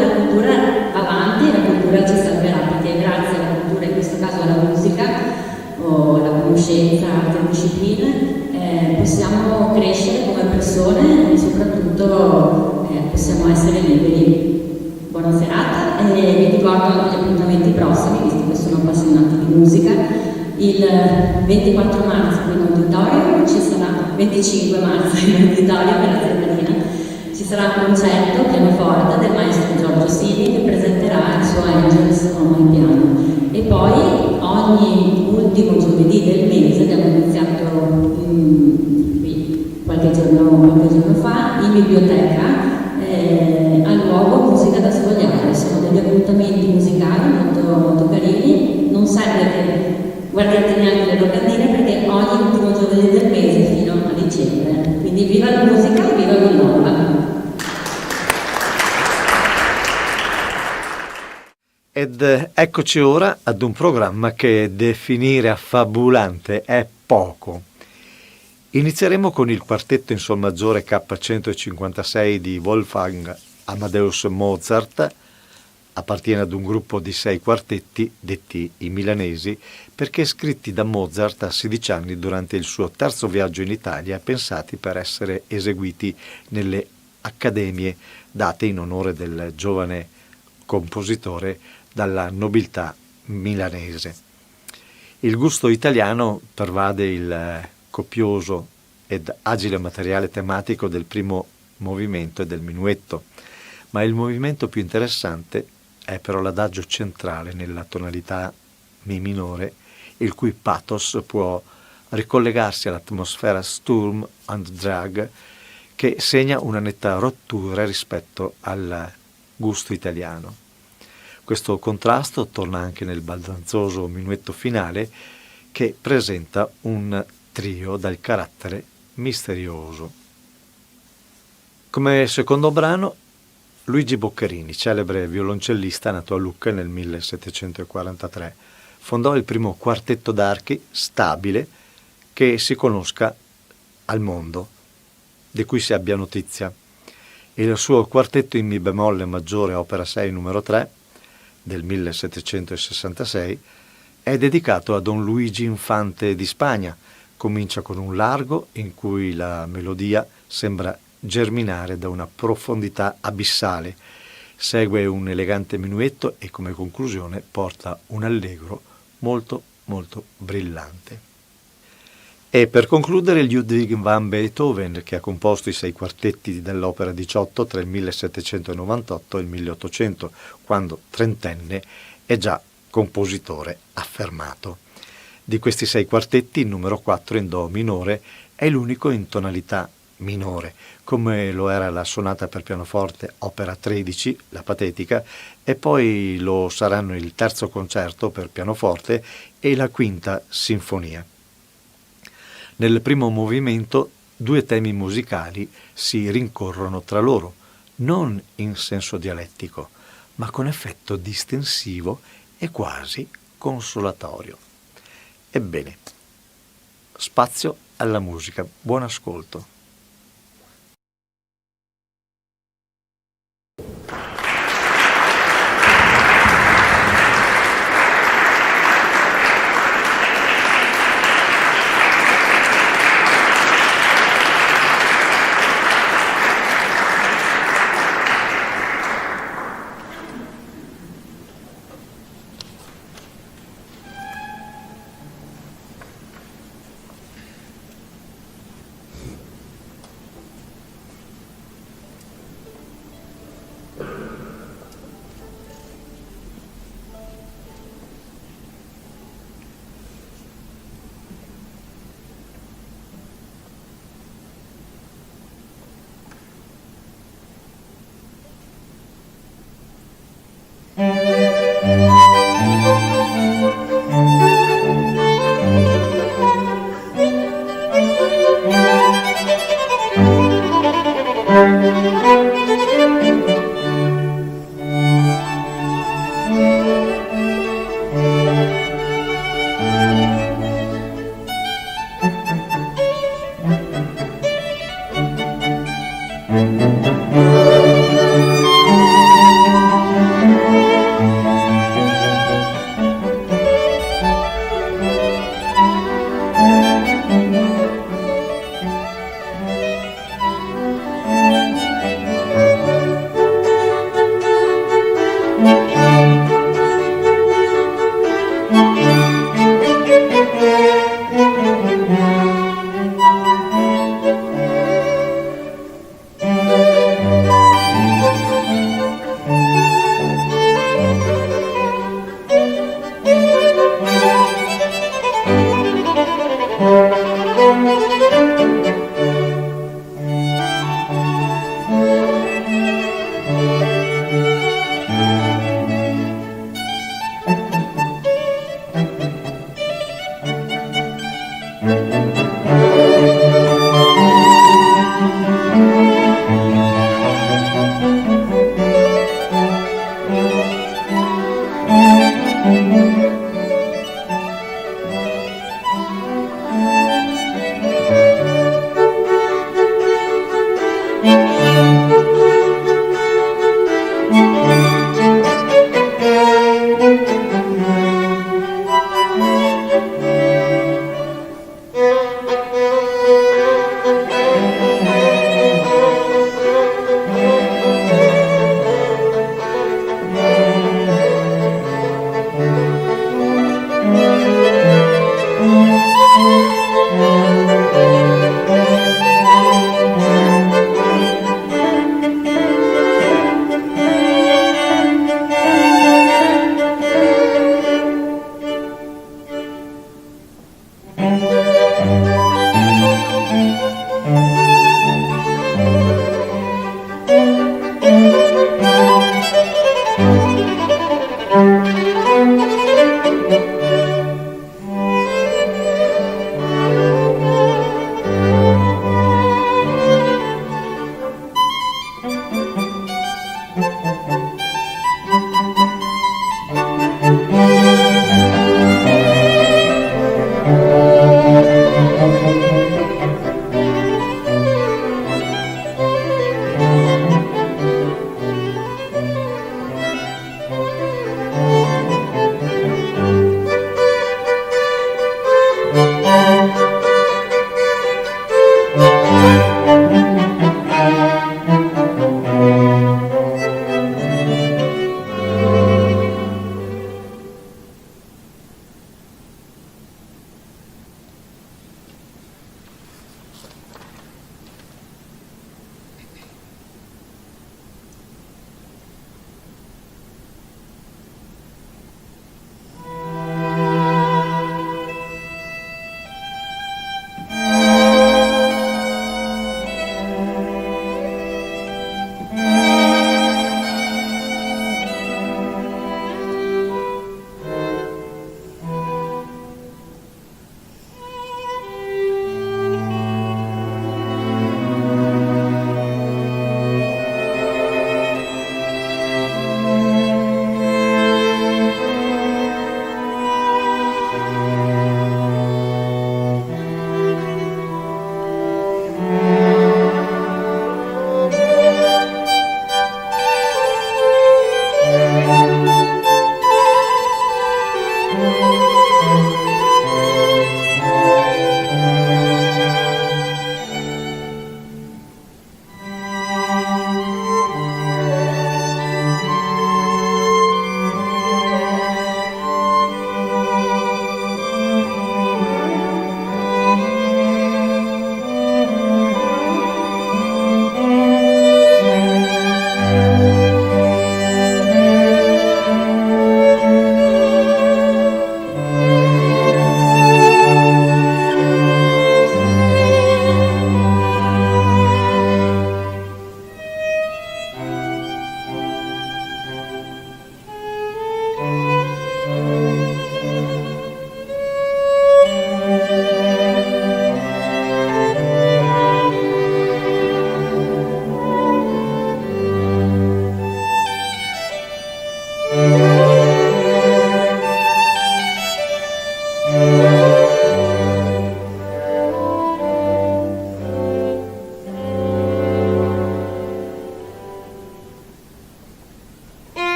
Speaker 17: va avanti, la cultura ci salverà, perché grazie alla cultura, in questo caso alla musica o alla conoscenza, altre discipline, possiamo crescere come persone e soprattutto possiamo essere liberi. Buona serata e vi ricordo gli appuntamenti prossimi, visto che sono appassionati di musica. Il 24 marzo in auditorio ci sarà, 25 marzo in auditorio per la Zermarina, ci sarà un concerto pianoforte del maestro Giorgio Sini che presenterà il suo Angels on my piano. E poi ogni ultimo giovedì del mese, abbiamo iniziato qui qualche giorno fa, in biblioteca, al luogo Musica da Svogliare. Sono degli appuntamenti musicali molto carini, non serve che guardate neanche le locandine perché ogni ultimo giovedì del mese fino a dicembre. Quindi viva la musica e viva Villorba!
Speaker 15: Ed eccoci ora ad un programma che definire affabulante è poco. Inizieremo con il quartetto in sol maggiore K156 di Wolfgang Amadeus Mozart. Appartiene ad un gruppo di 6 quartetti, detti i milanesi, perché scritti da Mozart a 16 anni durante il suo terzo viaggio in Italia, pensati per essere eseguiti nelle accademie date in onore del giovane compositore dalla nobiltà milanese. Il gusto italiano pervade il copioso ed agile materiale tematico del primo movimento e del minuetto, ma il movimento più interessante è però l'adagio centrale nella tonalità Mi minore, il cui pathos può ricollegarsi all'atmosfera Sturm und Drang, che segna una netta rottura rispetto al gusto italiano. Questo contrasto torna anche nel baldanzoso minuetto finale, che presenta un trio dal carattere misterioso. Come secondo brano, Luigi Boccherini, celebre violoncellista nato a Lucca nel 1743, fondò il primo quartetto d'archi stabile che si conosca al mondo, di cui si abbia notizia. Il suo quartetto in Mi bemolle maggiore opera 6 numero 3 del 1766 è dedicato a Don Luigi Infante di Spagna. Comincia con un largo in cui la melodia sembra germinare da una profondità abissale, segue un elegante minuetto e come conclusione porta un allegro molto molto brillante. E per concludere Ludwig van Beethoven, che ha composto i 6 quartetti dell'opera 18 tra il 1798 e il 1800, quando trentenne è già compositore affermato. Di questi 6 quartetti, il numero 4 in Do minore è l'unico in tonalità minore, come lo era la sonata per pianoforte opera 13, la Patetica, e poi lo saranno il terzo concerto per pianoforte e la quinta sinfonia. Nel primo movimento 2 temi musicali si rincorrono tra loro, non in senso dialettico, ma con effetto distensivo e quasi consolatorio. Ebbene, spazio alla musica. Buon ascolto.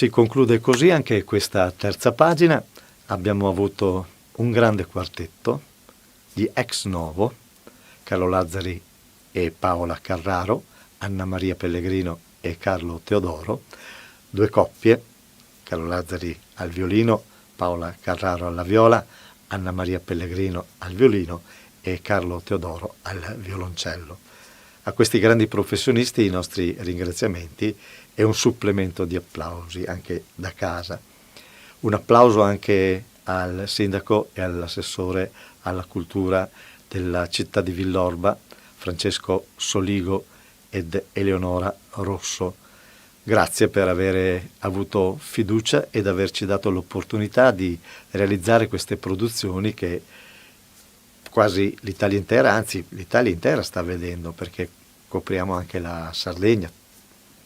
Speaker 15: Si conclude così anche questa terza pagina. Abbiamo avuto un grande quartetto di ex novo, Carlo Lazzari e Paola Carraro, Anna Maria Pellegrino e Carlo Teodoro, due coppie, Carlo Lazzari al violino, Paola Carraro alla viola, Anna Maria Pellegrino al violino e Carlo Teodoro al violoncello. A questi grandi professionisti i nostri ringraziamenti e un supplemento di applausi anche da casa. Un applauso anche al sindaco e all'assessore alla cultura della città di Villorba, Francesco Soligo ed Eleonora Rosso. Grazie per aver avuto fiducia ed averci dato l'opportunità di realizzare queste produzioni che quasi l'Italia intera, anzi l'Italia intera sta vedendo, perché copriamo anche la Sardegna,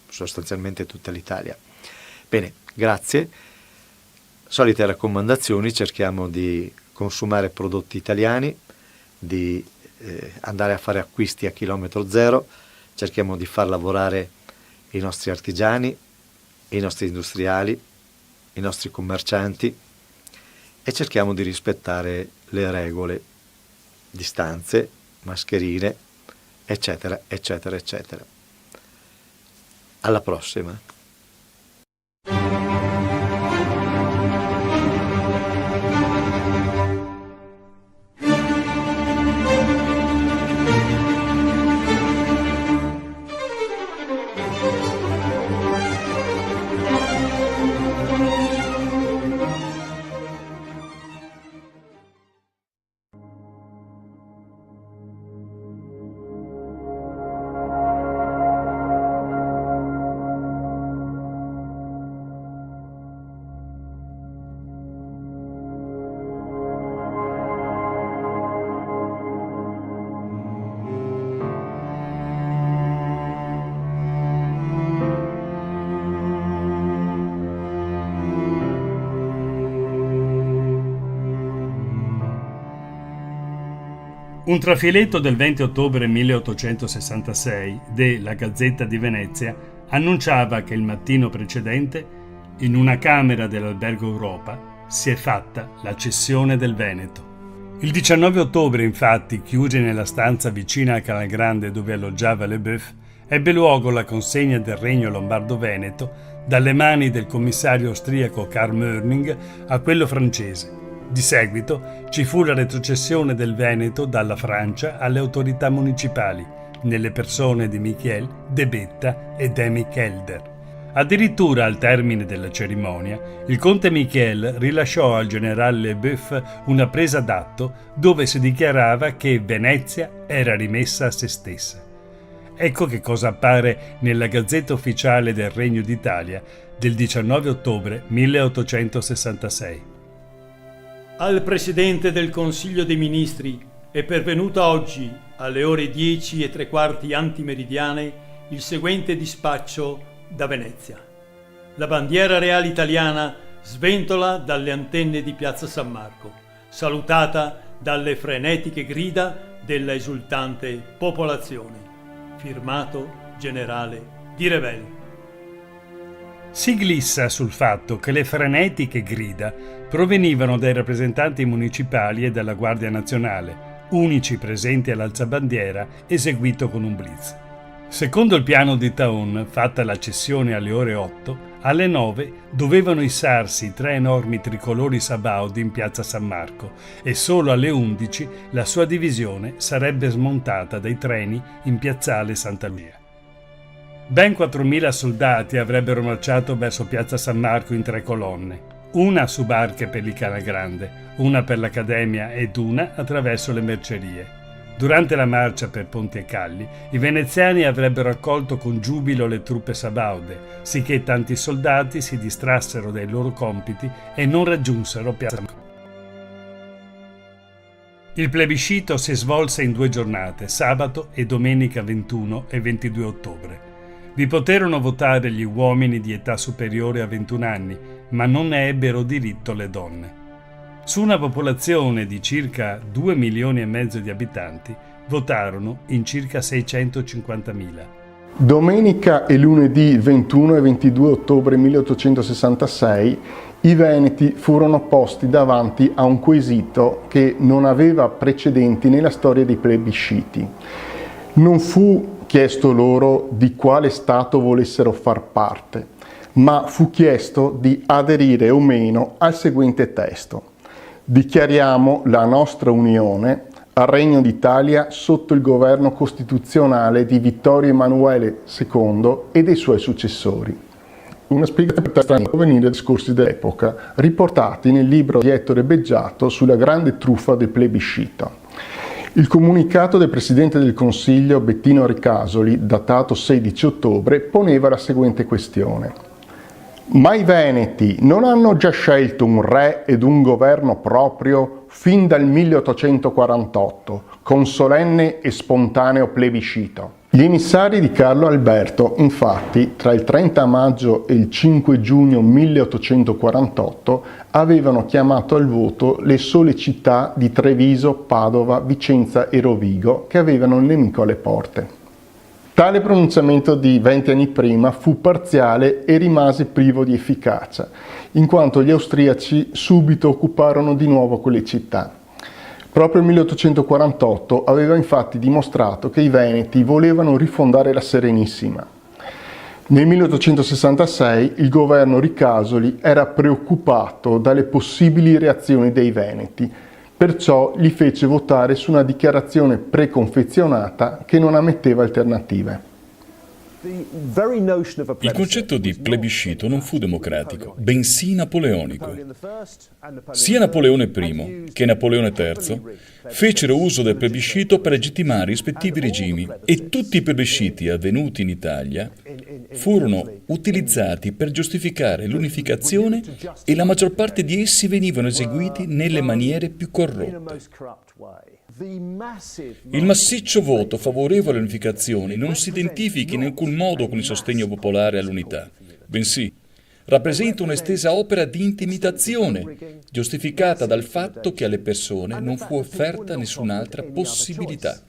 Speaker 15: sostanzialmente tutta l'Italia. Bene, grazie. Solite raccomandazioni: cerchiamo di consumare prodotti italiani, di andare a fare acquisti a chilometro zero, cerchiamo di far lavorare i nostri artigiani, i nostri industriali, i nostri commercianti e cerchiamo di rispettare le regole, distanze, mascherine, eccetera, eccetera, eccetera. Alla prossima.
Speaker 1: Un trafiletto del 20 ottobre 1866 de La Gazzetta di Venezia annunciava che il mattino precedente, in una camera dell'Albergo Europa, si è fatta la cessione del Veneto. Il 19 ottobre, infatti, chiusi nella stanza vicina a Canal Grande dove alloggiava Leboeuf, ebbe luogo la consegna del Regno Lombardo-Veneto dalle mani del commissario austriaco Karl Möning a quello francese. Di seguito ci fu la retrocessione del Veneto dalla Francia alle autorità municipali, nelle persone di Michiel, De Betta ed Emich Elder. Addirittura al termine della cerimonia, il conte Michiel rilasciò al generale Leboeuf una presa d'atto dove si dichiarava che Venezia era rimessa a se stessa. Ecco che cosa appare nella Gazzetta Ufficiale del Regno d'Italia del 19 ottobre 1866.
Speaker 2: Al Presidente del Consiglio dei Ministri è pervenuta oggi, alle ore 10:15 antimeridiane, il seguente dispaccio da Venezia. La bandiera reale italiana sventola dalle antenne di Piazza San Marco, salutata dalle frenetiche grida della esultante popolazione. Firmato Generale di Revel.
Speaker 1: Si glissa sul fatto che le frenetiche grida provenivano dai rappresentanti municipali e dalla Guardia Nazionale, unici presenti all'alzabandiera eseguito con un blitz. Secondo il piano di Taon, fatta la cessione alle ore 8, alle 9 dovevano issarsi 3 enormi tricolori Sabaudi in piazza San Marco e solo alle 11 la sua divisione sarebbe smontata dai treni in piazzale Santa Lucia. Ben 4.000 soldati avrebbero marciato verso piazza San Marco in 3 colonne, una su barche per il Canal Grande, una per l'Accademia ed una attraverso le mercerie. Durante la marcia per ponti e calli, i veneziani avrebbero accolto con giubilo le truppe sabaude, sicché tanti soldati si distrassero dai loro compiti e non raggiunsero piazza San Marco. Il plebiscito si svolse in 2 giornate, sabato e domenica 21 e 22 ottobre. Vi poterono votare gli uomini di età superiore a 21 anni, ma non ne ebbero diritto le donne. Su una popolazione di circa 2 milioni e mezzo di abitanti, votarono in circa 650.000.
Speaker 18: Domenica e lunedì 21 e 22 ottobre 1866 i veneti furono posti davanti a un quesito che non aveva precedenti nella storia dei plebisciti. Non fu chiesto loro di quale Stato volessero far parte, ma fu chiesto di aderire o meno al seguente testo. Dichiariamo la nostra unione al Regno d'Italia sotto il governo costituzionale di Vittorio Emanuele II e dei suoi successori. Una spiegazione per provenire dai discorsi dell'epoca, riportati nel libro di Ettore Beggiato sulla grande truffa del plebiscito. Il comunicato del Presidente del Consiglio Bettino Ricasoli, datato 16 ottobre, poneva la seguente questione. Ma i Veneti non hanno già scelto un re ed un governo proprio fin dal 1848, con solenne e spontaneo plebiscito? Gli emissari di Carlo Alberto, infatti, tra il 30 maggio e il 5 giugno 1848, avevano chiamato al voto le sole città di Treviso, Padova, Vicenza e Rovigo, che avevano il nemico alle porte. Tale pronunciamento di 20 anni prima fu parziale e rimase privo di efficacia, in quanto gli austriaci subito occuparono di nuovo quelle città. Proprio il 1848 aveva infatti dimostrato che i Veneti volevano rifondare la Serenissima. Nel 1866 il governo Ricasoli era preoccupato dalle possibili reazioni dei Veneti, perciò li fece votare su una dichiarazione preconfezionata che non ammetteva alternative.
Speaker 19: Il concetto di plebiscito non fu democratico, bensì napoleonico. Sia Napoleone I che Napoleone III fecero uso del plebiscito per legittimare i rispettivi regimi e tutti i plebisciti avvenuti in Italia furono utilizzati per giustificare l'unificazione e la maggior parte di essi venivano eseguiti nelle maniere più corrotte. Il massiccio voto favorevole all'unificazione non si identifica in alcun modo con il sostegno popolare all'unità, bensì rappresenta un'estesa opera di intimidazione, giustificata dal fatto che alle persone non fu offerta nessun'altra possibilità.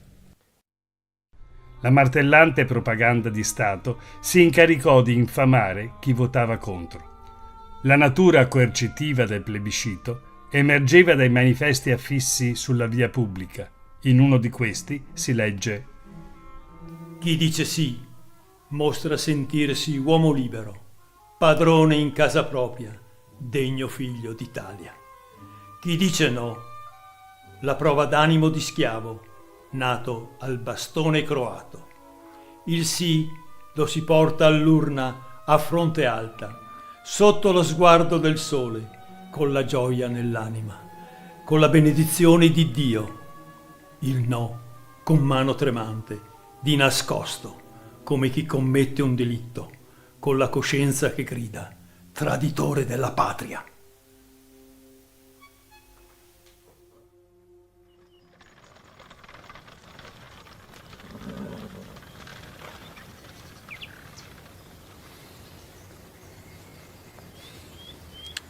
Speaker 1: La martellante propaganda di Stato si incaricò di infamare chi votava contro. La natura coercitiva del plebiscito emergeva dai manifesti affissi sulla via pubblica. In uno di questi si legge:
Speaker 2: Chi dice sì mostra sentirsi uomo libero, padrone in casa propria, degno figlio d'Italia. Chi dice no, la prova d'animo di schiavo, nato al bastone croato. Il sì lo si porta all'urna a fronte alta, sotto lo sguardo del sole, con la gioia nell'anima, con la benedizione di Dio. Il no, con mano tremante, di nascosto, come chi commette un delitto, con la coscienza che grida, traditore della patria.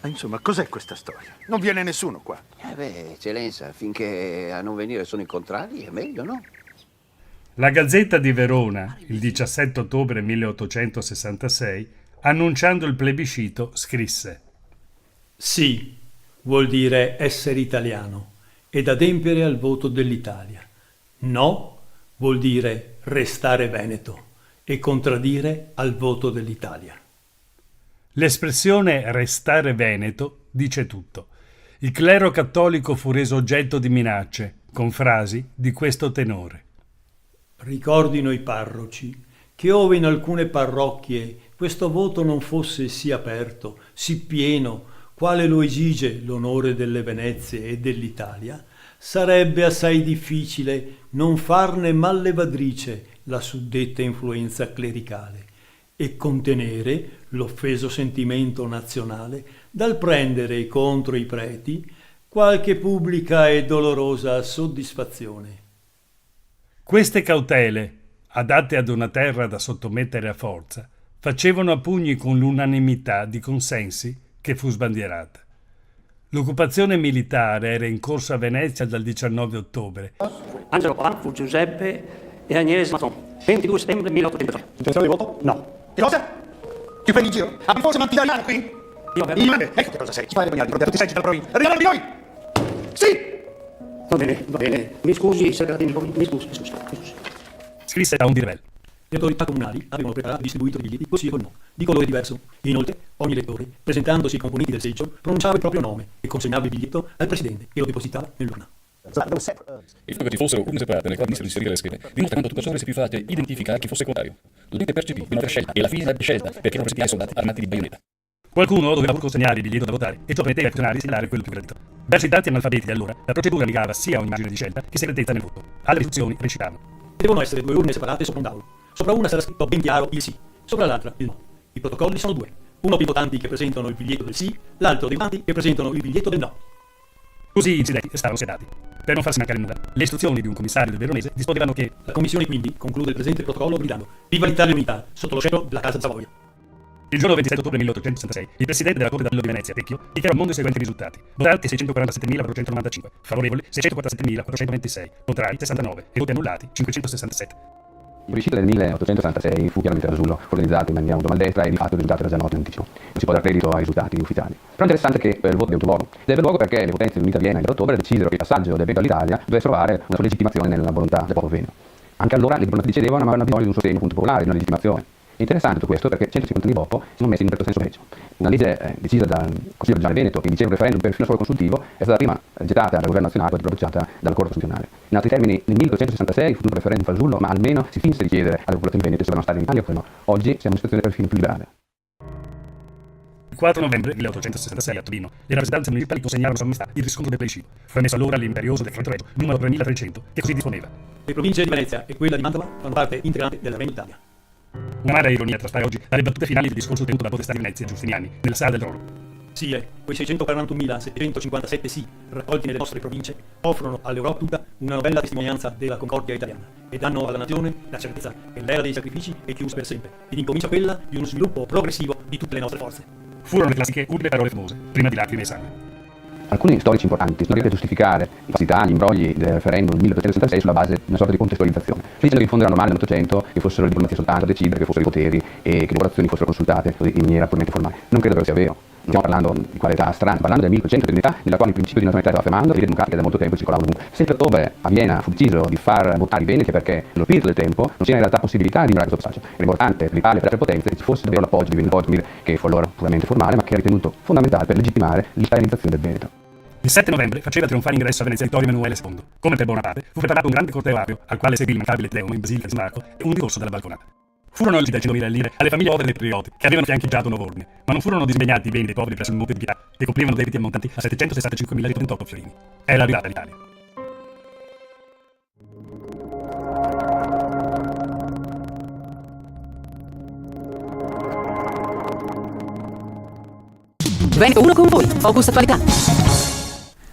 Speaker 20: Insomma, cos'è questa storia? Non viene nessuno qua.
Speaker 21: Eccellenza, finché a non venire sono i contrari è meglio, no?
Speaker 1: La Gazzetta di Verona, il 17 ottobre 1866, annunciando il plebiscito, scrisse:
Speaker 2: Sì vuol dire essere italiano ed adempiere al voto dell'Italia. No vuol dire restare veneto e contraddire al voto dell'Italia.
Speaker 1: L'espressione restare veneto dice tutto. Il clero cattolico fu reso oggetto di minacce, con frasi di questo tenore.
Speaker 2: Ricordino i parroci che ove in alcune parrocchie questo voto non fosse sì aperto, sì pieno, quale lo esige l'onore delle Venezie e dell'Italia, sarebbe assai difficile non farne mallevadrice la suddetta influenza clericale e contenere l'offeso sentimento nazionale dal prendere contro i preti qualche pubblica e dolorosa soddisfazione.
Speaker 1: Queste cautele, adatte ad una terra da sottomettere a forza, facevano a pugni con l'unanimità di consensi che fu sbandierata. L'occupazione militare era in corso a Venezia dal 19 ottobre.
Speaker 22: Angelo Polan fu Giuseppe e Agnese Masson, 22 settembre 1803.
Speaker 20: Intenzione di voto? No. Che cosa? Ti prendi in giro? Abbi forse manti italiano qui? Ecco che cosa sei. Chi fai le bagnate? Ho detto ti sei dalla provincia. Arrivano di noi! Sì!
Speaker 22: Va bene. Mi scusi, segretino, mi scusi.
Speaker 1: Scrisse da un dirvel.
Speaker 2: Le autorità comunali avevano preparato e distribuito i biglietti così o no, di colore diverso. Inoltre, ogni elettore, presentandosi con componenti del seggio, pronunciava il proprio nome e consegnava il biglietto al presidente che lo depositava nell'urna.
Speaker 19: Il fatto che ci fossero urne separate nelle quali venissero inserire le schede dimostra quanto tutto ciò rese più facile identificare chi fosse contrario. L'utente percepì di non aver scelta e alla fine l'ebbe scelta perché non presentava i soldati armati di baionetta.
Speaker 1: Qualcuno doveva pur consegnare il biglietto da votare e ciò permetteva ai funzionari di segnalare quello più gradito. Verso i tanti analfabeti di allora, la procedura negava sia un'immagine di scelta che segretezza nel voto. Altre istruzioni recitavano:
Speaker 2: devono essere 2 urne separate sopra un tavolo. Sopra una sarà scritto ben chiaro il sì, sopra l'altra il no. I protocolli sono 2. Uno per i votanti che presentano il biglietto del sì, l'altro dei votanti che presentano il biglietto del no.
Speaker 1: Così i incidenti stavano sedati. Per non farsi mancare nulla, le istruzioni di un commissario del Veronese disponevano che
Speaker 2: la commissione quindi conclude il presente protocollo gridando Viva l'Italia Unità sotto lo scettro della Casa Savoia.
Speaker 1: Il giorno 27 ottobre 1866, il presidente della Corte d'Appello di Venezia, Vecchio, dichiarò al mondo i seguenti risultati: votanti 647.495, favorevoli 647.426, contrari 69 e voti annullati 567.
Speaker 8: Il plebiscito del 1866 fu chiaramente fasullo, organizzato in maniera molto maldestra e di fatto il risultato era già noto in anticipo. Non si può dar credito ai risultati ufficiali. Però è interessante che il voto di autovoto deve luogo perché le potenze riunite a Vienna in ottobre decisero che il passaggio del veto all'Italia dovesse trovare una sua legittimazione nella volontà del popolo veneno. Anche allora le diplomati cedevano ma avevano bisogno di un sostegno appunto popolare, di una legittimazione. È interessante tutto questo perché 150 anni dopo siamo messi in un certo senso peggio. Una legge decisa dal Consiglio regionale Veneto che diceva un referendum perfino solo consultivo è stata prima gettata dal governo nazionale e poi bocciata dalla Corte Costituzionale. In altri termini, nel 1866 fu un referendum fasullo, ma almeno si finse di chiedere alle popolazioni venete se volevano stare in Italia oppure no. Oggi siamo in una situazione perfino più liberale.
Speaker 1: Il 4 novembre 1866 a Torino le rappresentanze municipali consegnarono a Sua Maestà il riscontro del plebiscito. Fu emesso allora l'imperioso decreto regio numero 3300 che così disponeva:
Speaker 2: le province di Venezia e quella di Mantova fanno parte integrante del Regno d'Italia.
Speaker 1: Un'amara ironia traspare oggi dalle battute finali del discorso tenuto dal potestà di Venezia Giustiniani nella sala del Rolo.
Speaker 2: Sì, quei 641.757 sì raccolti nelle nostre province offrono all'Europa tutta una novella testimonianza della concordia italiana e danno alla nazione la certezza che l'era dei sacrifici è chiusa per sempre ed incomincia quella di uno sviluppo progressivo di tutte le nostre forze.
Speaker 1: Furono le classiche urle parole famose, prima di lacrime e sangue.
Speaker 8: Alcuni storici importanti sono arrivati a giustificare i falsità, gli imbrogli del referendum del 1866 sulla base di una sorta di contestualizzazione, dicendo che in fondo era normale nell'Ottocento che fossero le diplomazia soltanto a decidere, che fossero i poteri e che le popolazioni fossero consultate così in maniera puramente formale. Non credo che sia vero. Stiamo parlando di quale età strana, parlando del 1130, nella quale il principio di nazionalità stava affermando, le idee democratiche da molto tempo circolavano ovunque. Sempre ottobre a Vienna fu deciso di far votare i veneti perché nello spirito del tempo non c'era in realtà possibilità di ignorare questo passaggio. Era importante per l'Italia e per le altre potenze che ci fosse davvero l'appoggio di Veneti, che fu allora puramente formale, ma che era ritenuto fondamentale per legittimare l'italianizzazione del Veneto.
Speaker 1: Il 7 novembre faceva trionfare ingresso a Venezia Vittorio Emanuele II. Come per Bonaparte, fu preparato un grande corteo apio, al quale seguì il mancabile Teomo in Basilica di San Marco e un discorso dalla balconata. Furono oltre 100.000 lire alle famiglie povere dei prioti, che avevano fiancheggiato un ordine, ma non furono disimpegnati i beni dei poveri presso il Monte di Pietà, che coprivano debiti ammontanti a 765.038 fiorini. Era arrivata l'Italia.
Speaker 9: Veneto 1 con voi, Focus Attualità.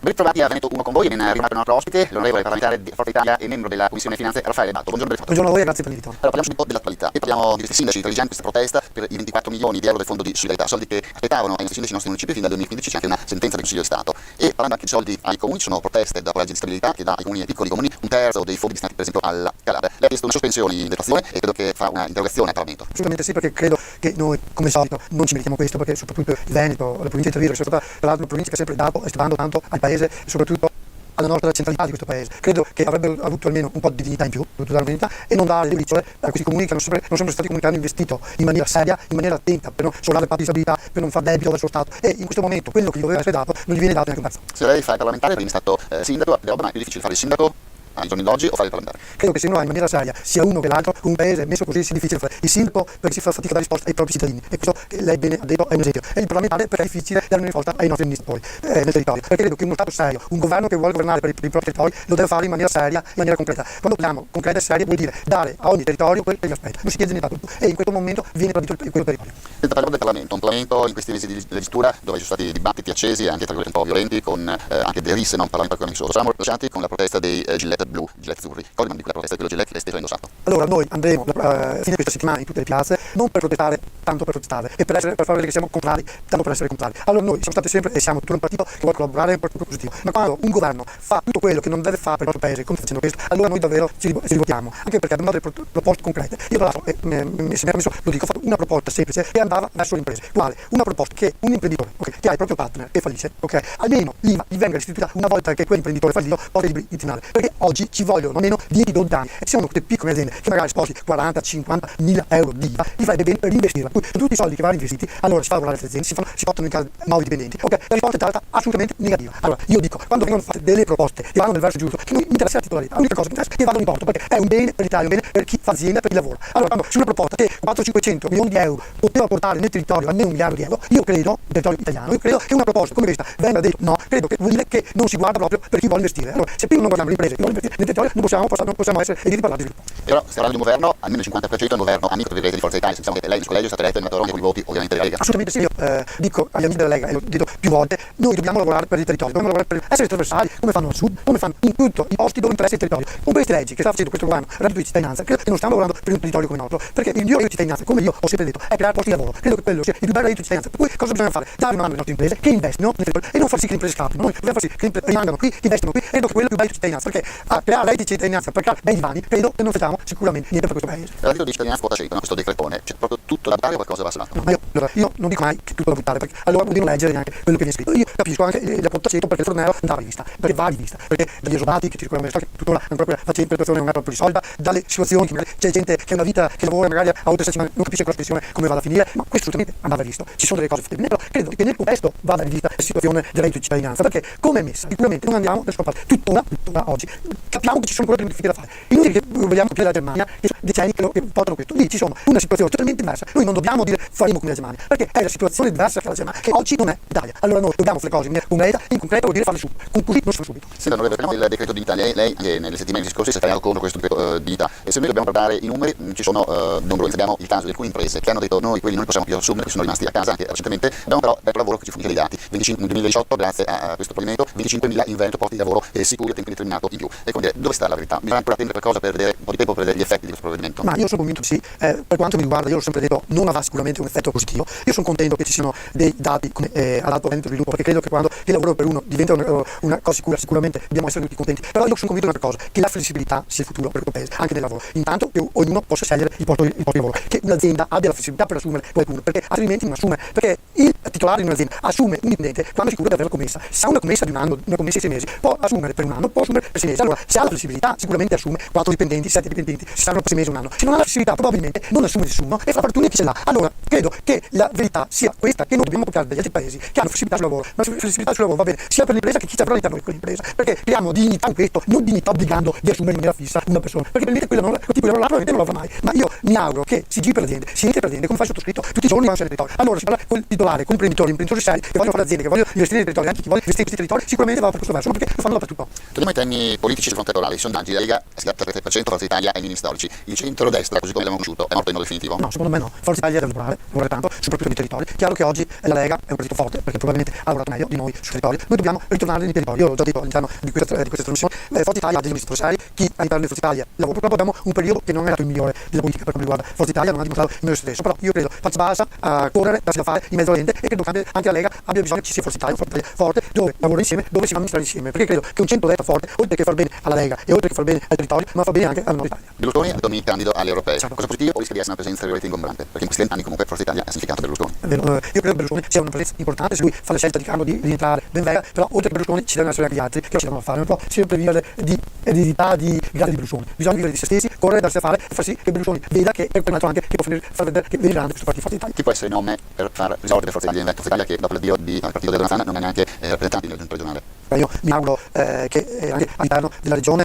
Speaker 21: Ben trovati a Veneto 1 con voi, ben arrivato il nostro ospite, l'onorevole parlamentare di Forza Italia e membro della Commissione Finanze Raffaele Batto. Buongiorno Benfatto.
Speaker 23: Buongiorno a voi e grazie per l'invito.
Speaker 21: Allora, parliamo subito dell'attualità e parliamo di questi sindaci italiani, questa protesta per i 24 milioni di euro del fondo di solidarietà, soldi che aspettavano ai nostri sindaci, ai nostri municipi fin dal 2015, c'è anche una sentenza del Consiglio di Stato. E parlando anche di soldi ai comuni, ci sono proteste dopo la legge di stabilità che dà ai comuni e piccoli comuni un terzo dei fondi destinati per esempio alla Calabria. Lei ha chiesto una sospensione in detrazione e credo che fa una interrogazione al Parlamento.
Speaker 23: Assolutamente sì, perché credo che noi come solito non ci meritiamo questo, perché soprattutto il Veneto, la provincia di Treviso, che è stata tra l'altro una provincia che ha sempre dato e sta dando tanto al paese e soprattutto alla nostra centralità di questo paese. Credo che avrebbero avuto almeno un po' di dignità in più, e non dare le briciole a questi comuni che non sono sempre stati comuni che hanno investito in maniera seria, in maniera attenta, per non sollevare patto di stabilità, per non far debito verso lo Stato, e in questo momento quello che gli doveva essere dato non gli viene dato neanche un pezzo.
Speaker 21: Se lei fa il parlamentare, prima è stato sindaco, ma è più difficile fare il sindaco ai giorni d'oggi o fare il parlamentare?
Speaker 23: Credo che se uno ha in maniera seria sia uno che l'altro, un paese messo così sia difficile fare il sindaco perché si fa fatica a dare risposta ai propri cittadini, e questo che lei bene ha detto è un esempio, e il parlamentare perché è difficile dare una risposta ai nostri amministratori nel territorio, perché credo che uno Stato serio, un governo che vuole governare per i propri territori, lo deve fare in maniera seria, in maniera concreta. Quando parliamo concreta e seria vuol dire dare a ogni territorio quello che gli aspetta, non si chiede niente tutto, e in questo momento viene tradito quello territorio.
Speaker 21: Parliamo del Parlamento, un Parlamento in questi mesi di legislatura dove ci sono stati dibattiti accesi, anche tra un po' violenti, con anche delle risse, non parlando economico solo. Siamo lasciati con la protesta dei Gillette blu, Gillette azzurri. Cosa di quella protesta di quello Gillette che lei stesso ha indossato?
Speaker 23: Allora noi andremo a fine questa settimana in tutte le piazze, non per protestare tanto per protestare, e per far vedere che siamo contrari tanto per essere contrari. Allora noi siamo stati sempre e siamo tutto un partito che vuole collaborare, un partito positivo, ma quando un governo fa tutto quello che non deve fare per il nostro paese, come sta facendo questo, allora noi davvero ci rivotiamo, anche perché abbiamo dato delle proposte concrete. Io tra l'altro, se mi ha permesso, lo dico, ho fatto una proposta semplice che andava verso le imprese. Quale? Una proposta che un imprenditore, che ha il proprio partner che fallisce, almeno l'IVA gli venga restituita una volta che quell'imprenditore fallito porta i in tribunale, perché oggi ci vogliono almeno 10-12 anni, e ci sono queste piccole aziende che magari sposi 40-50 mila euro di IVA, ti farebbe bene reinvestirla. Tutti i soldi che vanno investiti, allora si fa lavorare le aziende, si portano in casa nuovi dipendenti. Ok, la risposta è stata assolutamente negativa. Allora, io dico, quando vengono fatte delle proposte che vanno nel verso giusto, che non mi interessa la titolarità, l'unica cosa che mi interessa è che vadano in porto, perché è un bene per l'Italia, un bene per chi fa azienda, per chi lavora. Allora, quando su una proposta che 400-500 milioni di euro poteva portare nel territorio almeno 1 miliardo di euro, io credo, nel territorio italiano, io credo che una proposta come questa venga detto no, credo che vuol dire che non si guarda proprio per chi vuole investire. Allora, se prima non guardiamo le imprese che vogliono investire nel territorio, non possiamo essere e di parlare di sviluppo.
Speaker 21: Però stiamo parlando di un governo, almeno il 50% è un governo amico di Forza Italia, diciamo che lei nel collegio è stata eletta in Torino con i voti ovviamente della Lega.
Speaker 23: Assolutamente sì, io dico agli amici della Lega, e l'ho detto più volte, noi dobbiamo lavorare per il territorio, dobbiamo lavorare per essere trasversali, come fanno al sud, come fanno in tutti i posti dove interessa il territorio. Con queste leggi che sta facendo questo governo, reddito di cittadinanza, credo che non stiamo lavorando per un territorio come il nostro, perché il migliore reddito di cittadinanza, come io ho sempre detto, è creare posti di lavoro. Credo che quello sia il più bello reddito di cittadinanza. Per cui cosa bisogna fare? Dare una mano alle nostre imprese che investono nel territorio e non far sì che le imprese scappino. Noi dobbiamo far sì che le imprese rimangano qui, che investano qui. Credo che quello è il più bello di cittadinanza, perché a creare reddito di cittadinanza, per creare bei divani, credo che non facciamo sicuramente niente per questo paese.
Speaker 21: Il reddito di cittadinanza quota 100, questo decretone, c'è proprio tutto da buttare o qualcosa va salato?
Speaker 23: No, ma io non dico mai che tutto da buttare, perché allora vuol dire non leggere neanche quello che viene scritto. Io capisco anche la quota 100 perché il fornello andava rivista, perché va rivista, perché dagli esodati che circolano nelle storie, tuttora ancora quella facendo per non è proprio risolta, dalle situazioni che magari c'è gente che ha una vita che lavora magari a 8 settimane, non capisce quella pensione come vada a finire, ma questo assolutamente andava rivisto. Ci sono delle cose fatte bene, però credo che nel contesto vada rivista la situazione del reddito di cittadinanza, perché come è messa, sicuramente non andiamo da nessuna parte. Tuttora oggi capiamo che ci sono cose modifiche da fare. Inutile che vogliamo capire la Germania, che sono decenni che portano questo. Lì ci sono una situazione totalmente diversa. Noi non dobbiamo dire faremo come la Germania, perché è la situazione diversa che la Germania, che oggi non è l'Italia. Allora noi dobbiamo fare le cose in maniera concreta, in concreto vuol dire farle subito. Con così non si fa subito.
Speaker 21: Senta, non parliamo del decreto dignità. Lei nelle settimane scorse si è spiegato contro questo decreto dignità. E se noi dobbiamo guardare i numeri, ci sono numerosi. Abbiamo il caso di alcune imprese che hanno detto noi quelli non li possiamo più assumere, che sono rimasti a casa anche recentemente. Abbiamo però dato lavoro che ci fornisce dei dati. 25 nel 2018, grazie a questo provvedimento, 25.000 in Veneto posti di lavoro sicuri a tempo indeterminato in più. E quindi dove sta la verità? Bisogna ancora attendere qualcosa per vedere un po' di tempo per vedere gli effetti di questo provvedimento.
Speaker 23: Ma io sono convinto di sì, per quanto mi riguarda, io l'ho sempre detto, non avrà sicuramente un effetto positivo. Io sono contento che ci siano dei dati come ad alto rendimento sviluppo, perché credo che quando il lavoro per uno diventa una cosa sicura, sicuramente dobbiamo essere tutti contenti. Però io sono convinto di una cosa, che la flessibilità sia il futuro per questo paese, anche nel lavoro. Intanto che ognuno possa scegliere il posto di lavoro, che un'azienda abbia la flessibilità per assumere qualcuno, perché altrimenti non assume, perché il titolare di un'azienda assume un dipendente quando è sicuro di avere la commessa. Se ha una commessa di un anno, una commessa di 6 mesi, può assumere per un anno, può assumere per 6 mesi. Allora, se ha la flessibilità, sicuramente assume 4 dipendenti, 7 dipendenti, se saranno per 6 mesi un anno. Se non ha la flessibilità, probabilmente non assume nessuno e fa fortuna chi ce l'ha. Allora, credo che la verità sia questa, che non dobbiamo copiare dagli altri paesi che hanno flessibilità sul lavoro. Ma la flessibilità sul lavoro va bene sia per l'impresa che chi ci avrà all'interno di quell'impresa, perché creiamo dignità in questo, non dignità obbligando di assumere in maniera fissa una persona, perché probabilmente quel tipo di lavoro là probabilmente non lo avrà mai. Ma io mi auguro che si giri per l'azienda, si entri per l'azienda, come fa il sottoscritto tutti i giorni quando c'è il territorio. Allora si parla con il titolare, con imprenditori seri che vogliono fare l'azienda, che vogliono investire nel territorio, anche chi vuole investire in questi territori, sicuramente va per questo verso, ma perché lo fanno dappertutto.
Speaker 21: Torniamo ai temi politici sul fronte elettorale. I sondaggi, la Lega si dà per 3%, Forza Italia ai minimi storici. Il centro-destra, così come l'abbiamo conosciuto, è morto in modo definitivo?
Speaker 23: No, secondo me no. Forza Italia deve lavorare tanto, soprattutto nei territori. Chiaro che oggi la Lega è un partito forte, perché probabilmente ha lavorato meglio di noi sul territorio. Noi dobbiamo ritornare nei territori. Io l'ho già detto all'interno di questa trasmissione. Forza Italia ha degli amministratori seri, chi all'interno di Forza Italia lavora. Purtroppo abbiamo un periodo che non è stato il migliore della politica per quanto riguarda Forza Italia, non ha dimostrato il meglio stesso. Però io credo faccia basta a correre, darsi da fare in mezzo alla gente, e credo che anche la Lega abbia bisogno che ci sia Forza Italia forte, dove lavora insieme, dove si va a amministrare insieme, perché credo che un centro-destra forte, oltre che far bene alla Lega e oltre che far bene al territorio, ma fa bene anche alla nostra Italia.
Speaker 21: Berlusconi ha detto mi candido alle europee. Cosa positivo o rischia di essere una presenza veramente ingombrante? Perché in questi 20 anni comunque Forza Italia ha significato Berlusconi.
Speaker 23: Io credo che Berlusconi sia una presenza importante, se lui fa la scelta di entrare ben venga, però oltre che Berlusconi ci devono essere anche gli altri che lo si devono fare, non può sempre vivere di eredità di gradi di Berlusconi. Bisogna vivere di se stessi, correre, darsi da fare e far sì che Berlusconi veda che è quell'altro anche che può far vedere che vede grande questo partito Forza Italia.
Speaker 21: Chi può essere il nome per far risolvere Forza Italia in Veneto? Forza Italia che dopo l'addio del partito di Donatana non è neanche rappresentante nel giunta regionale.
Speaker 23: Io mi auguro che anche all'interno della regione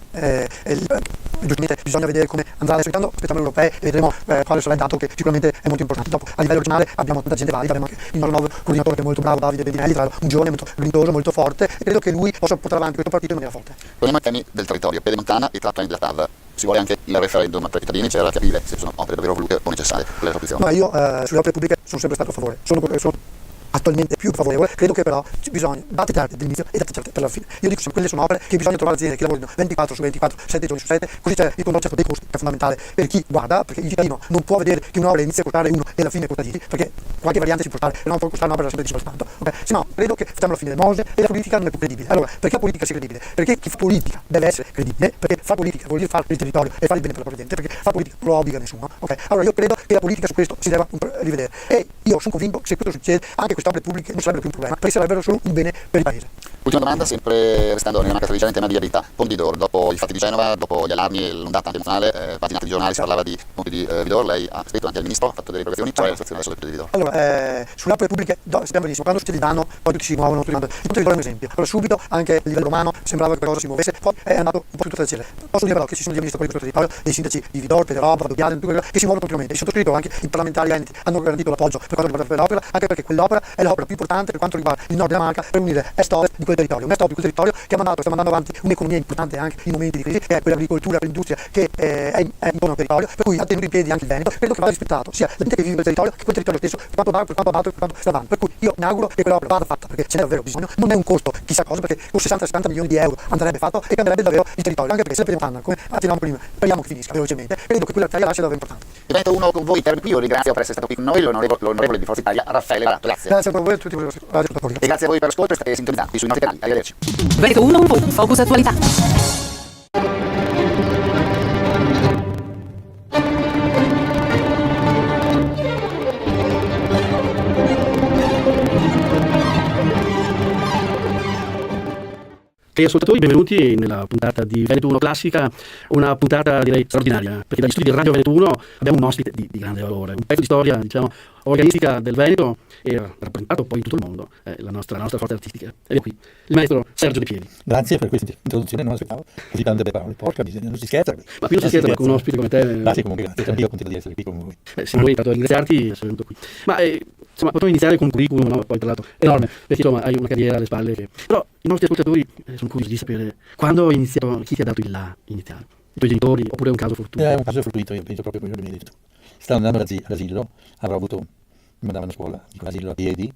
Speaker 23: giustamente bisogna vedere come andrà aspettiamo le europee e vedremo quale sarà il dato che sicuramente è molto importante. Dopo a livello regionale abbiamo tanta gente valida, abbiamo anche il nostro nuovo coordinatore che è molto bravo, Davide Bendinelli, tra l'altro un giovane molto grintoso, molto forte, e credo che lui possa portare avanti questo partito in maniera forte.
Speaker 21: Torniamo ai temi del territorio, Pedemontana e tratto della TAV. Si vuole anche il referendum tra i cittadini, c'era da capire se sono opere davvero volute o necessarie per le opzioni.
Speaker 23: Ma io sulle opere pubbliche sono sempre stato a favore, sono attualmente più favorevole, credo che però bisogna date certe dall'inizio e date certe per la fine. Io dico sempre quelle sono opere che bisogna trovare aziende che lavorino 24 su 24, 7 giorni su 7, così c'è il controllo dei costi che è fondamentale per chi guarda, perché il cittadino non può vedere che un'opera inizia a costare 1 e alla fine costa 10, perché qualche variante si può stare, non può costare un'opera sempre 10 tanto. Okay? Se no, credo che facciamo la fine del mose e la politica non è più credibile. Allora, perché la politica sia credibile? Perché chi fa politica deve essere credibile, perché fare politica vuol dire fare per il territorio e fare il bene per la propria gente, perché fare politica non lo obbliga nessuno. Okay? Allora io credo che la politica su questo si deve rivedere e io sono convinto che se questo succede anche queste opere pubbliche non sarebbero più un problema, perché sarebbero solo un bene per il paese.
Speaker 21: Ultima domanda, sempre restando nella marca tradizionale in tema di viabilità. Ponti d'Or, dopo i fatti di Genova, dopo gli allarmi e l'ondata anche emozionale, paginate di giornali si parlava di ponti di Vidor, lei ha scritto anche al ministro, ha fatto delle provocazioni, qual è la situazione adesso del ponte di Vidor?
Speaker 23: Allora, sulle opere pubbliche sappiamo benissimo, quando succede il danno poi tutti si muovono, tutti il ponte di Vidor è un esempio. Allora subito anche a livello romano sembrava che qualcosa si muovesse, poi è andato un po' tutto da cielo. Posso dire però che ci sono gli amministratori del territorio, dei sindaci di Vidor, Pederoba, Doghiale, tutto quello che si muovono continuamente. Il sottoscritto anche i parlamentari veneti hanno garantito l'appoggio per quanto riguarda l'opera, anche perché quell'opera è l'opera più importante per quanto riguarda il nord della Marca per unire est-ovest di quel territorio. Un est-ovest di quel territorio che sta mandando avanti un'economia importante anche in momenti di crisi, che è quell'agricoltura, quell'industria che è intorno al territorio, per cui ha tenuto in piedi anche il Veneto. Credo che vada rispettato sia la gente che vive in quel territorio che quel territorio stesso, per quanto batte, per quanto sta avanti. Per cui io mi auguro che quell'opera vada fatta, perché ce n'è davvero bisogno. Non è un costo chissà cosa, perché con 60-70 milioni di euro andrebbe fatto e cambierebbe davvero il territorio, anche perché se la prendiamo come accennavamo prima, speriamo che finisca velocemente. Credo che quella taglialascia è davvero importante.
Speaker 21: Il Veneto 1 con voi, termino qui, io ringrazio per essere stato qui con noi l'onorevole di Forza Italia, Raffaele Barato. Grazie.
Speaker 23: Grazie a voi e a tutti voi ascoltatori.
Speaker 21: E grazie a voi per l'ascolto e state sintonizzati sui nostri canali. Arrivederci.
Speaker 9: Veneto 1 con voi, Focus Attualità.
Speaker 22: Cari ascoltatori, benvenuti nella puntata di Veneto 1 Classica, una puntata direi straordinaria, perché dagli studi di Radio Veneto 1 abbiamo un ospite di grande valore, un pezzo di storia, diciamo, organistica del Veneto e rappresentato poi in tutto il mondo, la nostra forza artistica. Ed è qui il maestro Sergio De Pieri.
Speaker 3: Grazie per questa introduzione, non aspettavo così tante belle parole. Porca miseria, non si scherza.
Speaker 22: Ma qui non si scherza, con un ospite come te.
Speaker 3: Grazie comunque, grazie. Io contento di essere qui con voi.
Speaker 22: Siamo noi tanto a ringraziarti e sei venuto qui. Ma insomma, potremmo iniziare con un curriculum, no? Poi tra l'altro enorme, perché insomma hai una carriera alle spalle. Però i nostri ascoltatori sono curiosi di sapere quando hai iniziato, chi ti ha dato il là iniziale? I tuoi genitori oppure è un caso fortuito?
Speaker 3: È un caso fortuito, io penso proprio quello che mi hai detto. Stavo andando all'asilo, avrò avuto, mi mandavano a scuola, all'asilo a piedi,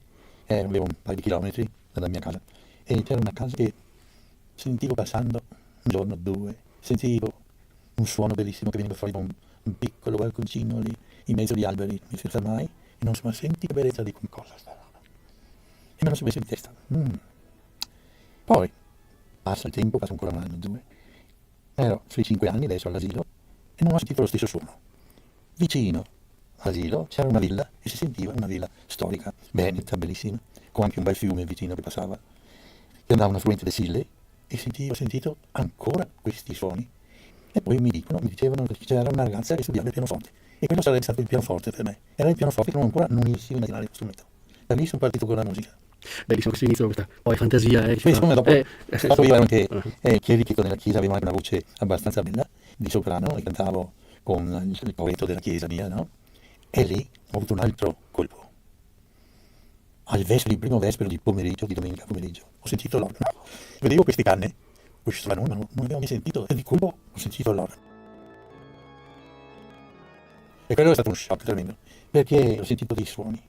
Speaker 3: avevo un paio di chilometri dalla mia casa. E c'era una casa che sentivo passando un giorno, due, sentivo un suono bellissimo che veniva fuori da un piccolo balconcino lì in mezzo agli alberi, senza mai, e non so, ma senti che bellezza, dico, cosa sta roba? E me lo sono messo in testa. Poi passa il tempo, passa ancora un anno, due, ero sui 5 anni adesso all'asilo e non ho sentito lo stesso suono. Vicino all'asilo c'era una villa e si sentiva una villa storica, veneta, bellissima, con anche un bel fiume vicino che passava, che andava un affluente del Sille, e ho sentito ancora questi suoni. E poi mi dicevano che c'era una ragazza che studiava il pianoforte, e quello sarebbe stato il pianoforte per me. Era il pianoforte che non ancora non riuscivo a immaginare lo strumento. Da lì sono partito con la musica.
Speaker 22: Bellissimo questo inizio, questa poi fantasia.
Speaker 3: Dopo io ero anche chierico nella chiesa, avevo anche una voce abbastanza bella di soprano, e cantavo con il poeta della chiesa mia, no? E lì ho avuto un altro colpo. Il primo vespero di pomeriggio, di domenica pomeriggio, ho sentito l'organo. Vedevo queste canne, ma non avevo mai sentito, e di colpo ho sentito l'organo. E quello è stato uno shock tremendo, perché ho sentito dei suoni,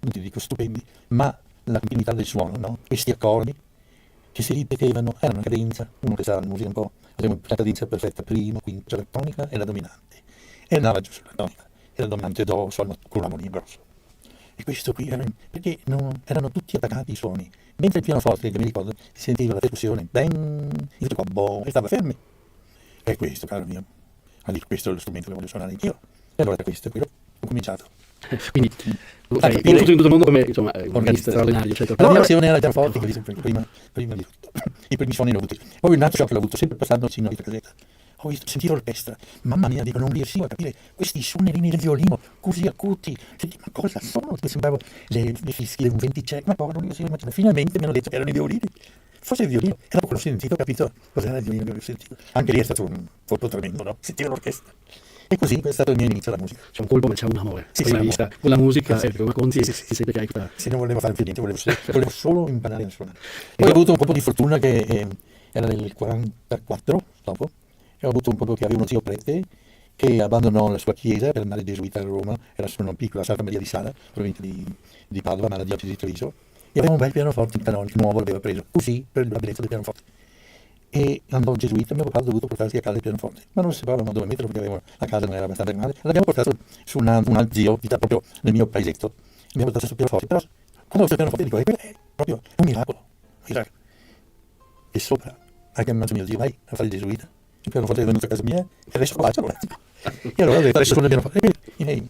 Speaker 3: non ti dico stupendi, ma la continuità del suono, no? Questi accordi che si ripetevano, era una cadenza, uno che sa la musica un po', aveva una cadenza perfetta, primo, quinto, cioè la tonica e la dominante, e andava giù sulla tonica, e la dominante do, sol, con un armonia grosso. E questo qui perché erano tutti attaccati i suoni, mentre il pianoforte, che mi ricordo, si sentiva la percussione, bang, e tutto qua, boh, e stava fermi. E questo, caro mio, questo è lo strumento che voglio suonare anch'io. E allora da questo qui ho cominciato.
Speaker 22: Quindi conosciuto in tutto il mondo come insomma organista straordinario, eccetera.
Speaker 3: La mia passione era il pianoforte, così sempre prima di tutto. I primi suoni l'ho avuti. Poi un altro shock l'ho avuto sempre passando vicino alla casetta. Ho sentito l'orchestra, mamma mia, dico, non riuscivo a capire questi suonerini del violino così acuti. Senti, ma cosa sono? Mi sembrava le fischi, un venticello, ma non riuscivo a immaginare. Finalmente mi hanno detto che erano i violini. Forse il violino, e dopo l'ho sentito, ho capito cos'era il violino che avevo sentito. Anche lì è stato un colpo tremendo, no? Sentivo l'orchestra. E così è stato il mio inizio alla musica.
Speaker 22: C'è un colpo, ma c'è un amore.
Speaker 3: Sì,
Speaker 22: vista con la musica, come conti, si sente che hai questa...
Speaker 3: Se non volevo fare più niente, volevo solo imparare a suonare. Poi ho avuto un po' di fortuna che era nel 44, dopo, e ho avuto un po' che avevo uno zio prete che abbandonò la sua chiesa per andare gesuita a Roma, era su una piccola Santa Maria di Sala, provincia di Padova, ma la diocesi di Treviso, e aveva un bel pianoforte in canonico, nuovo l'aveva preso, così per la bellezza del pianoforte. E andò gesuita, mio papà ha dovuto portarsi a casa il pianoforte, ma non sapevamo dove metterlo perché la casa non era abbastanza grande. L'abbiamo portato su un zio, proprio nel mio paesetto, abbiamo portato sul pianoforte, però quando ho visto il pianoforte dico, è proprio un miracolo. E sopra ha chiamato mio zio, vai a fare il gesuita, il pianoforte è venuto a casa mia e adesso qua c'è. E allora avevo fatto con il pianoforte, e i miei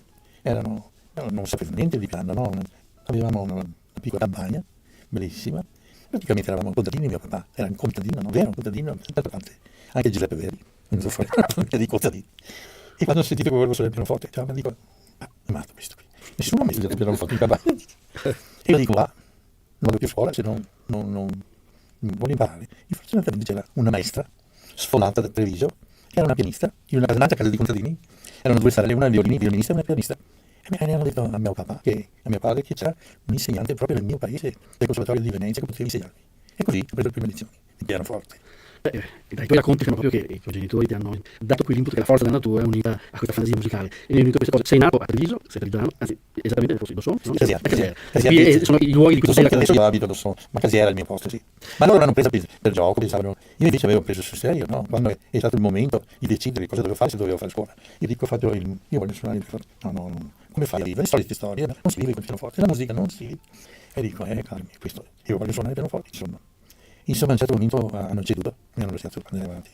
Speaker 3: non sapevano niente di piano, no? Avevamo una piccola campagna, bellissima, praticamente eravamo contadini, mio papà era un contadino, non era un contadino, anche Giuseppe Verdi, venuto fuori di contadini. E quando ho sentito che volevo suonare il pianoforte, mi dico, ma è matto questo qui. Nessuno ha messo il pianoforte in campagna. E io dico, non vado più a scuola se non voglio imparare. E fortunatamente c'era una maestra sfolata da Treviso, che era una pianista, in una casa di contadini, erano due sorelle, una violinista e una pianista. E mi hanno detto a mio papà, a mio padre, che c'era un insegnante proprio nel mio paese, del Conservatorio di Venezia, che poteva insegnarmi. E così ho preso le prime lezioni di pianoforte.
Speaker 22: Dai tuoi racconti sembra proprio che i tuoi genitori ti hanno dato quell'input che la forza della natura è unita a questa fantasia musicale. E mi è venuto queste cose. Sei nato a Treviso, sei trevigiano, anzi, esattamente forse lo sono. Casiera. Sono i luoghi di cui tu sei
Speaker 3: adesso io abito, lo so, ma Casiera è il mio posto, sì. Ma loro l'hanno presa per gioco, pensavano. Io invece avevo preso sul serio, no? Quando è stato il momento di decidere cosa dovevo fare, se dovevo fare scuola. Io dico, io voglio suonare il pianoforte. No. Come fai a vivere? Le solite storie, non si vive con il pianoforte, la musica non si vive. E dico, carmi, questo, io voglio suonare il pianoforte, insomma. Insomma, a un certo momento hanno ceduto, mi hanno lasciato andare avanti.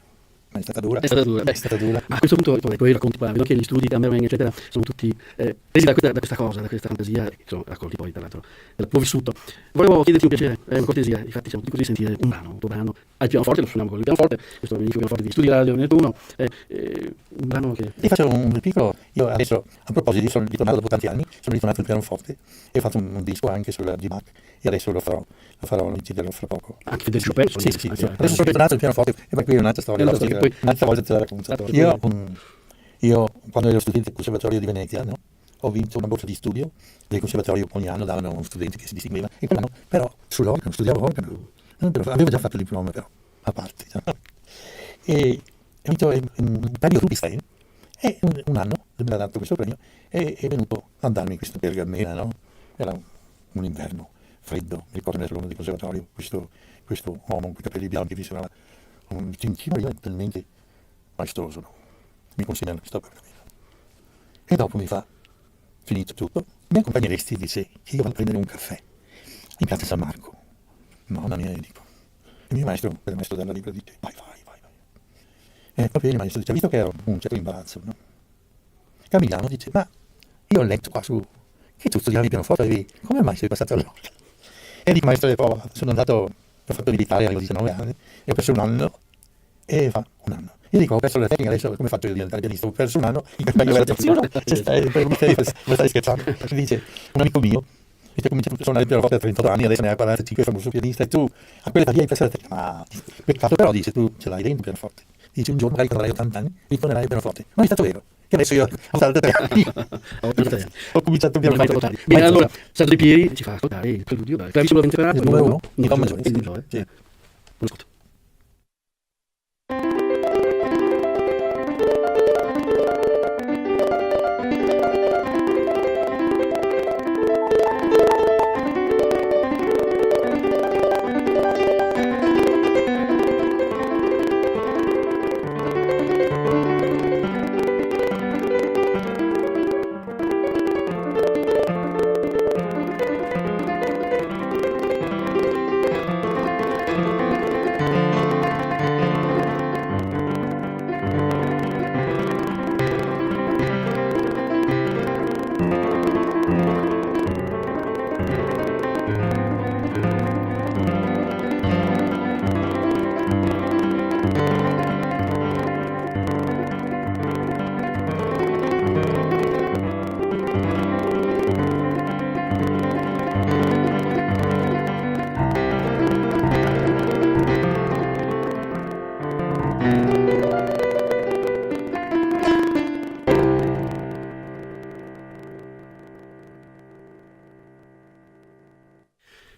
Speaker 3: Ma è stata dura. È stata dura.
Speaker 22: A questo punto i tuoi racconti, vedo che gli studi di Amberman, eccetera, sono tutti presi da questa cosa, da questa fantasia, che sono raccolti poi, tra l'altro, dal tuo vissuto. Volevo chiederti un piacere, una cortesia, infatti siamo tutti così sentire un tuo brano al pianoforte, lo suoniamo con il pianoforte, questo magnifico pianoforte di Studi Radio Veneto 1, un brano che...
Speaker 3: Ti faccio un piccolo, io adesso, a proposito, sono ritornato dopo tanti anni, sono ritornato al pianoforte e ho fatto un disco anche di Bach e adesso lo farò, lo inciderò fra poco.
Speaker 22: Anche del Chopin?
Speaker 3: Sì. Adesso sono ritornato al pianoforte e per cui è un'altra storia, un'altra volta te la racconto. Io quando ero studente del Conservatorio di Venezia, no, ho vinto una borsa di studio del Conservatorio, ogni anno davano studenti che si distinguevano, e quell'anno però sull'organo, studiavo organo, avevo già fatto il diploma però, a parte, no? E ho vinto un premio Rubinstein e un anno mi ha dato questo premio e è venuto a darmi questa pergamena, no? Era un inverno freddo, mi ricordo nel salone del Conservatorio, questo uomo con i capelli bianchi che sembrava un tintino talmente maestoso, no? Mi consegnano questa pergamena. E dopo mi fa, finito tutto, mi accompagneresti, dice, che io vado a prendere un caffè in piazza San Marco. Mamma mia, io dico. Il mio maestro, il maestro della libra, dice, vai. E proprio il maestro dice, visto che ero un certo imbarazzo, no? Camminiamo, dice, ma io ho letto qua su che tu studiavi pianoforte, come mai sei passato all'organo? E dico, maestro, sono andato, ho fatto militare, avevo 19 anni, e ho perso un anno, e fa un anno. Io dico, ho perso la tecnica, adesso come faccio a diventare pianista? Ho perso un anno in campagna operazione. Stai scherzando? Dice, un amico mio, che ha cominciato a suonare il pianoforte a 38 anni, adesso ne ha 45, è famoso pianista, e tu a quell'età lì hai perso la tecnica. Ma peccato, però dice, tu ce l'hai dentro il pianoforte. Dice, un giorno, magari quando avrai 80 anni, ritornerai al pianoforte. Non è stato vero, che adesso io ho 83 anni. Ho cominciato il pianoforte.
Speaker 22: Bene, allora, Sandro Pieri ci fa ascoltare il preludio dal Clavicembalo Temperato,
Speaker 3: il numero 1,
Speaker 22: il
Speaker 3: Do maggiore.
Speaker 22: Sì. Buon ascolto.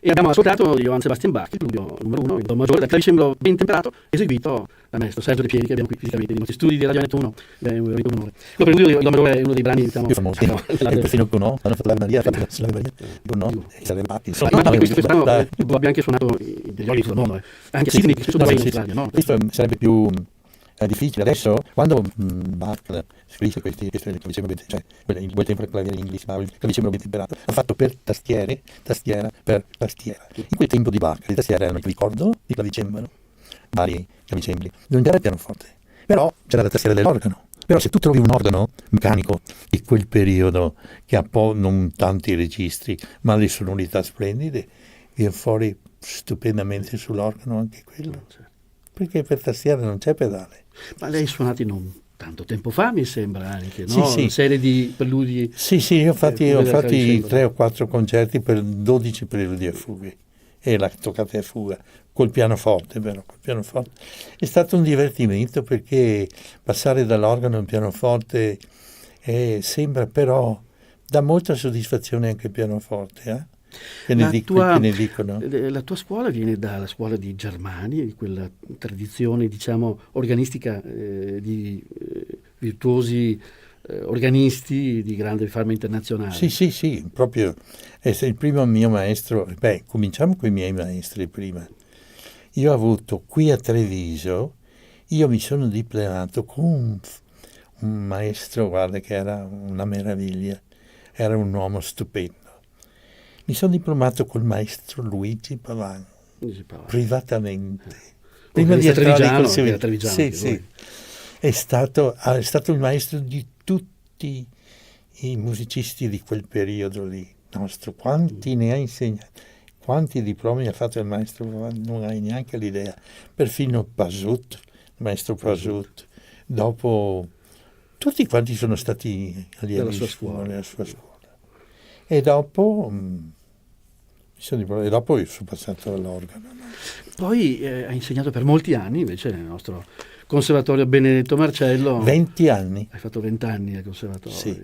Speaker 22: E abbiamo ascoltato di Johann Sebastian Bach, il preludio numero 1, il Do maggiore, dal Clavicembalo ben temperato, eseguito dal maestro Sergio De Pieri, che abbiamo qui fisicamente nei nostri studi di Radio Veneto 1. È un veramente onore. Il preludio di Do maggiore è uno dei brani, diciamo,
Speaker 3: più famosi. Perfino Gounod, hanno fatto la Maria, Gounod, e sarebbe Bach.
Speaker 22: Questo brano tu abbia anche suonato degli oli sul mondo, anche Sidney, che spesso doveva in radio, no?
Speaker 3: Questo sarebbe più difficile. Adesso, quando Bach scrisse questi clavicembalo, cioè in quel tempo il claviere inglese, ma il clavicembalo ben temperato, l'ha fatto per tastiera per tastiera. In quel tempo di Bach le tastiere erano il ricordo di clavicembalo, vari clavicembali, non c'era il pianoforte, però c'era la tastiera dell'organo. Però se tu trovi un organo meccanico di quel periodo che ha non tanti registri, ma le sonorità splendide, viene fuori stupendamente sull'organo anche quello, perché per tastiera non c'è pedale.
Speaker 22: Ma lei ha suonato non tanto tempo fa, mi sembra anche, no?
Speaker 3: Sì, sì.
Speaker 22: Una serie di preludi.
Speaker 3: Sì, io ho fatti 3 o 4 concerti per 12 preludi a fughe e la toccata a fuga col pianoforte, però col pianoforte. È stato un divertimento perché passare dall'organo al pianoforte sembra, però dà molta soddisfazione anche il pianoforte, Che ne dicono?
Speaker 22: La tua scuola viene dalla scuola di Germani, di quella tradizione, diciamo, organistica di virtuosi organisti di grande fama internazionale.
Speaker 3: Sì, proprio. Il primo mio maestro, cominciamo con i miei maestri prima. Io ho avuto qui a Treviso, io mi sono diplomato con un maestro, guarda, che era una meraviglia, era un uomo stupendo. Mi sono diplomato col maestro Luigi Pavan, privatamente. Prima di entrare in conservatorio. Sì. È stato il maestro di tutti i musicisti di quel periodo lì, nostro. Quanti ne ha insegnato? Quanti diplomi ha fatto il maestro Pavan? Non hai neanche l'idea. Perfino Pasut, il maestro Pasut. Dopo, tutti quanti sono stati allievi nella sua scuola. E dopo... E dopo io sono passato all'organo.
Speaker 22: Poi ha insegnato per molti anni invece nel nostro Conservatorio Benedetto Marcello.
Speaker 3: 20 anni.
Speaker 22: Hai fatto 20 anni al conservatorio.
Speaker 3: Sì.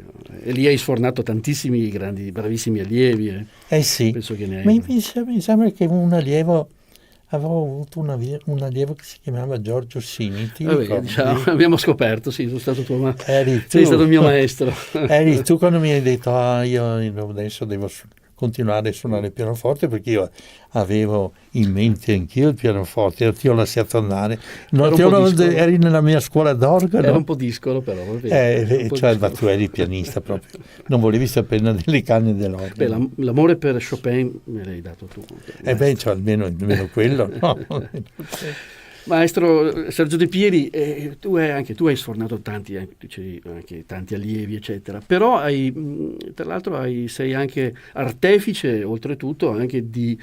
Speaker 22: E lì hai sfornato tantissimi grandi, bravissimi allievi.
Speaker 3: Sì.
Speaker 22: Penso che ne hai.
Speaker 3: Ma mi sembra che avevo avuto un allievo che si chiamava Giorgio Sini.
Speaker 22: Abbiamo scoperto, sì, sono stato tuo
Speaker 3: sei
Speaker 22: stato il mio maestro.
Speaker 3: Eri tu quando mi hai detto io adesso devo continuare a suonare il pianoforte, perché io avevo in mente anch'io il pianoforte, ti ho lasciato andare. Eri nella mia scuola d'organo.
Speaker 22: Era un po' discolo, però.
Speaker 3: Tu eri il pianista proprio. Non volevi sapere delle canne dell'organo.
Speaker 22: L'amore per Chopin me l'hai dato tu.
Speaker 3: Almeno quello. No?
Speaker 22: Maestro Sergio De Pieri, tu hai sfornato tanti, anche tanti allievi, eccetera, però tra l'altro sei anche artefice, oltretutto, anche di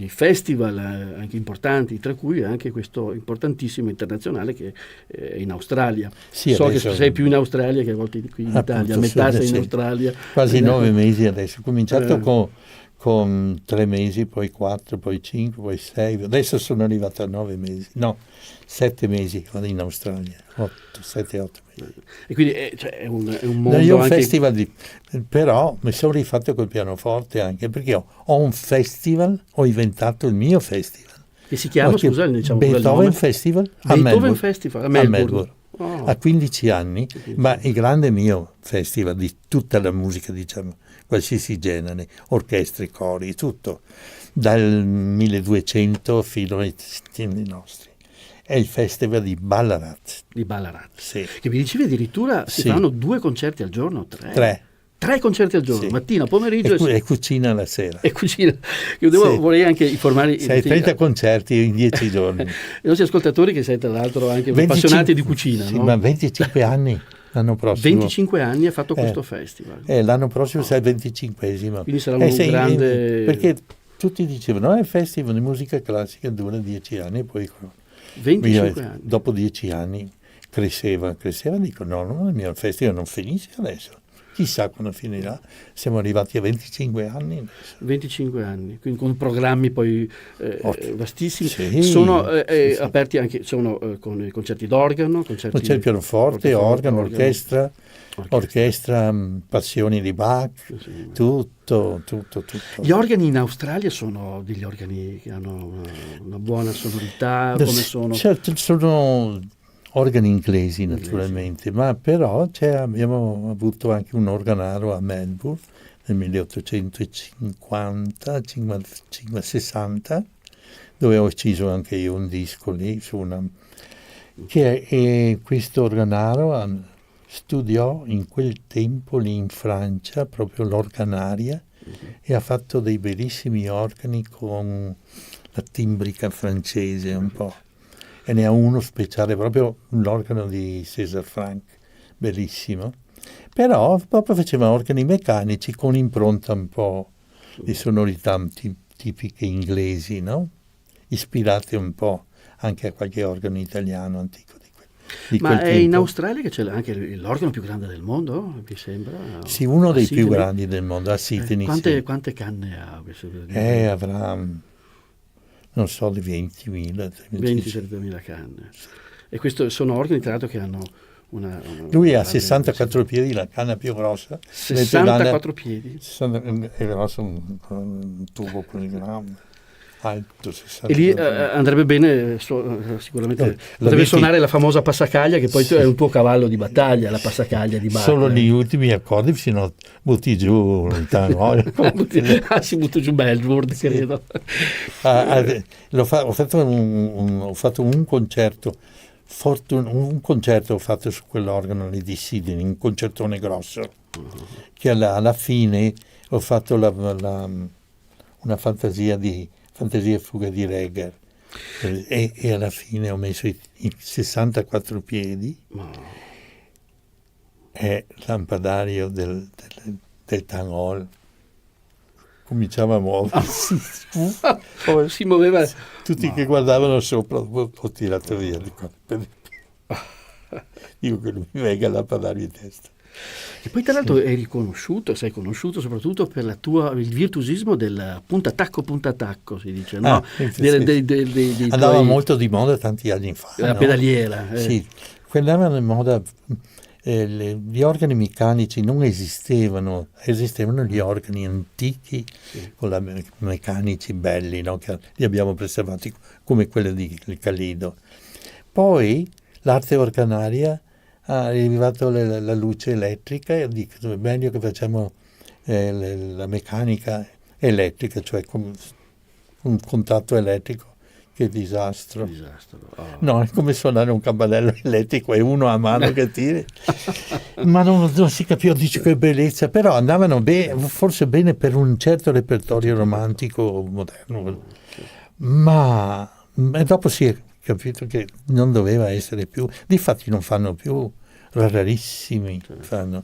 Speaker 22: festival anche importanti, tra cui anche questo importantissimo internazionale che è in Australia.
Speaker 3: Sì,
Speaker 22: so che sei più in Australia che a volte qui in Italia, a metà sei in Australia.
Speaker 3: Quasi 9 mesi adesso, ho cominciato con 3 mesi, poi 4, poi 5, poi 6, adesso sono arrivato a 9 mesi, 7 mesi in Australia, 7-8 mesi.
Speaker 22: E quindi è un mondo
Speaker 3: io ho un
Speaker 22: anche...
Speaker 3: festival, però mi sono rifatto col pianoforte anche, perché ho un festival, ho inventato il mio festival.
Speaker 22: Che si chiama, scusa, diciamo
Speaker 3: Beethoven Festival a Melbourne.
Speaker 22: Oh.
Speaker 3: A 15 anni, ma il grande mio festival di tutta la musica, diciamo, qualsiasi genere, orchestre, cori, tutto, dal 1200 fino ai tempi nostri. È il festival di Ballarat.
Speaker 22: Sì. Che mi dicevi addirittura si fanno 2 concerti al giorno, 3. 3 concerti al giorno, mattina, pomeriggio
Speaker 3: e cucina la sera.
Speaker 22: E cucina. Vorrei anche informare...
Speaker 3: 30 concerti in 10 giorni.
Speaker 22: I nostri ascoltatori, che sei tra l'altro anche appassionati di cucina.
Speaker 3: Sì,
Speaker 22: no?
Speaker 3: Ma 25 anni l'anno prossimo.
Speaker 22: 25 anni ha fatto questo festival.
Speaker 3: L'anno prossimo sarà il 25esimo.
Speaker 22: Quindi sarà un grande...
Speaker 3: Perché tutti dicevano, il festival di musica classica dura 10 anni e poi...
Speaker 22: 25 anni.
Speaker 3: Dopo 10 anni cresceva, dico no, il mio festival non finisce adesso. Chissà quando finirà, siamo arrivati a 25 anni adesso.
Speaker 22: 25 anni, quindi con programmi poi vastissimi.
Speaker 3: Sì,
Speaker 22: sono aperti anche con i concerti d'organo, concerti
Speaker 3: di pianoforte, organo, orchestra, passioni di Bach, tutto.
Speaker 22: Gli organi in Australia sono degli organi che hanno una buona sonorità, come sono?
Speaker 3: Certo, sono organi inglesi naturalmente, ma però abbiamo avuto anche un organaro a Melbourne nel 1850-60, dove ho inciso anche io un disco lì, questo organaro studiò in quel tempo lì in Francia proprio l'organaria e ha fatto dei bellissimi organi con la timbrica francese un po'. E ne ha uno speciale, proprio l'organo di César Franck, bellissimo. Però proprio faceva organi meccanici con impronta un po' di sonorità tipiche inglesi, no? Ispirate un po' anche a qualche organo italiano antico di
Speaker 22: Ma
Speaker 3: quel
Speaker 22: è in
Speaker 3: tempo.
Speaker 22: Australia che c'è anche l'organo più grande del mondo, mi sembra?
Speaker 3: Sì, uno
Speaker 22: A
Speaker 3: dei più
Speaker 22: Sydney?
Speaker 3: grandi del mondo, a Sydney. sì.
Speaker 22: Quante canne ha questo?
Speaker 3: Avrà, non so, di 20.000.
Speaker 22: 20-30.000 canne. E questi sono organi, tra l'altro, che hanno una
Speaker 3: Lui ha 64 piedi, la canna più grossa.
Speaker 22: 64 piedi?
Speaker 3: È grosso un tubo così grande. Alto,
Speaker 22: E lì andrebbe bene, sicuramente potrebbe
Speaker 3: metti-
Speaker 22: suonare la famosa passacaglia, che poi è un tuo cavallo di battaglia, la passacaglia di Bach.
Speaker 3: Solo gli ultimi accordi, sino butti giù il tango.
Speaker 22: Si butta giù Melbourne, credo.
Speaker 3: Ho fatto un concerto, un concerto ho fatto su quell'organo lì di Sydney, un concertone grosso, che alla fine ho fatto una fantasia e fuga di Reger, e alla fine ho messo i 64 piedi e lampadario del Tangol cominciava a muoversi.
Speaker 22: Si muoveva.
Speaker 3: Tutti che guardavano sopra, ho tirato via di qua. Dico che non mi venga il lampadario in testa.
Speaker 22: E poi tra l'altro sei conosciuto soprattutto per il virtuosismo del puntatacco, si dice, no?
Speaker 3: Andava
Speaker 22: tuoi-
Speaker 3: molto di moda tanti anni fa.
Speaker 22: La
Speaker 3: no?
Speaker 22: pedaliera.
Speaker 3: Sì, andavano in moda, gli organi meccanici non esistevano gli organi antichi, con meccanici belli, no? Che li abbiamo preservati come quello di Calido. Poi l'arte organaria è arrivato la luce elettrica e dico, è meglio che facciamo la meccanica elettrica, cioè un contatto elettrico. Che disastro. No, è come suonare un campanello elettrico e uno a mano che tiri. Ma non si capiva, dice che bellezza, però andavano forse bene per un certo repertorio romantico moderno. Ma dopo si è capito che non doveva essere più, difatti non fanno più, rarissimi fanno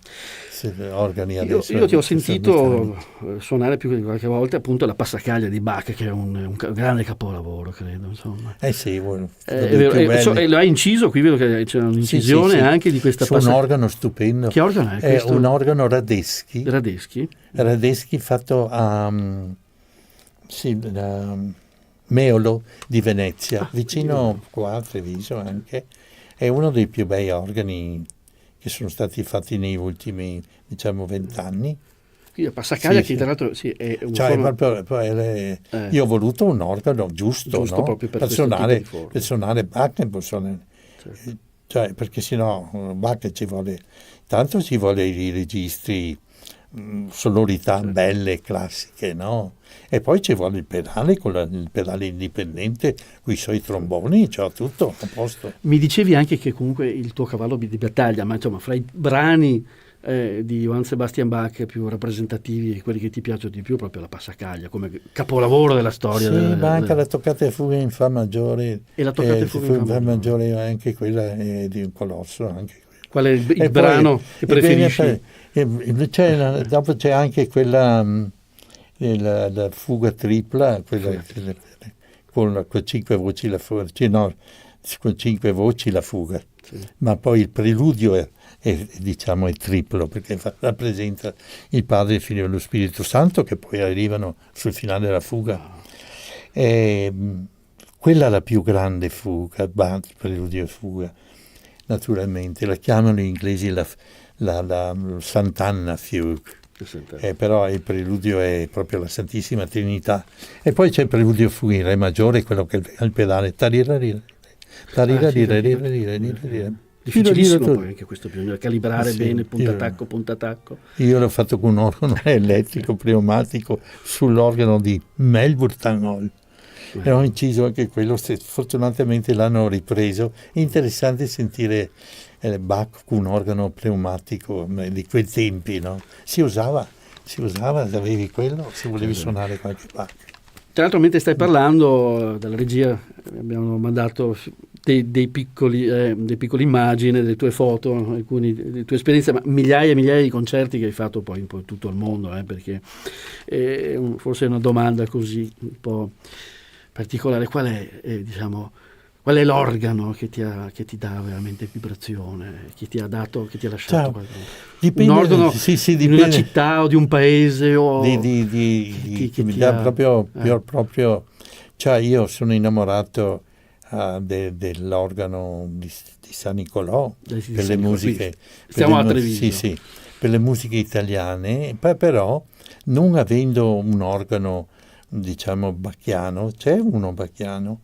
Speaker 3: organi adesso.
Speaker 22: Io ti ho sentito suonare più di qualche volta appunto la passacaglia di Bach, che è un grande capolavoro, credo, insomma.
Speaker 3: Sì,
Speaker 22: Lo hai inciso, qui vedo che c'è un'incisione
Speaker 3: sì.
Speaker 22: anche di questa
Speaker 3: passacaglia. Un organo stupendo.
Speaker 22: Che organo è questo?
Speaker 3: È un organo Radeschi.
Speaker 22: Radeschi
Speaker 3: fatto a Meolo di Venezia, vicino qua a Treviso anche. È uno dei più bei organi che sono stati fatti negli ultimi, 20 anni.
Speaker 22: Quindi la passacaglia che tra l'altro è un
Speaker 3: io ho voluto un organo giusto no?
Speaker 22: proprio per
Speaker 3: suonare Bach, cioè, perché sennò Bach ci vuole i registri, sonorità belle, classiche, no? E poi ci vuole il pedale, il pedale indipendente, con i suoi tromboni, cioè tutto a posto.
Speaker 22: Mi dicevi anche che comunque il tuo cavallo di battaglia, ma insomma fra i brani di Johann Sebastian Bach più rappresentativi e quelli che ti piacciono di più, proprio la passacaglia come capolavoro della storia.
Speaker 3: Sì, ma anche la toccata e fuga in fa maggiore.
Speaker 22: E la toccata e fuga in fa
Speaker 3: maggiore, anche quella è di un colosso. Anche quella.
Speaker 22: Qual è il brano che preferisci?
Speaker 3: Dopo c'è anche quella, la fuga tripla, quella con 5 voci la fuga, con 5 voci la fuga, ma poi il preludio è triplo, perché rappresenta il Padre, il Figlio e lo Spirito Santo, che poi arrivano sul finale della fuga. Quella è la più grande fuga, preludio e fuga, naturalmente. La chiamano gli inglesi la Sant'Anna Fugue. Però il preludio è proprio la Santissima Trinità. E poi c'è il preludio fuga in Re maggiore, quello che è il pedale.
Speaker 22: Difficilissimo poi anche questo, bisogna calibrare bene puntatacco.
Speaker 3: Io l'ho fatto con un organo elettrico pneumatico sull'organo di Melbourne Tangol e ho inciso anche quello, fortunatamente l'hanno ripreso. Interessante sentire Bach con un organo pneumatico di quei tempi, no? Si usava, avevi quello, se volevi suonare qualche Bach.
Speaker 22: Tra l'altro, mentre stai parlando dalla regia, abbiamo mandato dei piccoli immagini, delle tue foto, alcune delle tue esperienze, ma migliaia e migliaia di concerti che hai fatto poi in tutto il mondo, perché forse è una domanda così un po' particolare. Qual è l'organo che ti dà veramente vibrazione, che ti ha lasciato
Speaker 3: dipende,
Speaker 22: un organo
Speaker 3: dipende.
Speaker 22: di una città o di un paese o
Speaker 3: che mi dà proprio, cioè io sono innamorato dell'organo di San Nicolò per le musiche,
Speaker 22: stiamo a Treviso.
Speaker 3: Sì, per le musiche italiane, però non avendo un organo diciamo bacchiano, c'è uno bacchiano,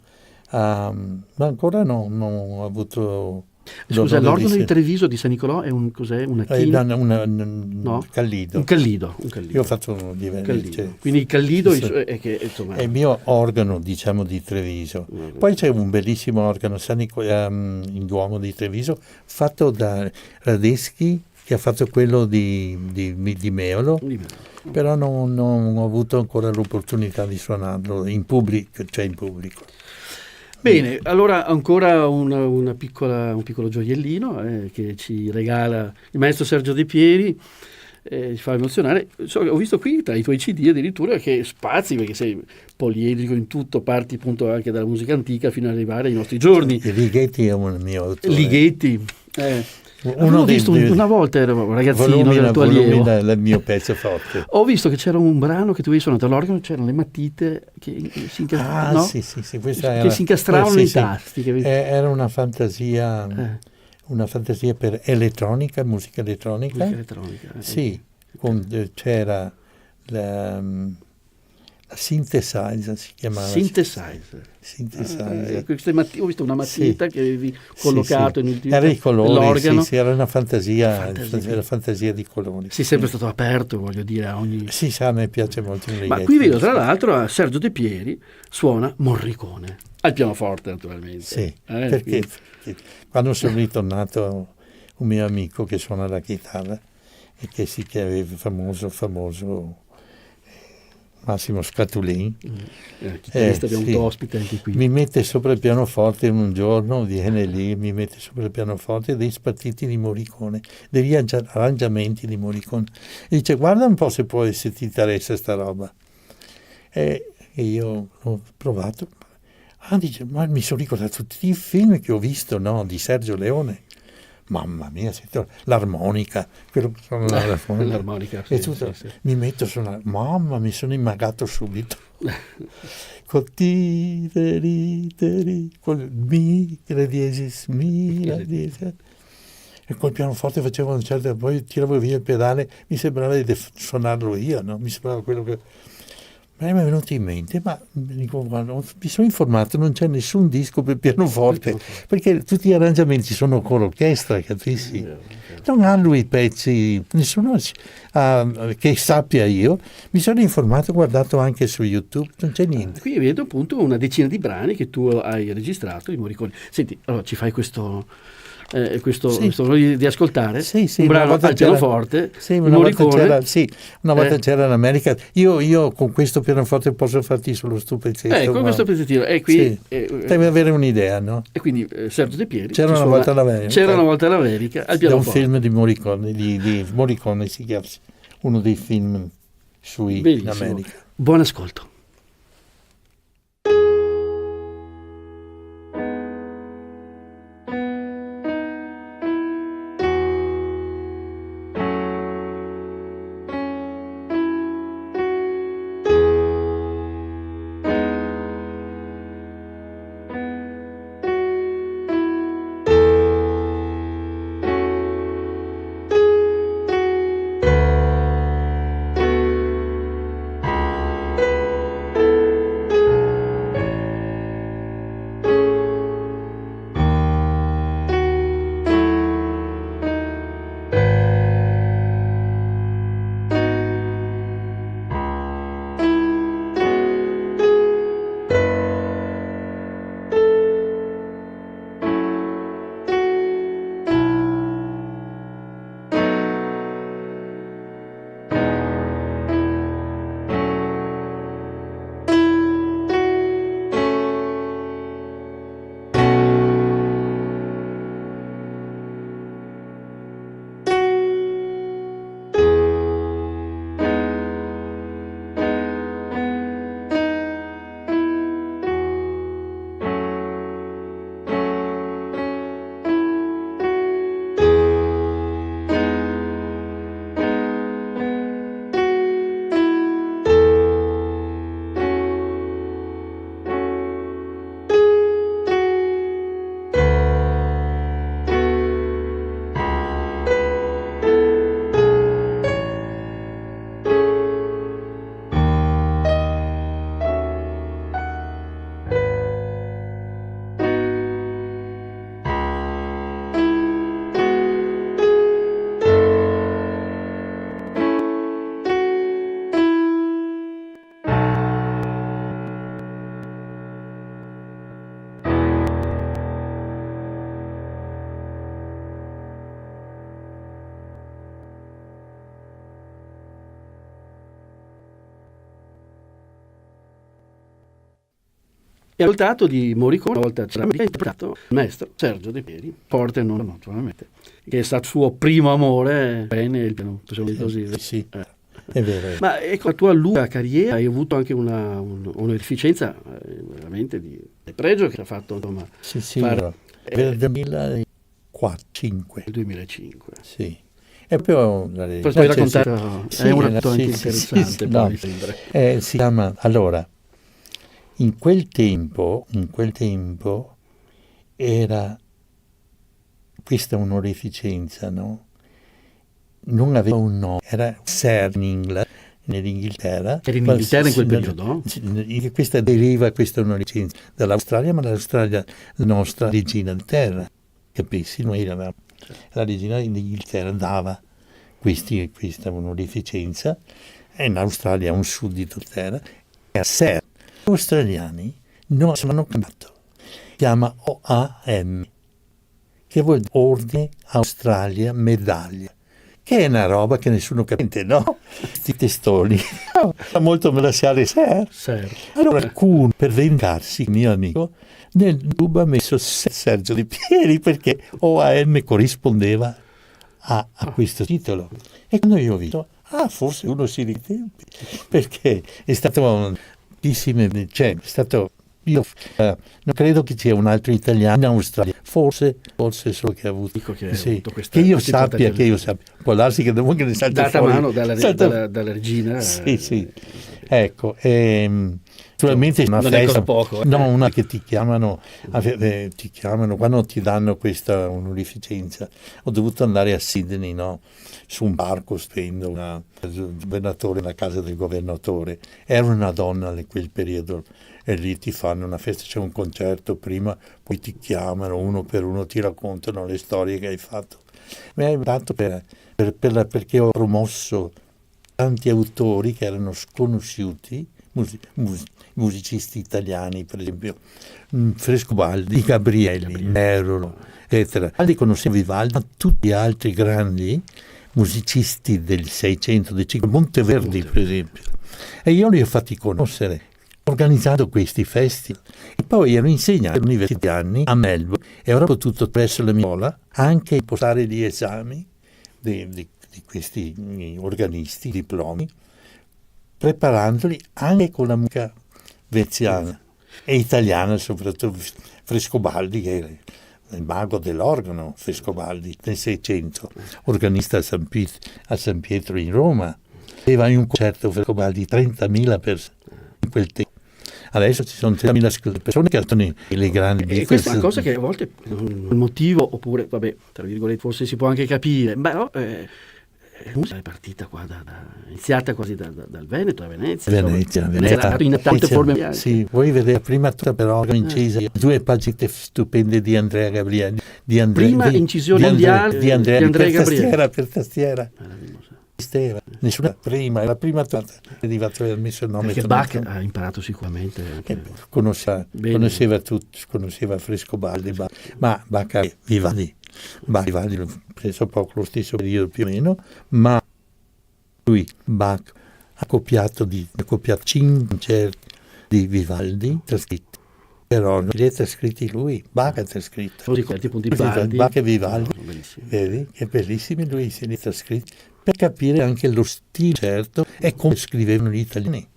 Speaker 3: ma ancora non ho avuto.
Speaker 22: Scusa, l'organo di Treviso di San Nicolò è cos'è? Una china?
Speaker 3: No? Callido.
Speaker 22: Un callido.
Speaker 3: Io ho fatto diversi.
Speaker 22: Quindi il callido è
Speaker 3: il mio organo, diciamo, di Treviso. Poi c'è un bellissimo organo in Duomo di Treviso, fatto da Radeschi, che ha fatto quello di Meolo, però non ho avuto ancora l'opportunità di suonarlo in pubblico.
Speaker 22: Bene, allora ancora un piccolo gioiellino che ci regala il maestro Sergio De Pieri, ci fa emozionare. Ho visto qui tra i tuoi CD addirittura che spazi, perché sei poliedrico in tutto, parti appunto anche dalla musica antica fino ad arrivare ai nostri giorni.
Speaker 3: E Ligeti è un mio autore.
Speaker 22: Ligeti. Ho visto una volta, ero un ragazzino del tuo allievo.
Speaker 3: Il mio pezzo forte.
Speaker 22: Ho visto che c'era un brano che tu avevi suonato all'organo, c'erano le matite che si incastravano,
Speaker 3: sì,
Speaker 22: si incastravano nei tasti.
Speaker 3: Era una fantasia per elettronica, musica elettronica. Sì, c'era la synthesizer, si chiamava.
Speaker 22: Synthesizer. Ho visto una matita che avevi collocato
Speaker 3: era i colori,
Speaker 22: nell'organo.
Speaker 3: Era una fantasia di colori.
Speaker 22: Sei sempre stato aperto, voglio dire, a ogni...
Speaker 3: Sì, a me piace molto.
Speaker 22: Ma qui vedo, tra l'altro, Sergio De Pieri suona Morricone, al pianoforte naturalmente.
Speaker 3: Sì, perché quando sono ritornato, un mio amico che suona la chitarra e che aveva famoso Massimo Scatulin,
Speaker 22: abbiamo avuto ospite anche qui.
Speaker 3: Mi mette sopra il pianoforte un giorno, viene lì, mi mette sopra il pianoforte dei spartiti di Morricone, degli arrangiamenti di Morricone, e dice: guarda un po' se ti interessa sta roba. E io ho provato, dice, ma mi sono ricordato tutti i film che ho visto, no, di Sergio Leone. Mamma mia, l'armonica, quello che suona
Speaker 22: l'armonica,
Speaker 3: sì, mi metto a suonare, mamma, mi sono immagato subito. Col col mi, la diesis, mi, la diesis. E col pianoforte facevo un certo, poi tiravo via il pedale, mi sembrava di suonarlo io, no? Mi sembrava quello che... Mi è venuto in mente, ma dico, guarda, mi sono informato, non c'è nessun disco per pianoforte, perché tutti gli arrangiamenti sono con l'orchestra, capisci? Non hanno i pezzi, nessuno che sappia io. Mi sono informato, ho guardato anche su YouTube, non c'è niente.
Speaker 22: Qui vedo appunto una decina di brani che tu hai registrato di Morricone. Senti, allora ci fai questo di ascoltare un brano al pianoforte,
Speaker 3: una volta c'era in America. Io con questo pianoforte posso farti solo sto pezzetto.
Speaker 22: Con questo pezzettino. E qui
Speaker 3: devi avere un'idea, no?
Speaker 22: E quindi Sergio De Pieri
Speaker 3: c'era una volta all'America
Speaker 22: al pianoforte.
Speaker 3: È un film di Morricone, di Morricone si chiama, uno dei film in America.
Speaker 22: Buon ascolto. E al tratto di Morricone, una volta c'era interpretato il maestro Sergio De Pieri, forte non naturalmente, che è stato il suo primo amore, bene, il piano, possiamo dire così.
Speaker 3: Sì, è vero.
Speaker 22: Ma ecco, la tua lunga carriera hai avuto anche un'efficienza veramente di pregio che ha fatto, insomma,
Speaker 3: Sì,
Speaker 22: fare...
Speaker 3: per il 2005.
Speaker 22: 2005.
Speaker 3: Sì. E poi
Speaker 22: puoi raccontare, è un atto anche interessante.
Speaker 3: No, si chiama, allora, in quel tempo era questa onorificenza, no? Non aveva un nome, era Sir nell'Inghilterra.
Speaker 22: Era in Inghilterra in quel periodo?
Speaker 3: Questa deriva, questa onorificenza dall'Australia, ma l'Australia la nostra regina di terra, capisci? Noi eravamo, la regina d'Inghilterra dava questa onorificenza, e in Australia un suddito di terra, e Sir. Gli australiani non hanno cambiato, si chiama OAM, che vuol dire Ordine Australia Medaglia, che è una roba che nessuno capisce, no? Questi testoni, molto me lasciare Sir. Allora qualcuno, per vengarsi, mio amico, nel tubo ha messo Sergio De Pieri, perché OAM corrispondeva a questo titolo. E quando io ho visto, forse uno si ritempi, perché è stato... Cioè, è stato, io non credo che cia un altro italiano in Australia, forse solo che ha avuto, che io sappia, può darsi che dopo che ne salta
Speaker 22: data
Speaker 3: fuori,
Speaker 22: mano dalla regina.
Speaker 3: Sì. Ecco, naturalmente una festa, poco, no, una che ti chiamano quando ti danno questa onorificenza. Ho dovuto andare a Sydney, no? Su un barco spendo il governatore, la casa del governatore, era una donna in quel periodo, e lì ti fanno una festa, c'è un concerto prima, poi ti chiamano uno per uno, ti raccontano le storie che hai fatto. Mi hai dato perché ho promosso tanti autori che erano sconosciuti, musicisti italiani, per esempio Frescobaldi, Gabrielli, Nerolo, eccetera. Li conoscevo Vivaldi, ma tutti gli altri grandi musicisti del 600, del 500, Monteverdi per esempio, e io li ho fatti conoscere organizzando questi festival, e poi ero insegnato all'università anni a Melbourne e ero potuto presso la mia scuola anche impostare gli esami di questi organisti, diplomi, preparandoli anche con la musica veneziana e italiana, soprattutto Frescobaldi, che era il mago dell'organo, Frescobaldi, nel 600, organista a San Pietro in Roma. Aveva in un concerto Frescobaldi 30.000 persone in quel tempo. Adesso ci sono 30.000 persone che sono le grandi
Speaker 22: e questa è una cosa che a volte il motivo, oppure vabbè, tra virgolette, forse si può anche capire, però è partita qua iniziata quasi dal Veneto, da Venezia. In tante forme.
Speaker 3: Sì, vuoi vedere prima tutta però incisa due pagine stupende di Andrea Gabrielli,
Speaker 22: prima incisione mondiale
Speaker 3: di Andrea
Speaker 22: Gabrielli
Speaker 3: per tastiera. Esisteva nessuna prima, è la prima che è arrivato a messo il nome.
Speaker 22: Perché Bach ha imparato sicuramente.
Speaker 3: Conosceva tutti, conosceva Frescobaldi, ma Bach Vivaldi l'ho preso poco lo stesso periodo più o meno, ma lui Bach ha copiato 5 concerti di Vivaldi trascritti, però non li ha trascritti lui, Bach ha trascritto Bach e Vivaldi, vedi che bellissimi, lui se li ha trascritti per capire anche lo stile certo e come scrivevano gli italiani.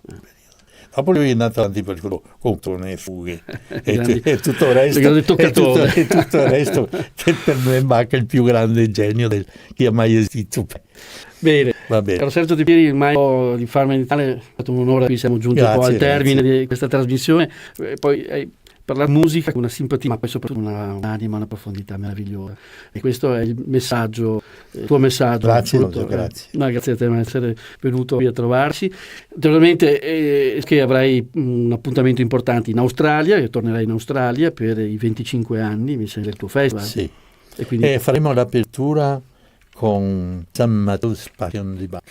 Speaker 3: Dopo lui è andato avanti per quello contone e fughe e tutto il resto che per me Bach è il più grande genio che ha mai esistito.
Speaker 22: Bene,
Speaker 3: va bene.
Speaker 22: Caro Sergio De Pieri, mai di Farma in Italia, è stato un onore, qui siamo giunti un po' al termine di questa trasmissione, poi per la musica una simpatia, ma poi soprattutto un'anima, una profondità meravigliosa, e questo è il messaggio, il tuo messaggio.
Speaker 3: Grazie. No,
Speaker 22: grazie a te per essere venuto qui a trovarci. Naturalmente che avrai un appuntamento importante in Australia, che tornerai in Australia per i 25 anni, mi sembra, del tuo festival.
Speaker 3: Sì.
Speaker 22: E quindi
Speaker 3: faremo l'apertura con San Matteo's Passion di Bach.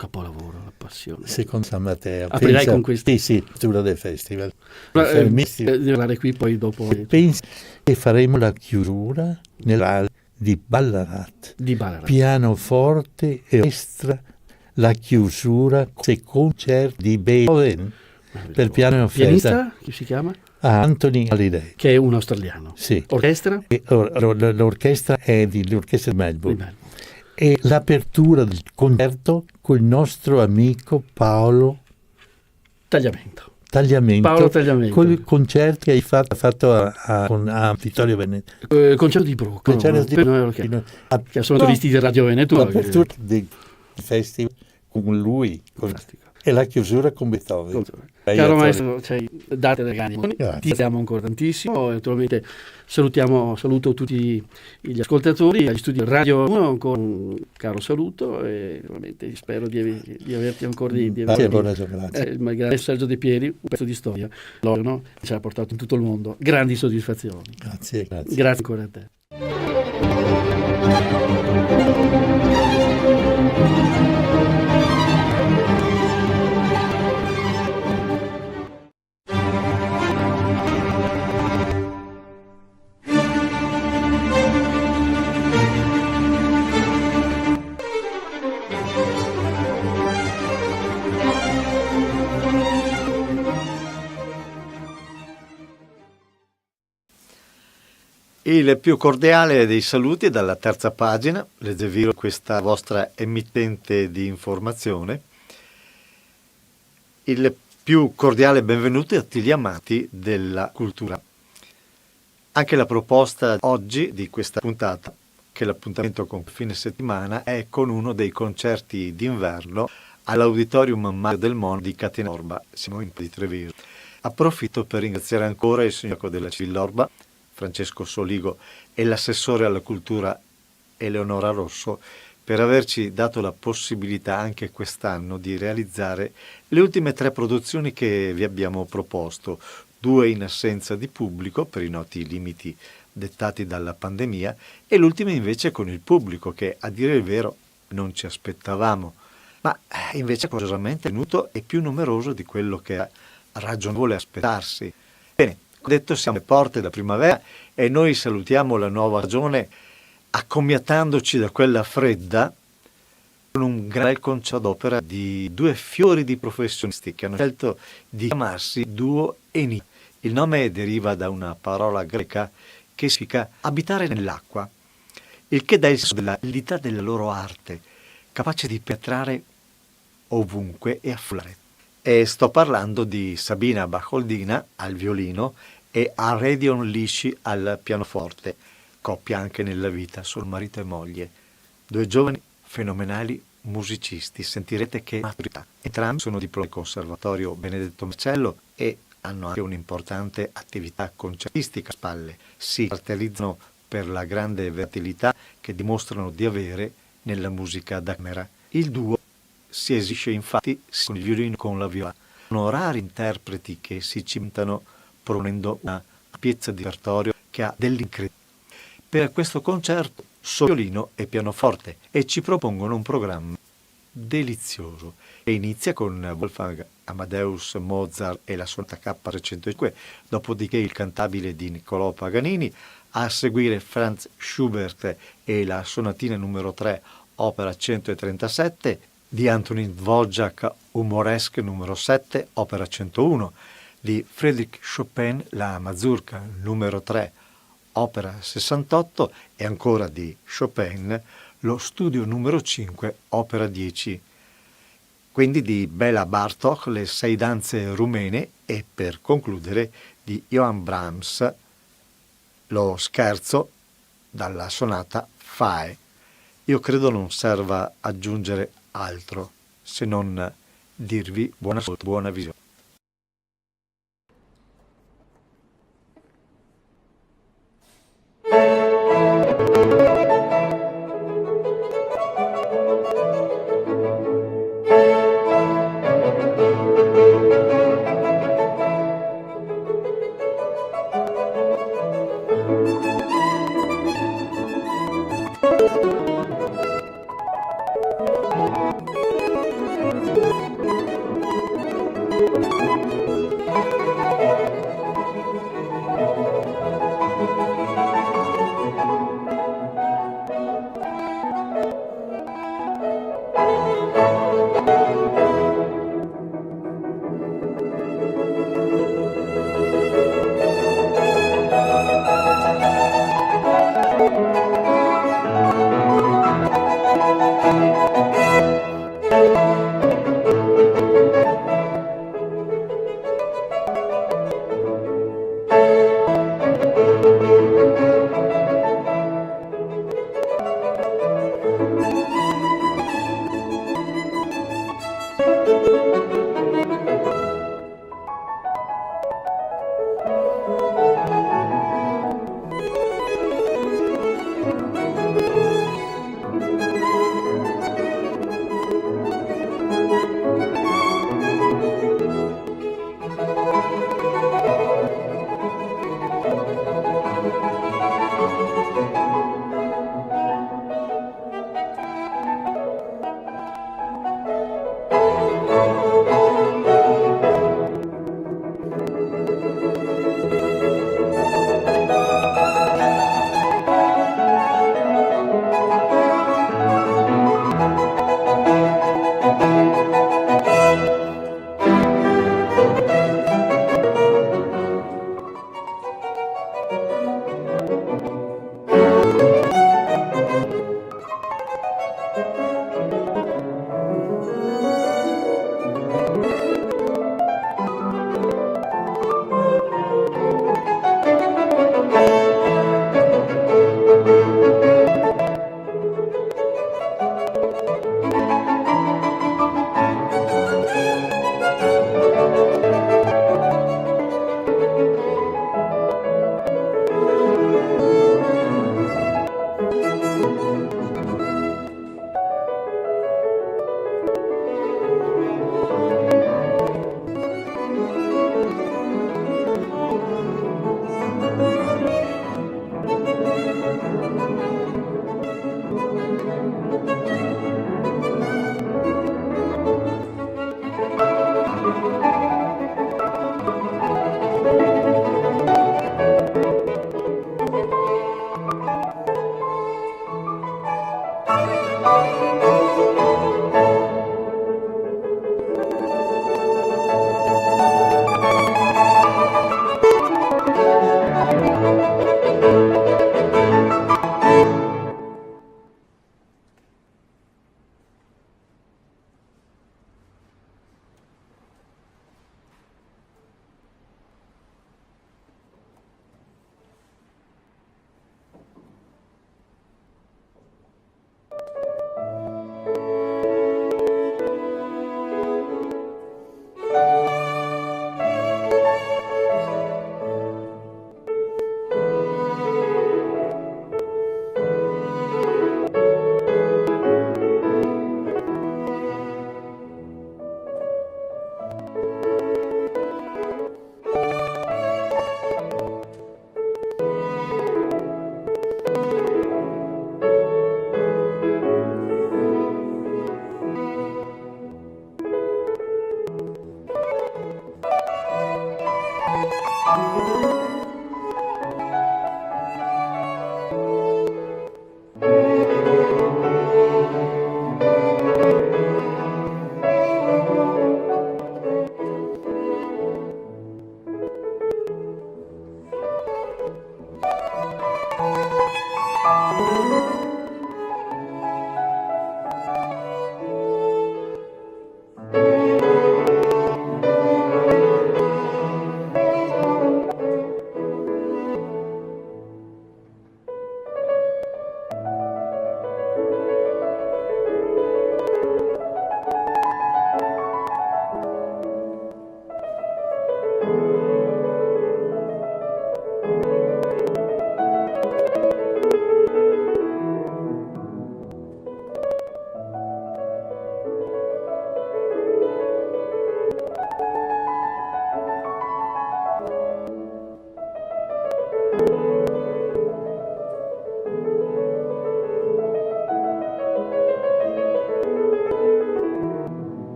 Speaker 22: Capolavoro, la passione.
Speaker 3: Secondo San Matteo.
Speaker 22: Aprirai con questo?
Speaker 3: Sì, l'apertura del festival.
Speaker 22: Devo parlare qui poi dopo.
Speaker 3: Penso che faremo la chiusura nel di Ballarat. Pianoforte e orchestra, la chiusura con i concerti di Beethoven per piano e orchestra.
Speaker 22: Pianista, chi si chiama?
Speaker 3: Anthony Halliday.
Speaker 22: Che è un australiano.
Speaker 3: Sì.
Speaker 22: Orchestra?
Speaker 3: L'orchestra è l'orchestra di Melbourne. E l'apertura del concerto con il nostro amico Paolo
Speaker 22: Tagliamento.
Speaker 3: Paolo
Speaker 22: Tagliamento.
Speaker 3: Con il concerto che hai fatto a Vittorio Veneto.
Speaker 22: Concerto di Bruco. Che sono turisti di Radio Veneto.
Speaker 3: L'apertura del festival con lui. E la chiusura con Beethoven.
Speaker 22: Caro maestro, date le grandi. Ti ringraziamo ancora tantissimo. Naturalmente saluto tutti gli ascoltatori, agli studi Radio 1 con un caro saluto e veramente spero di averti ancora
Speaker 3: grazie.
Speaker 22: Il grande Sergio De Pieri, un pezzo di storia, no? Ci ha portato in tutto il mondo grandi soddisfazioni.
Speaker 3: Grazie.
Speaker 22: Grazie ancora a te.
Speaker 15: Il più cordiale dei saluti dalla terza pagina, leggevo questa vostra emittente di informazione. Il più cordiale benvenuto a tutti gli amanti della cultura. Anche la proposta oggi di questa puntata, che l'appuntamento con fine settimana, è con uno dei concerti d'inverno all'Auditorium Mario del Mon di Catenorba, siamo in di Treviso. Approfitto per ringraziare ancora il sindaco della Villorba, Francesco Soligo, e l'assessore alla cultura Eleonora Rosso per averci dato la possibilità anche quest'anno di realizzare le ultime 3 produzioni che vi abbiamo proposto, 2 in assenza di pubblico per i noti limiti dettati dalla pandemia e l'ultima invece con il pubblico che, a dire il vero, non ci aspettavamo, ma invece curiosamente è venuto e più numeroso di quello che è ragionevole aspettarsi. Bene, detto, siamo alle porte della primavera e noi salutiamo la nuova stagione accomiatandoci da quella fredda con un gran concerto d'opera di 2 fiori di professionisti che hanno scelto di chiamarsi Duo Eni. Il nome deriva da una parola greca che significa abitare nell'acqua, il che dà il senso della validità della loro arte, capace di penetrare ovunque e affluire. E sto parlando di Sabina Bacholdina al violino e Aredion Lisci al pianoforte, coppia anche nella vita, sono marito e moglie. 2 giovani fenomenali musicisti, sentirete che maturità. Entrambi sono diplomati del Conservatorio Benedetto Marcello e hanno anche un'importante attività concertistica a spalle. Si caratterizzano per la grande versatilità che dimostrano di avere nella musica da camera. Il duo si esibisce infatti con il violino e con la viola. Sono rari interpreti che si cimentano proponendo una piezza di repertorio che ha dell'incredibile. Per questo concerto solo violino e pianoforte e ci propongono un programma delizioso che inizia con Wolfgang Amadeus Mozart e la sonata K305, dopodiché il cantabile di Niccolò Paganini, a seguire Franz Schubert e la sonatina numero 3 opera 137 di Antonin Dvořák Umoresque numero 7 opera 101, di Frédéric Chopin la Mazurka numero 3 opera 68 e ancora di Chopin lo studio numero 5 opera 10, quindi di Béla Bartók le 6 danze rumene e per concludere di Johann Brahms lo scherzo dalla sonata Fae. Io credo non serva aggiungere altro se non dirvi buon ascolto, buona visione.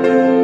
Speaker 6: Veneto.